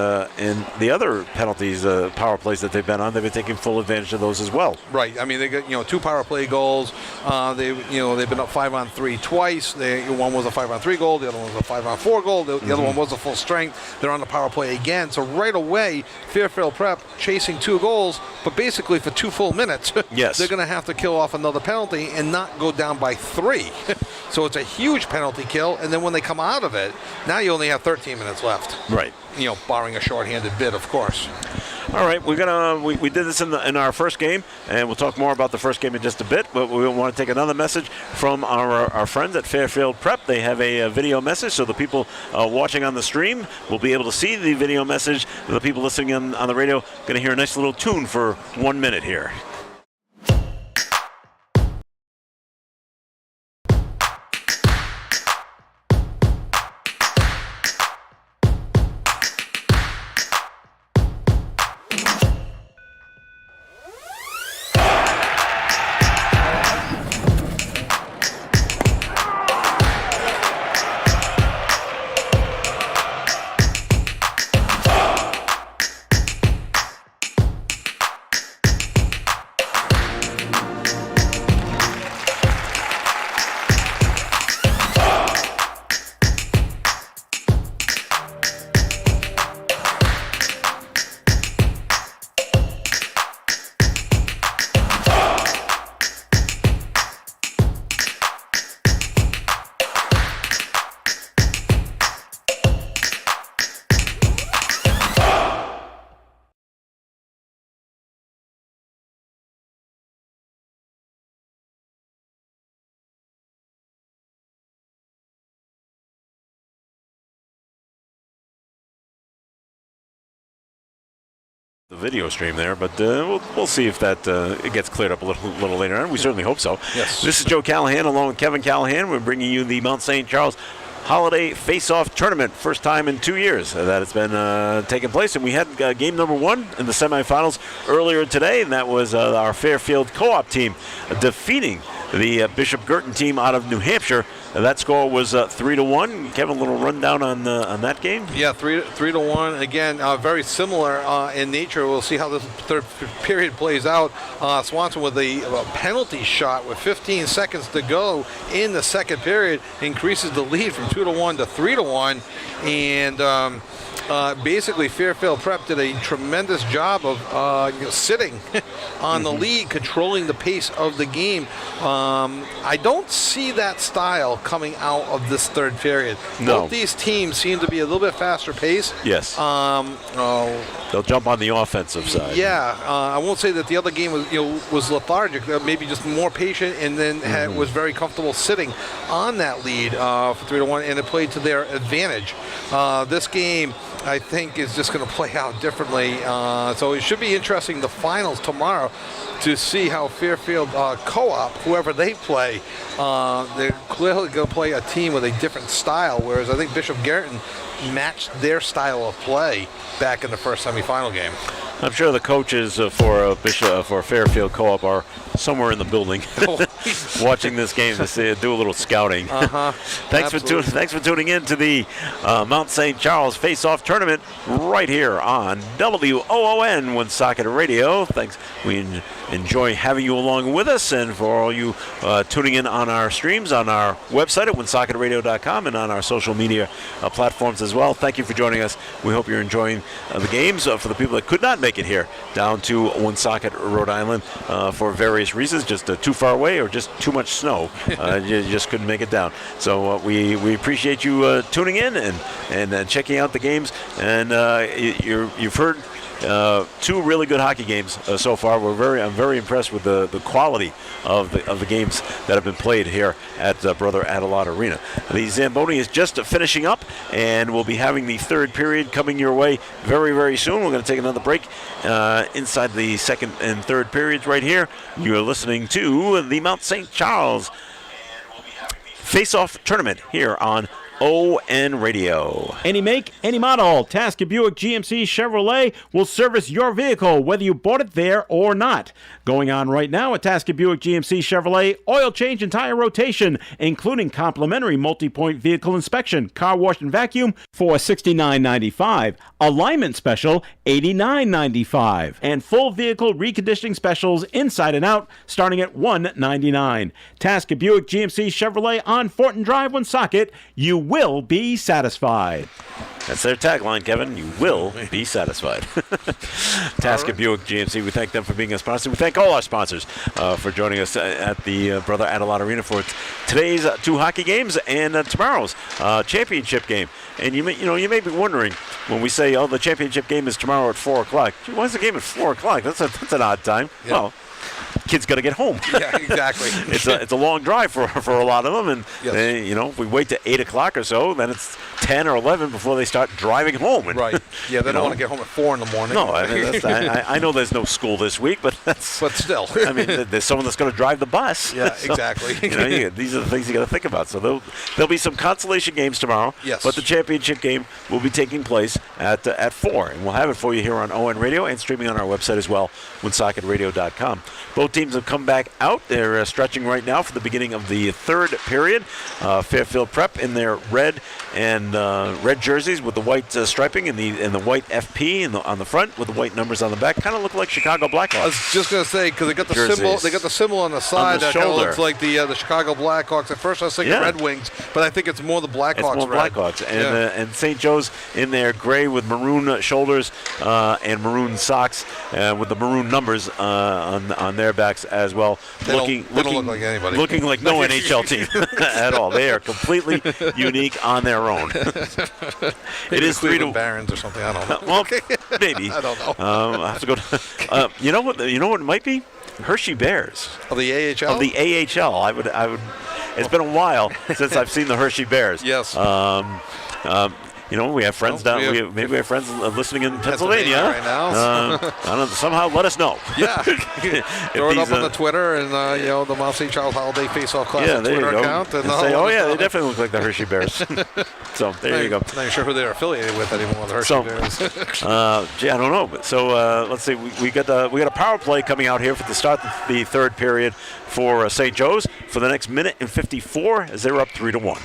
the other penalties, power plays that they've been on, they've been taking full advantage of those as well. Right. I mean, they got 2 power play goals. They've been up 5-on-3 twice. One was a 5-on-3 goal. The other one was a 5-on-4 goal. The other one was a full strength. They're on the power play again. So right away, Fairfield Prep chasing 2 goals, but basically for 2 full minutes, yes, they're going to have to kill off another penalty and not go down by 3. So it's a huge penalty kill, and then when they come out of it, now you only have 13 minutes left. Right. Barring a shorthanded bid, of course. All right, we did this in our first game, and we'll talk more about the first game in just a bit, but we want to take another message from our friends at Fairfield Prep. They have a video message, so the people watching on the stream will be able to see the video message. The people listening on the radio going to hear a nice little tune for 1 minute here. The video stream there, but we'll see if that it gets cleared up a little later on. We certainly hope so. Yes. This is Joe Callahan along with Kevin Callahan. We're bringing you the Mount St. Charles Holiday Face-Off Tournament. First time in 2 years that it's been taking place, and we had game number 1 in the semifinals earlier today, and that was our Fairfield Co-op team defeating the Bishop Girton team out of New Hampshire. That score was 3-1. Kevin, a little rundown on that game? Yeah, 3-1. Again, very similar in nature. We'll see how this third period plays out. Swanson with a penalty shot with 15 seconds to go in the second period increases the lead from 2-1 to 3-1, and basically Fairfield Prep did a tremendous job of sitting on the lead, controlling the pace of the game. I don't see that style coming out of this third period. No. Both these teams seem to be a little bit faster paced. Yes. They'll jump on the offensive side. Yeah, I won't say that the other game was lethargic. Maybe just more patient, and then was very comfortable sitting on that lead for 3-1, and it played to their advantage. This game, I think, is just going to play out differently. So it should be interesting, the finals tomorrow, to see how Fairfield Co-op, whoever they play, they're clearly going to play a team with a different style, whereas I think Bishop Girton matched their style of play back in the first semifinal game. I'm sure the coaches for Fairfield Co-op are somewhere in the building watching this game to do a little scouting. Thanks for tuning in to the Mount St. Charles Face-Off Tournament right here on WOON Woonsocket Radio. Thanks. We enjoy having you along with us, and for all you tuning in on our streams on our website at woonsocketradio.com and on our social media platforms as well. Thank you for joining us. We hope you're enjoying the games. For the people that could not make it here down to Woonsocket, Rhode Island, for various reasons, just too far away or just too much snow, you just couldn't make it down. So we appreciate you tuning in and checking out the games. And you've heard two really good hockey games so far. I'm very impressed with the quality of the games that have been played here at Brother Adelard Arena. The Zamboni is just finishing up, and we'll be having the third period coming your way very, very soon. We're going to take another break inside the second and third periods right here. You're listening to the Mount St. Charles Face-Off Tournament here on ON Radio. Any make, any model, Tasker Buick GMC Chevrolet will service your vehicle, whether you bought it there or not. Going on right now at Tasker Buick GMC Chevrolet, oil change and tire rotation, including complimentary multi-point vehicle inspection, car wash and vacuum for $69.95, alignment special $89.95, and full vehicle reconditioning specials inside and out starting at $199. Tasker Buick GMC Chevrolet on Fortin Drive, Woonsocket. You will be satisfied. That's their tagline, Kevin. You will be satisfied. Tasker Buick GMC, we thank them for being a sponsor. We thank all our sponsors for joining us at the Brother Adelard Arena for today's two hockey games and tomorrow's championship game. And you may be wondering when we say, the championship game is tomorrow at 4 o'clock. Why is the game at 4 o'clock? That's an odd time. Yeah. Well, kids got to get home. Yeah, exactly. It's a long drive for a lot of them, and yes. If we wait to 8 o'clock or so, then it's 10 or 11 before they start driving home. And, right. Yeah, they don't want to get home at 4 in the morning. No, I know there's no school this week, but still. I mean, there's someone that's going to drive the bus. Yeah, so, exactly. These are the things you got to think about. So there'll be some consolation games tomorrow. Yes. But the championship game will be taking place at 4, and we'll have it for you here on ON Radio and streaming on our website as well, woonsocketradio.com. Both teams have come back out. They're stretching right now for the beginning of the third period. Fairfield Prep in their red and red jerseys with the white striping and the white FP on the front with the white numbers on the back. Kind of look like Chicago Blackhawks. I was just going to say, because they got the jerseys. symbol. They got the symbol on the side on the that kind of shoulder. looks like the Chicago Blackhawks. At first, I was thinking Red Wings, but I think it's more the Blackhawks. It's more red. Blackhawks, and St. Joe's in their gray with maroon shoulders and maroon socks with the maroon numbers on their backs as well. They don't look like anybody. Looking like no NHL team at all. They are completely unique on their own. It is 3-1 Barons or something. I don't know. Well, maybe. I don't know. I have to go to. You know what it might be? Hershey Bears. Of the AHL? Of the AHL. I would. It's been a while since I've seen the Hershey Bears. Yes. we have friends maybe we have friends listening in Pennsylvania right now. I don't know, somehow let us know. Yeah. Throw it up on the Twitter and, the Mount St. Charles Holiday Face-Off Classic there Twitter you go. account. And say, they definitely look like the Hershey Bears. So there you go. Not even sure who they're affiliated with anymore, the Hershey Bears. I don't know. So let's see. We got a power play coming out here for the start of the third period for St. Joe's for the next minute and 54 as they're up 3-1.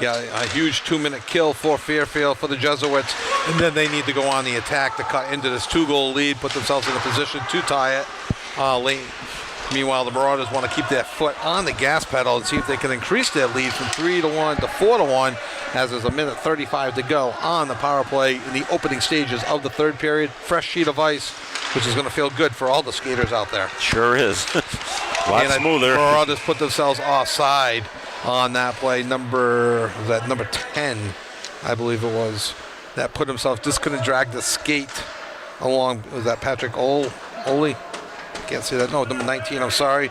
Yeah, a huge 2-minute kill for Fairfield for the Jesuits, and then they need to go on the attack to cut into this 2-goal lead, put themselves in a position to tie it late. Meanwhile, the Marauders want to keep their foot on the gas pedal and see if they can increase their lead from 3-1 to 4-1 as there's a minute 35 to go on the power play in the opening stages of the third period. Fresh sheet of ice, which is going to feel good for all the skaters out there. Sure is. Lot smoother. Marauders put themselves offside on that play. Number 10, I believe it was, that put himself, just couldn't drag the skate along. Was that Patrick Ole? Can't say that. No, number 19, I'm sorry.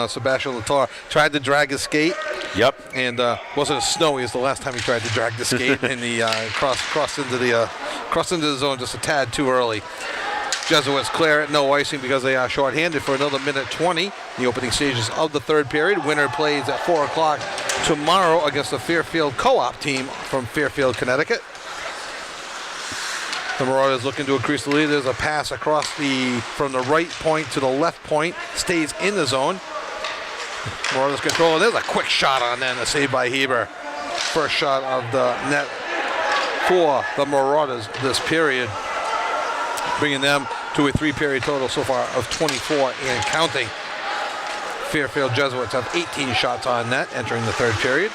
Sebastian Latour tried to drag his skate. Yep. And wasn't as snowy as the last time he tried to drag the skate, and he crossed into the zone just a tad too early. Jesuits clear it, no icing because they are shorthanded for another minute 20. The opening stages of the third period. Winner plays at 4 o'clock tomorrow against the Fairfield Co-op team from Fairfield, Connecticut. The Marauders looking to increase the lead. There's a pass across from the right point to the left point. Stays in the zone. Marauders control. There's a quick shot on that, and a save by Heber. First shot of the net for the Marauders this period, bringing them to a 3-period total so far of 24 and counting. Fairfield Jesuits have 18 shots on net entering the third period.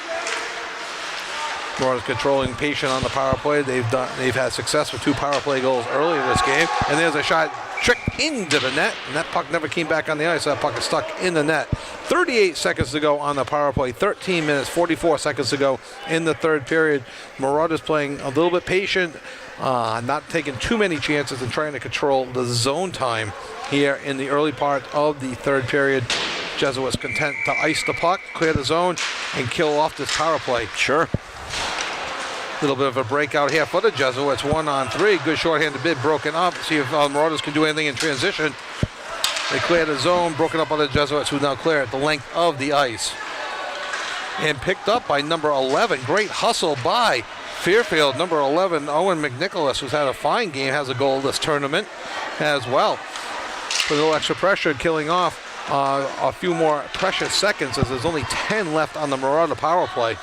Marauders controlling, patient on the power play. They've had success with 2 power play goals earlier this game. And there's a shot tricked into the net, and that puck never came back on the ice. That puck is stuck in the net. 38 seconds to go on the power play. 13 minutes, 44 seconds to go in the third period. Marauders playing a little bit patient, not taking too many chances and trying to control the zone time here in the early part of the third period. Jesuits content to ice the puck, clear the zone, and kill off this power play. Sure. Little bit of a breakout here for the Jesuits. 1-on-3. Good shorthanded bid broken up. See if Marauders can do anything in transition. They clear the zone, broken up by the Jesuits, who now clear at the length of the ice. And picked up by number 11. Great hustle by Fairfield. Number 11, Owen McNicholas, who's had a fine game, has a goal this tournament as well. Put a little extra pressure, killing off a few more precious seconds as there's only 10 left on the Marauder power play.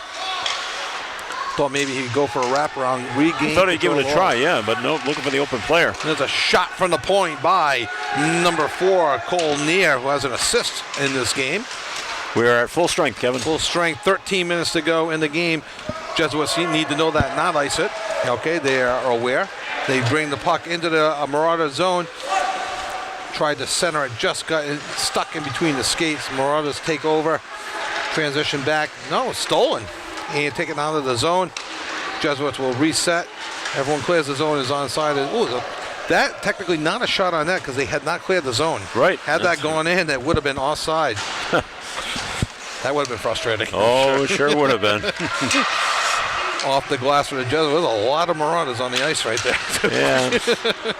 Thought maybe he'd go for a wraparound, regain. Thought he'd give it a try, yeah, but no, looking for the open player. There's a shot from the point by number 4, Cole Neer, who has an assist in this game. We're at full strength, Kevin. Full strength, 13 minutes to go in the game. Jesuits need to know that, not ice it. Okay, they are aware. They bring the puck into the Marauder zone. Tried to center it, just got stuck in between the skates. Marauders take over, transition back. No, stolen. And take it out of the zone. Jesuits will reset. Everyone clears the zone, is onside. Ooh, that technically not a shot on net because they had not cleared the zone. Right. Had that gone in, that would have been offside. That would have been frustrating. Oh, sure would have been. Off the glass for the Jesuits. There's a lot of Marauders on the ice right there. Yeah.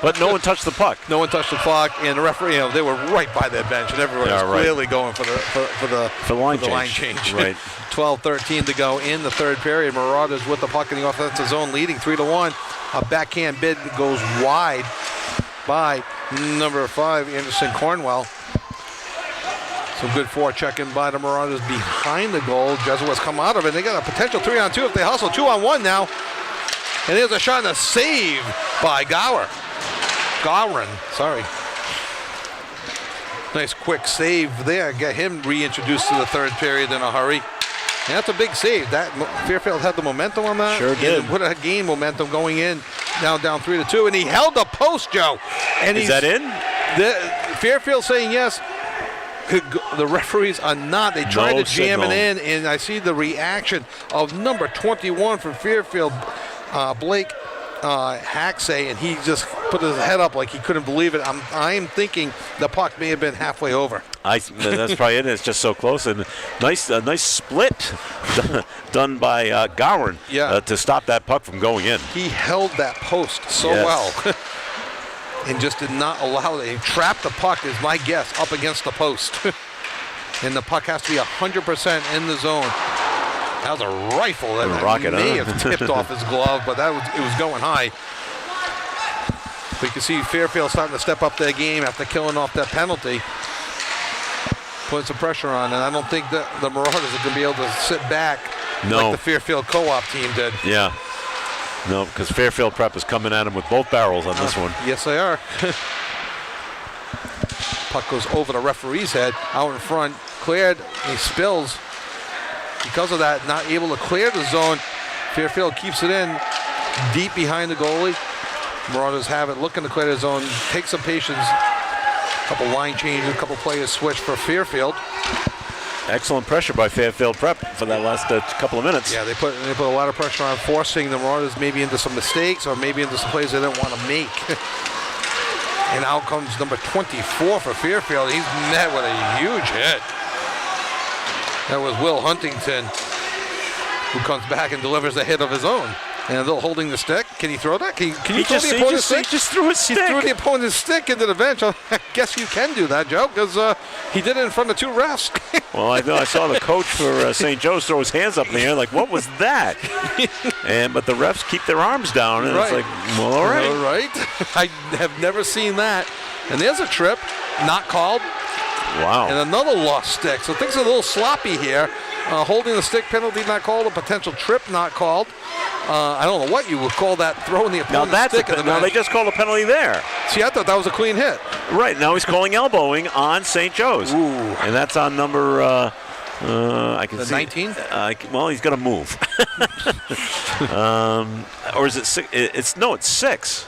But no one touched the puck. No one touched the puck, and the referee, they were right by their bench, and everyone was clearly going for the line change. Right. 12-13 to go in the third period. Marauders with the puck in the offensive zone, leading 3-1. A backhand bid goes wide by number 5, Anderson Cornwell. Some good forechecking by the Marauders behind the goal. Jesuits come out of it. They got a potential 3-on-2 if they hustle. 2-on-1 now. And there's a shot and a save by Gowron. Sorry. Nice quick save there. Get him reintroduced to the third period in a hurry. And that's a big save. That Fairfield had the momentum on that. Sure did. Would have gained momentum going in. Now down 3-2. And he held the post, Joe. And is that in? Fairfield saying yes. The referees are not. They tried to jam it in, and I see the reaction of number 21 from Fairfield, Blake Haxay, and he just put his head up like he couldn't believe it. I'm thinking the puck may have been halfway over. That's probably it. It's just so close, and a nice split done by Gowan to stop that puck from going in. He held that post so well, and just did not allow it. He trapped the puck, is my guess, up against the post, and the puck has to be 100% in the zone. That was a rifle that may have tipped off his glove, but it was going high. We can see Fairfield starting to step up their game after killing off that penalty, putting some pressure on, and I don't think that the Marauders are going to be able to sit back like the Fairfield co-op team did. Yeah. No, because Fairfield Prep is coming at him with both barrels on this one. Yes, they are. Puck goes over the referee's head, out in front, cleared, he spills. Because of that, not able to clear the zone. Fairfield keeps it in deep behind the goalie. Marauders have it, looking to clear the zone. Take some patience. A couple line changes, a couple players switch for Fairfield. Excellent pressure by Fairfield Prep for that last couple of minutes. Yeah, they put a lot of pressure on, forcing the Marauders maybe into some mistakes or maybe into some plays they didn't want to make. And out comes number 24 for Fairfield. He's met with a huge hit. That was Will Huntington, who comes back and delivers a hit of his own. And they're holding the stick. Can he throw that? Can you throw the opponent's stick? He just threw his stick. He threw the opponent's stick into the bench. I guess you can do that, Joe, because he did it in front of two refs. Well, I saw the coach for St. Joe's throw his hands up in the air, like, what was that? But the refs keep their arms down, and it's like, well, all right. All right. I have never seen that. And there's a trip, not called. Wow. And another lost stick. So things are a little sloppy here. Holding the stick penalty not called, a potential trip not called. I don't know what you would call that, throwing the opponent's stick in the Now they just called a penalty there. See, I thought that was a clean hit. Right, now he's calling elbowing on St. Joe's. Ooh. And that's on number, I can see. 19? Well, he's going to move. Or is it 6? It's 6.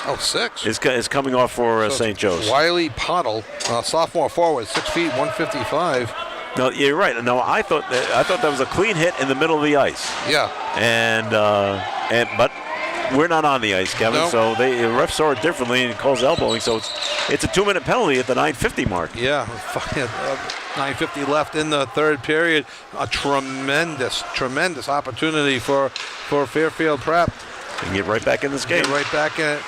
Oh, 6. It's coming off for St. Joe's. Wiley Pottle, sophomore forward, 6 feet, 155. No, you're right. No, I thought that was a clean hit in the middle of the ice. Yeah. But we're not on the ice, Kevin. No. So the ref saw it differently and calls elbowing. So it's a 2-minute penalty at the 9:50 mark. Yeah. 9:50 left in the third period. A tremendous opportunity for Fairfield Prep. And get right back in this game. Get right back in it.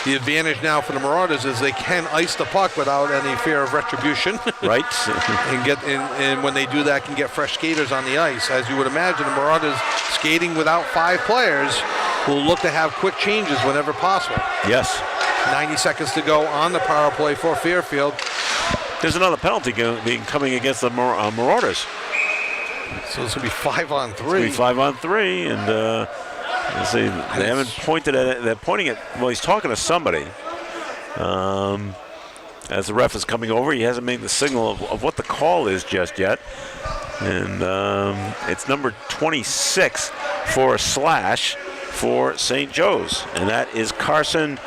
The advantage now for the Marauders is they can ice the puck without any fear of retribution. Right. and when they do that, can get fresh skaters on the ice. As you would imagine, the Marauders skating without 5 players will look to have quick changes whenever possible. Yes. 90 seconds to go on the power play for Fairfield. There's another penalty coming against the Marauders. So it's going to be 5-on-3. It's going to be 5-on-3, and let's see, they haven't pointed at it. They're pointing at, well, he's talking to somebody. As the ref is coming over, he hasn't made the signal of what the call is just yet. And it's number 26 for a slash for St. Joe's. And that is Carson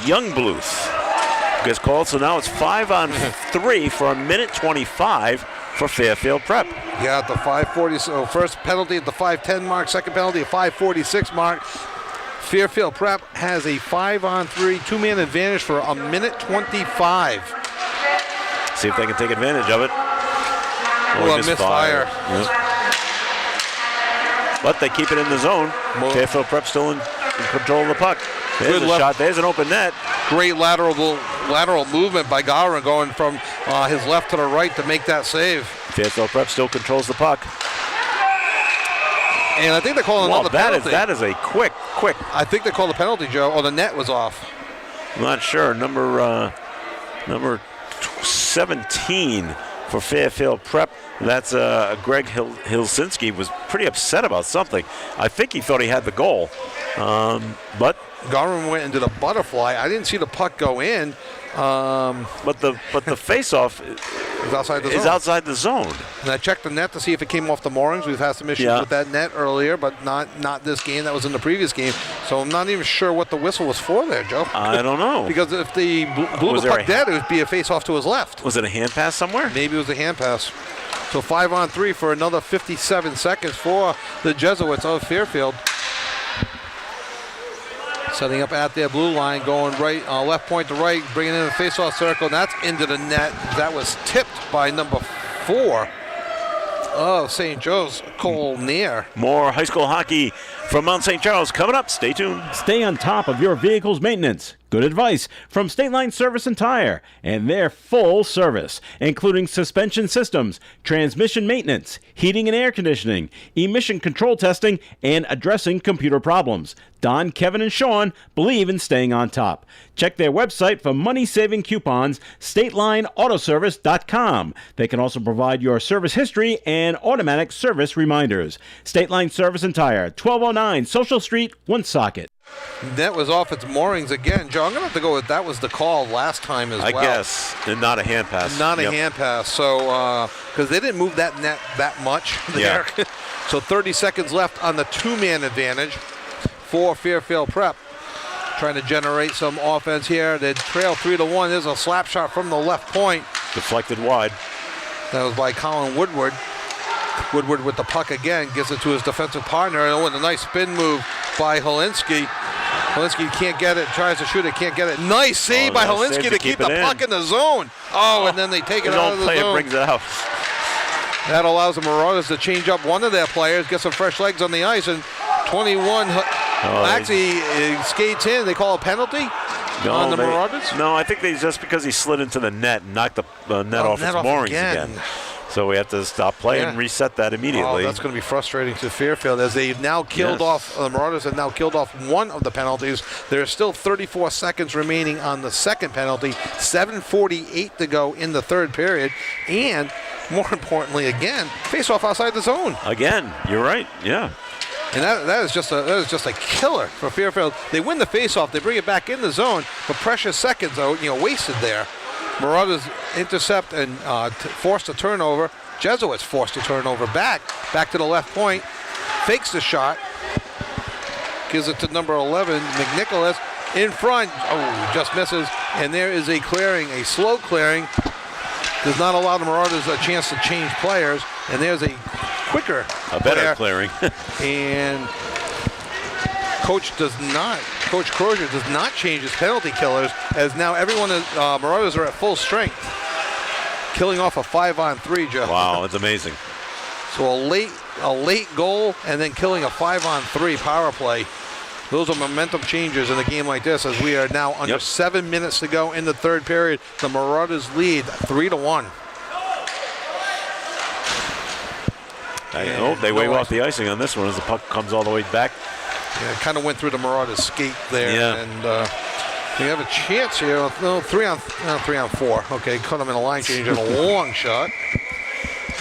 Youngbluth. Gets called, so now it's 5-on-3 for 1:25 for Fairfield Prep. Yeah, at the 5:40. So first penalty at the 5:10 mark, second penalty at 5:46 mark. Fairfield Prep has a 5-on-3 2-man advantage for 1:25. See if they can take advantage of it. Or misfire. Yep. But they keep it in the zone. Fairfield Prep still in control of the puck. There's a shot. There's an open net. Great lateral movement by Gowron, going from his left to the right to make that save. Fairfield Prep still controls the puck. And I think they're calling another penalty. That is a quick. I think they called the penalty, Joe. Oh, the net was off. I'm not sure. Number 17 for Fairfield Prep. That's Greg Hilsinski was pretty upset about something. I think he thought he had the goal, but Garmin went into the butterfly. I didn't see the puck go in. But the face-off is outside the zone. Is outside the zone. And I checked the net to see if it came off the moorings. We've had some issues with that net earlier, but not this game. That was in the previous game. So I'm not even sure what the whistle was for there, Joe. I don't know. Because if they blew the puck dead, it would be a face-off to his left. Was it a hand pass somewhere? Maybe it was a hand pass. So 5-on-3 for another 57 seconds for the Jesuits of Fairfield. Setting up at their blue line, going right, left point to right, bringing in the face-off circle, and that's into the net. That was tipped by number 4 of St. Joe's, Cole Neer. More high school hockey from Mount St. Charles coming up. Stay tuned. Stay on top of your vehicle's maintenance. Good advice from State Line Service and Tire and their full service, including suspension systems, transmission maintenance, heating and air conditioning, emission control testing, and addressing computer problems. Don, Kevin, and Sean believe in staying on top. Check their website for money-saving coupons, StatelineAutoservice.com. They can also provide your service history and automatic service reminders. State Line Service and Tire, 1209 Social Street, Woonsocket. Net was off its moorings again. Joe, I'm going to have to go with that was the call last time as well. I guess, and not a hand pass. Not a hand pass. So, because they didn't move that net that much there. Yeah. So 30 seconds left on the 2-man advantage for Fairfield Prep. Trying to generate some offense here. They trail 3-1. There's a slap shot from the left point. Deflected wide. That was by Colin Woodward. Woodward with the puck again, gives it to his defensive partner, and with a nice spin move by Helinski. Helinski can't get it, tries to shoot it, can't get it. Nice save by Helinski to keep the puck in the zone. And then they take it out of the zone. Brings it out. That allows the Marauders to change up one of their players, get some fresh legs on the ice, and 21 actually skates in. They call a penalty on the Marauders? No, I think they just because he slid into the net and knocked the net off its moorings again. So we have to stop play and reset that immediately. Oh, that's going to be frustrating to Fairfield as they've now killed off, the Marauders have now killed off one of the penalties. There's still 34 seconds remaining on the second penalty, 7:48 to go in the third period, and more importantly, again, face off outside the zone. Again, you're right, yeah. And that is just a killer for Fairfield. They win the face-off, they bring it back in the zone, but precious seconds wasted there. Marauders intercept and force a turnover. Jesuits forced a turnover back to the left point. Fakes the shot. Gives it to number 11, McNicholas. In front. Oh, just misses. And there is a clearing, a slow clearing. Does not allow the Marauders a chance to change players. And there's a quicker better clearing. And Coach Crozier does not change his penalty killers, as now everyone Marauders are at full strength, killing off a 5-on-3, Joe. Wow, it's amazing. So a late goal and then killing a 5-on-3 power play. Those are momentum changes in a game like this, as we are now under 7 minutes to go in the third period. The Marauders lead 3-1. They wave off the icing on this one as the puck comes all the way back. Yeah, it kind of went through the Marauders' skate there. Yeah. And we have a chance here. No, 3-on-4. Okay, cut them in a line change and a long shot.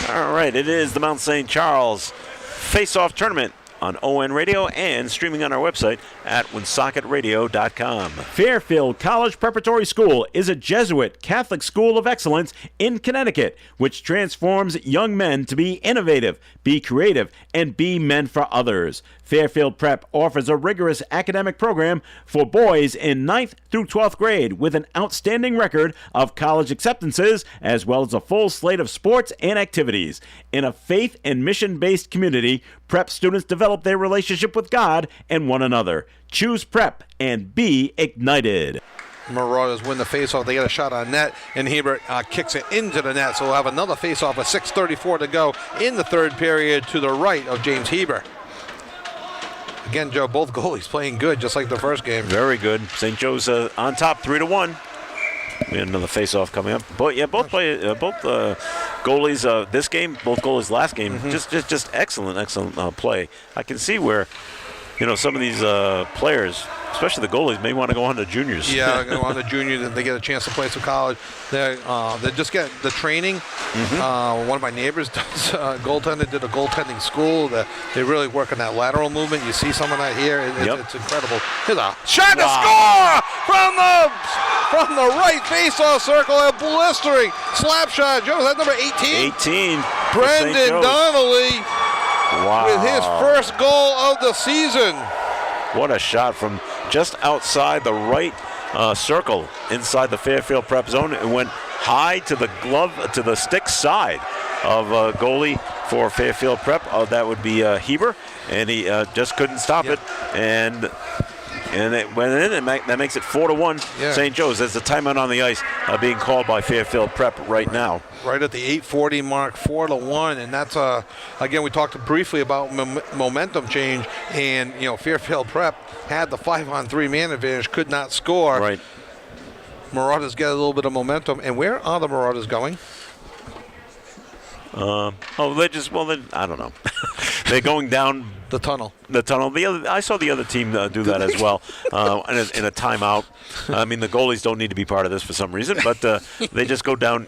All right, it is the Mount St. Charles Face-Off Tournament on ON Radio and streaming on our website at WoonsocketRadio.com. Fairfield College Preparatory School is a Jesuit Catholic school of excellence in Connecticut, which transforms young men to be innovative, be creative, and be men for others. Fairfield Prep offers a rigorous academic program for boys in 9th through 12th grade with an outstanding record of college acceptances as well as a full slate of sports and activities. In a faith and mission-based community, Prep students develop their relationship with God and one another. Choose Prep and be ignited. Marauders win the faceoff. They get a shot on net, and Hebert kicks it into the net. So we'll have another faceoff with 6:34 to go in the third period to the right of James Hebert. Again, Joe, both goalies playing good, just like the first game. Very good. St. Joe's on top, 3-1. We had another face-off coming up. But yeah, both goalies this game, both goalies last game, just excellent play. I can see where, some of these players, especially the goalies, may want to go on to juniors. Yeah, go on to juniors, and they get a chance to play some college. They just get the training. One of my neighbors does goaltending, did a goaltending school. They really work on that lateral movement. You see some of that here. It's incredible. Here's a shot to score from the right face-off circle. A blistering slap shot. Joe, is that number 18? 18. Brendan Donnelly. Wow. With his first goal of the season. What a shot from just outside the right circle inside the Fairfield Prep zone. It went high to the stick side of goalie for Fairfield Prep. That would be Heber, and he just couldn't stop it. And And it went in, and that makes it 4-1 Yeah. St. Joe's. There's a timeout on the ice being called by Fairfield Prep right now. Right at the 8:40 mark, 4-1, and that's again, we talked briefly about momentum change, and Fairfield Prep had the 5-on-3 man advantage, could not score. Right. Marauders get a little bit of momentum, and where are the Marauders going? I don't know. They're going down The tunnel. the tunnel. I saw the other team do that as well in a timeout. I mean, the goalies don't need to be part of this for some reason, but they just go down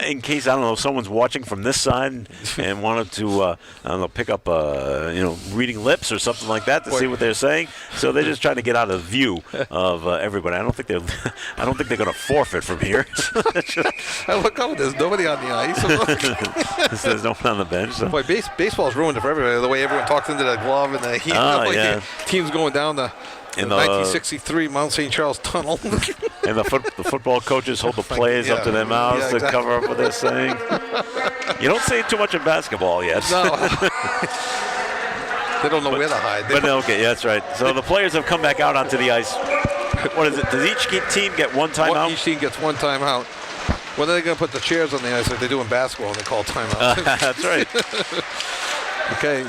in case, I don't know, someone's watching from this side and wanted to pick up reading lips or something like that to see what they're saying. So they're just trying to get out of view of everybody. I don't think they're going to forfeit from here. I look up, there's nobody on the ice. There's no one on the bench. So. Boy, baseball's ruined it for everybody. The way everyone talks into the glove and the yeah. team's going down the 1963 Mount St. Charles Tunnel. And the football coaches hold the players up to their mouths to cover up what they're saying. You don't see it too much in basketball yet. No. They don't know where to hide. Okay, that's right. So the players have come back out onto the ice. What is it? Does each team get one timeout? Each team gets one timeout. When are they going to put the chairs on the ice like they do in basketball and they call timeout? That's right. Okay.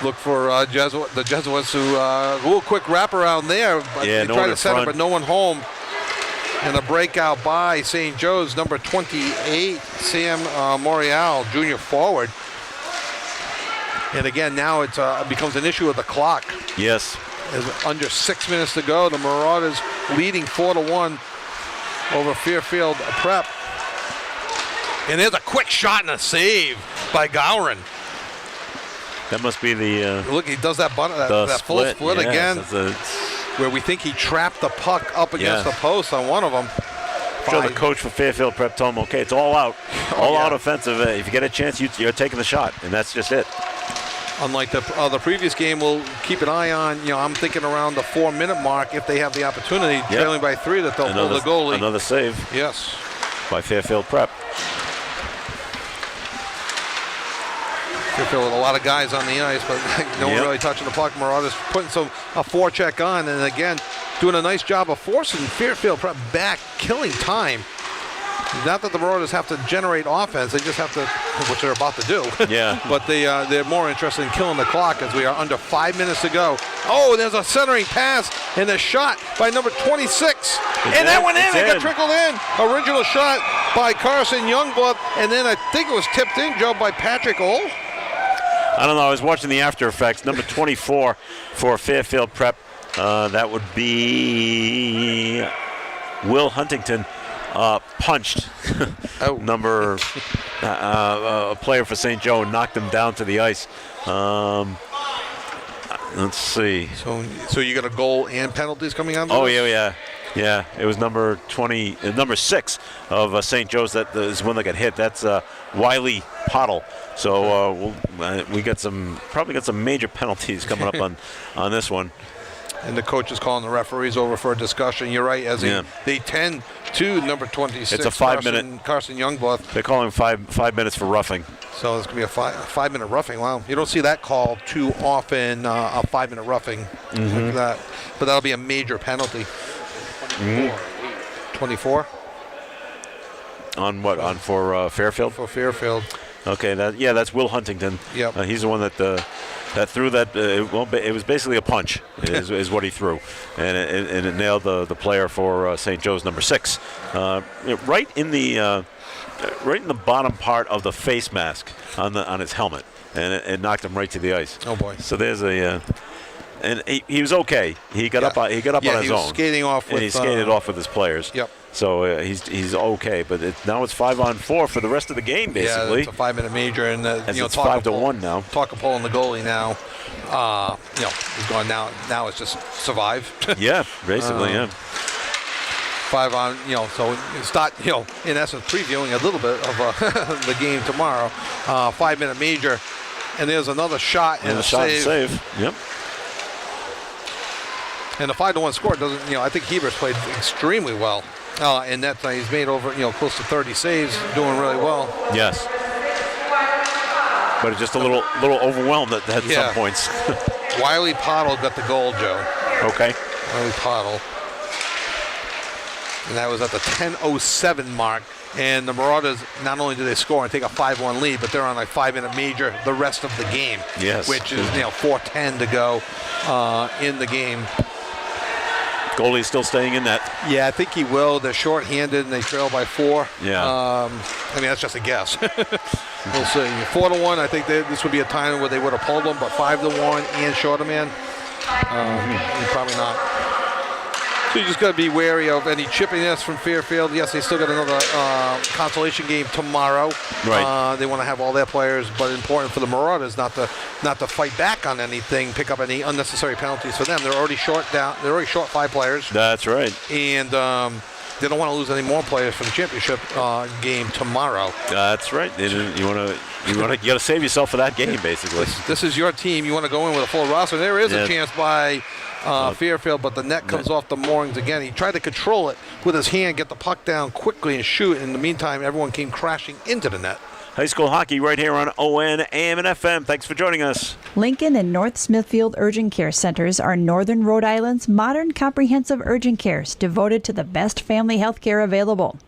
Look for the Jesuits who a little quick wraparound there. But they no try one to in set front. it, but no one home. And a breakout by St. Joe's, number 28, Sam Morial, junior forward. And again, now it becomes an issue of the clock. Yes. There's under 6 minutes to go. The Marauders leading 4-1 over Fairfield Prep. And there's a quick shot and a save by Gowron. That must be the Look, he does that full split again, where we think he trapped the puck up against the post on one of them. I'm sure the coach for Fairfield Prep told him, okay, it's all out. All out offensive. If you get a chance, you're taking the shot, and that's just it. Unlike the previous game, we'll keep an eye on, I'm thinking around the 4-minute mark, if they have the opportunity, trailing by 3, that they'll pull the goalie. Another save. Yes. By Fairfield Prep. Fairfield with a lot of guys on the ice, but no one really touching the puck. Marauders putting a forecheck on, and again, doing a nice job of forcing Fairfield Prep back, killing time. Not that the Marauders have to generate offense, they just have to, which they're about to do. Yeah. But they're more interested in killing the clock as we are under 5 minutes to go. Oh, there's a centering pass and a shot by number 26. And that went in, it got trickled in. Original shot by Carson Youngblood, and then I think it was tipped in, Joe, by Patrick Ohl. I don't know. I was watching the after effects. Number 24 for Fairfield Prep. That would be Will Huntington. Punched a player for St. Joe and knocked him down to the ice. Let's see. So you got a goal and penalties coming on? Oh, yeah. It was number 6 of St. Joe's that is one that got hit. That's Wiley Pottle. So we probably got some major penalties coming up on this one. And the coach is calling the referees over for a discussion. You're right, as they tend to number 26. It's a 5-minute. Carson Youngblood. They're calling 5 minutes for roughing. So it's going to be a 5-minute roughing. Wow, you don't see that call too often, a 5-minute roughing like that. But that'll be a major penalty. 24. On what? On for Fairfield? For Fairfield. Okay, that's Will Huntington. Yep. He's the one that threw that. It was basically a punch, is what he threw, and it nailed the player for St. Joe's, number 6, right in the bottom part of the face mask on his helmet, and it knocked him right to the ice. Oh boy! So there's and he was okay. He got up. He got up on his own. Skating off with. And he skated off with his players. Yep. So he's okay, but now it's 5-on-4 for the rest of the game, basically. Yeah, it's a 5-minute major, and it's 5-1 now. Talkapole in the goalie now. He's gone now. Now it's just survive. Yeah, basically, 5 on. So start. In essence, previewing a little bit of the game tomorrow. 5-minute major, and there's another shot and a save. Yep. And the 5-1 score doesn't. I think Heber's played extremely well. And that he's made over, close to 30 saves, doing really well. Yes. But it's just a little overwhelmed at some points. Wiley Pottle got the goal, Joe. Okay. early toddle. And that was at the 10:07 mark. And the Marauders, not only do they score and take a 5-1 lead, but they're on a 5-minute major the rest of the game. Yes. Which is 4:10 to go in the game. Goalie's still staying in net. Yeah, I think he will. They're shorthanded and they trail by 4. Yeah. I mean, that's just a guess. We'll see. 4-1. I think this would be a time where they would have pulled them, but 5-1 and shorter man, probably not. So you just got to be wary of any chippiness from Fairfield. Yes, they still got another consolation game tomorrow. Right. They want to have all their players, but important for the Marauders not to fight back on anything, pick up any unnecessary penalties for them. They're already short 5 players. That's right. And they don't want to lose any more players for the championship game tomorrow. That's right. You got to save yourself for that game, basically. This is your team. You want to go in with a full roster. There is a chance by Fairfield, but the net comes off the moorings again. He tried to control it with his hand, get the puck down quickly and shoot. In the meantime, everyone came crashing into the net. High school hockey right here on ON, AM, and FM. Thanks for joining us. Lincoln and North Smithfield Urgent Care Centers are Northern Rhode Island's modern comprehensive urgent cares devoted to the best family health care available.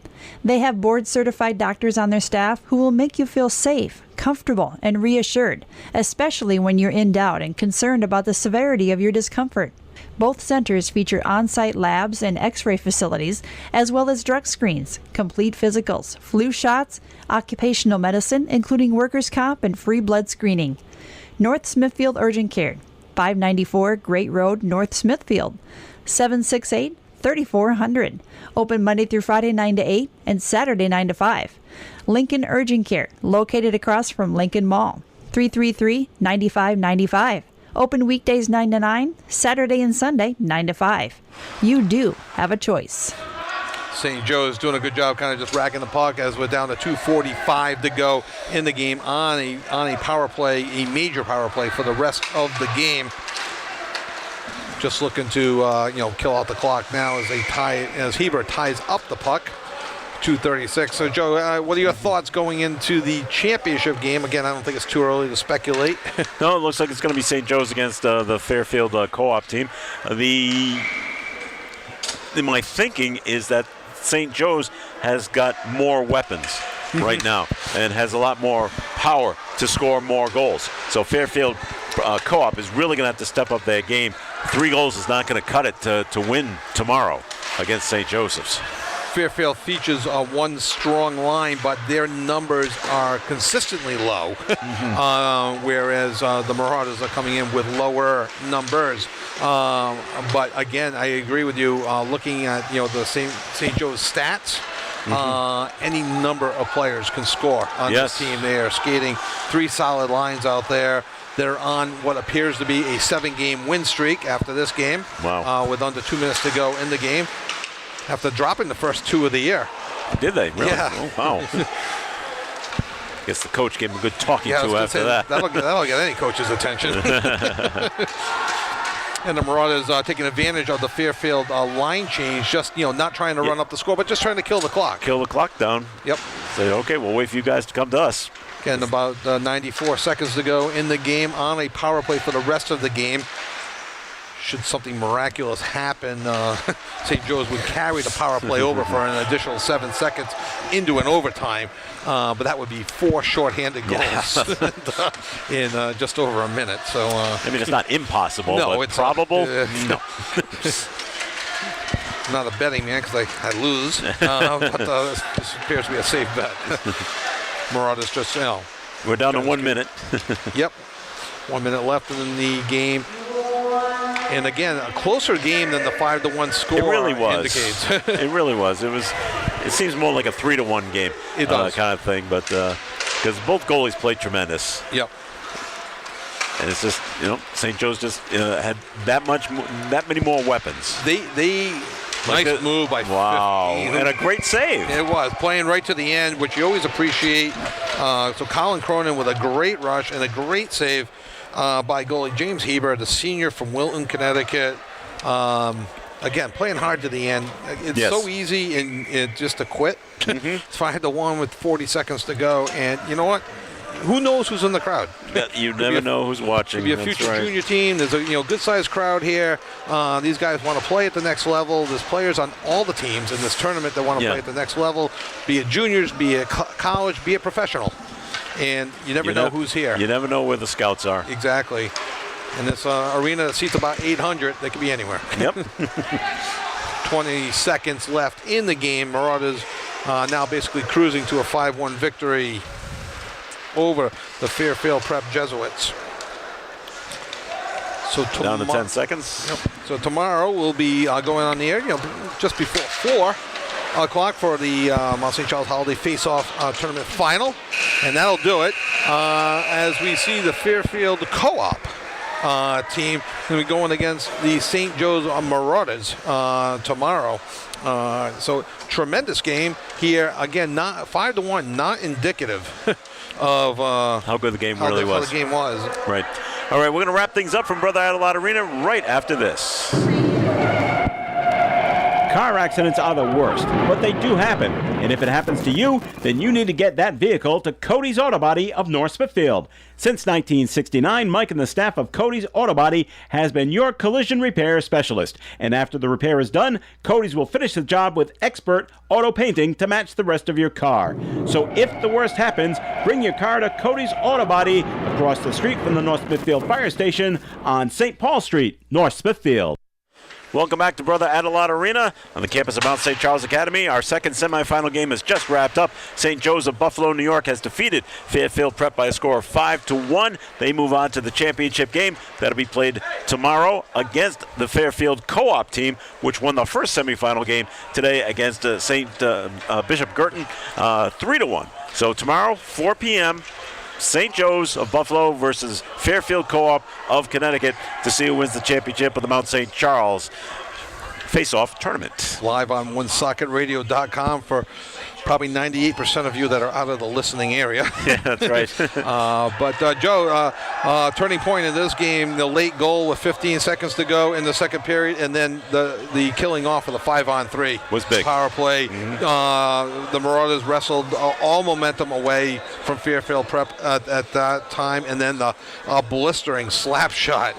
They have board-certified doctors on their staff who will make you feel safe, comfortable, and reassured, especially when you're in doubt and concerned about the severity of your discomfort. Both centers feature on-site labs and x-ray facilities, as well as drug screens, complete physicals, flu shots, occupational medicine, including workers' comp and free blood screening. North Smithfield Urgent Care, 594 Great Road, North Smithfield, 768-3400. Open Monday through Friday 9 to 8 and Saturday 9 to 5. Lincoln Urgent Care, located across from Lincoln Mall, 333-9595. Open weekdays 9 to 9, Saturday and Sunday 9 to 5. You do have a choice. St. Joe's doing a good job kind of just racking the puck as we're down to 2:45 to go in the game on a power play, a major power play for the rest of the game. Just looking to kill out the clock now as Heber ties up the puck. 2:36. So, Joe, what are your thoughts going into the championship game? Again, I don't think it's too early to speculate. No, it looks like it's going to be St. Joe's against the Fairfield co-op team. My thinking is that St. Joe's has got more weapons right now and has a lot more power to score more goals. So Fairfield co-op is really going to have to step up their game. 3 goals is not going to cut it to win tomorrow against St. Joseph's. Fairfield features one strong line, but their numbers are consistently low, whereas the Marauders are coming in with lower numbers. But again, I agree with you. Looking at the St. Joe's stats, any number of players can score on this team. They are skating 3 solid lines out there. They're on what appears to be a 7-game win streak after this game. Wow. With under 2 minutes to go in the game. After dropping the first 2 of the year. Did they? Really? Yeah. Oh, wow. Guess the coach gave him a good talking to after that. That'll get any coach's attention. And the Marauders taking advantage of the Fairfield line change, just not trying to run up the score, but just trying to kill the clock. Kill the clock down. Yep. Say, okay, we'll wait for you guys to come to us. Again, about 94 seconds to go in the game on a power play for the rest of the game. Should something miraculous happen, St. Joe's would carry the power play over for an additional 7 seconds into an overtime. But that would be 4 shorthanded goals in just over a minute. So I mean, it's not impossible, no, but it's probable? No. Not a betting man because I lose. But this appears to be a safe bet. Marauders just, We're down to 1 minute. Yep. 1 minute left in the game. And again, a closer game than the 5-1 score indicates. It really was. It seems more like a 3-1 game. It does. Kind of thing, but because both goalies played tremendous. Yep. And it's just, St. Joe's just had that many more weapons. Nice move by 15. And a great save. It was, playing right to the end, which you always appreciate. So Colin Cronin with a great rush and a great save by goalie James Heber, the senior from Wilton, Connecticut. Again, playing hard to the end. It's so easy and just to quit. It's 5-1 with 40 seconds to go. And you know what? who knows who's in the crowd? You never know who's watching. Could be a That's future right. junior team. There's a good-sized crowd here. These guys want to play at the next level. There's players on all the teams in this tournament that want to play at the next level, be it juniors, be it college, be it professional. And you never know who's here. You never know where the scouts are. Exactly. And this arena seats about 800. They could be anywhere. Yep. 20 seconds left in the game. Marauders now basically cruising to a 5-1 victory over the Fairfield Prep Jesuits. So Down to 10 seconds. Yep. So tomorrow we'll be going on the air, just before 4 o'clock for the Mount St. Charles Holiday Face-Off Tournament Final, and that'll do it. As we see the Fairfield Co-op team going to be going against the St. Joe's Marauders tomorrow. So tremendous game here. Again, not 5-1, not indicative of how good the game really was. How the game was. Right. All right, we're going to wrap things up from Brother Adelard Arena right after this. Car accidents are the worst, but they do happen. And if it happens to you, then you need to get that vehicle to Cody's Auto Body of North Smithfield. Since 1969, Mike and the staff of Cody's Auto Body has been your collision repair specialist. And after the repair is done, Cody's will finish the job with expert auto painting to match the rest of your car. So if the worst happens, bring your car to Cody's Auto Body across the street from the North Smithfield Fire Station on St. Paul Street, North Smithfield. Welcome back to Brother Adelard Arena on the campus of Mount St. Charles Academy. Our second semifinal game has just wrapped up. St. Joe's of Buffalo, New York has defeated Fairfield Prep by a score of 5-1. They move on to the championship game. That'll be played tomorrow against the Fairfield Co-op team, which won the first semifinal game today against Bishop Girton 3-1. So tomorrow, 4 p.m., St. Joe's of Buffalo versus Fairfield Co-op of Connecticut to see who wins the championship of the Mount St. Charles Face-Off Tournament. Live on OneSocketRadio.com for probably 98% of you that are out of the listening area. Yeah, that's right. But Joe, turning point in this game, the late goal with 15 seconds to go in the second period, and then the killing off of the 5-on-3 was big. Power play. The Marauders wrestled all momentum away from Fairfield Prep at that time, and then the blistering slap shot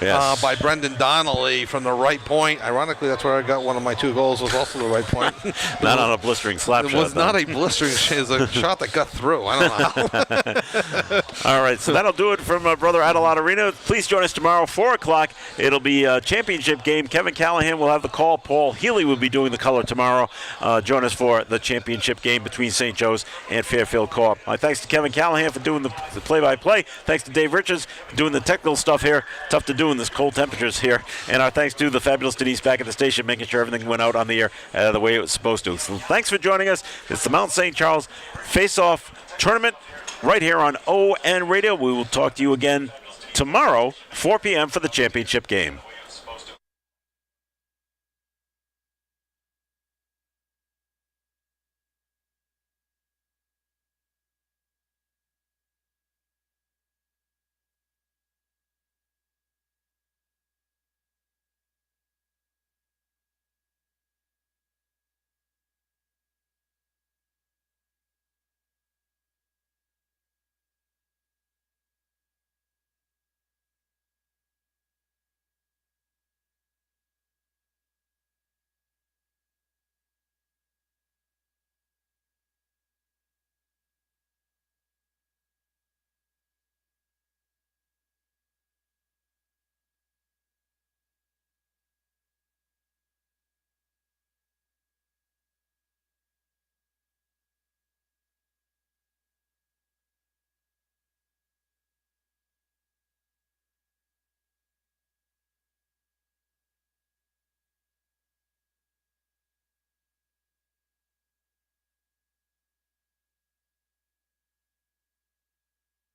by Brendan Donnelly from the right point. Ironically, that's where I got one of my 2 goals, was also the right point. Not on a blistering slap shot. It was not a blistering shot. It was a shot that got through. I don't know how. All right, so that'll do it from Brother Adelard Arena. Please join us tomorrow, 4 o'clock. It'll be a championship game. Kevin Callahan will have the call. Paul Healy will be doing the color tomorrow. Join us for the championship game between St. Joe's and Fairfield Co-op. My thanks to Kevin Callahan for doing the play-by-play. Thanks to Dave Richards for doing the technical stuff here. Tough to do in this cold temperatures here. And our thanks to the fabulous Denise back at the station, making sure everything went out on the air the way it was supposed to. So thanks for joining us. It's the Mount St. Charles Face-Off Tournament right here on ON Radio. We will talk to you again tomorrow, 4 p.m. for the championship game.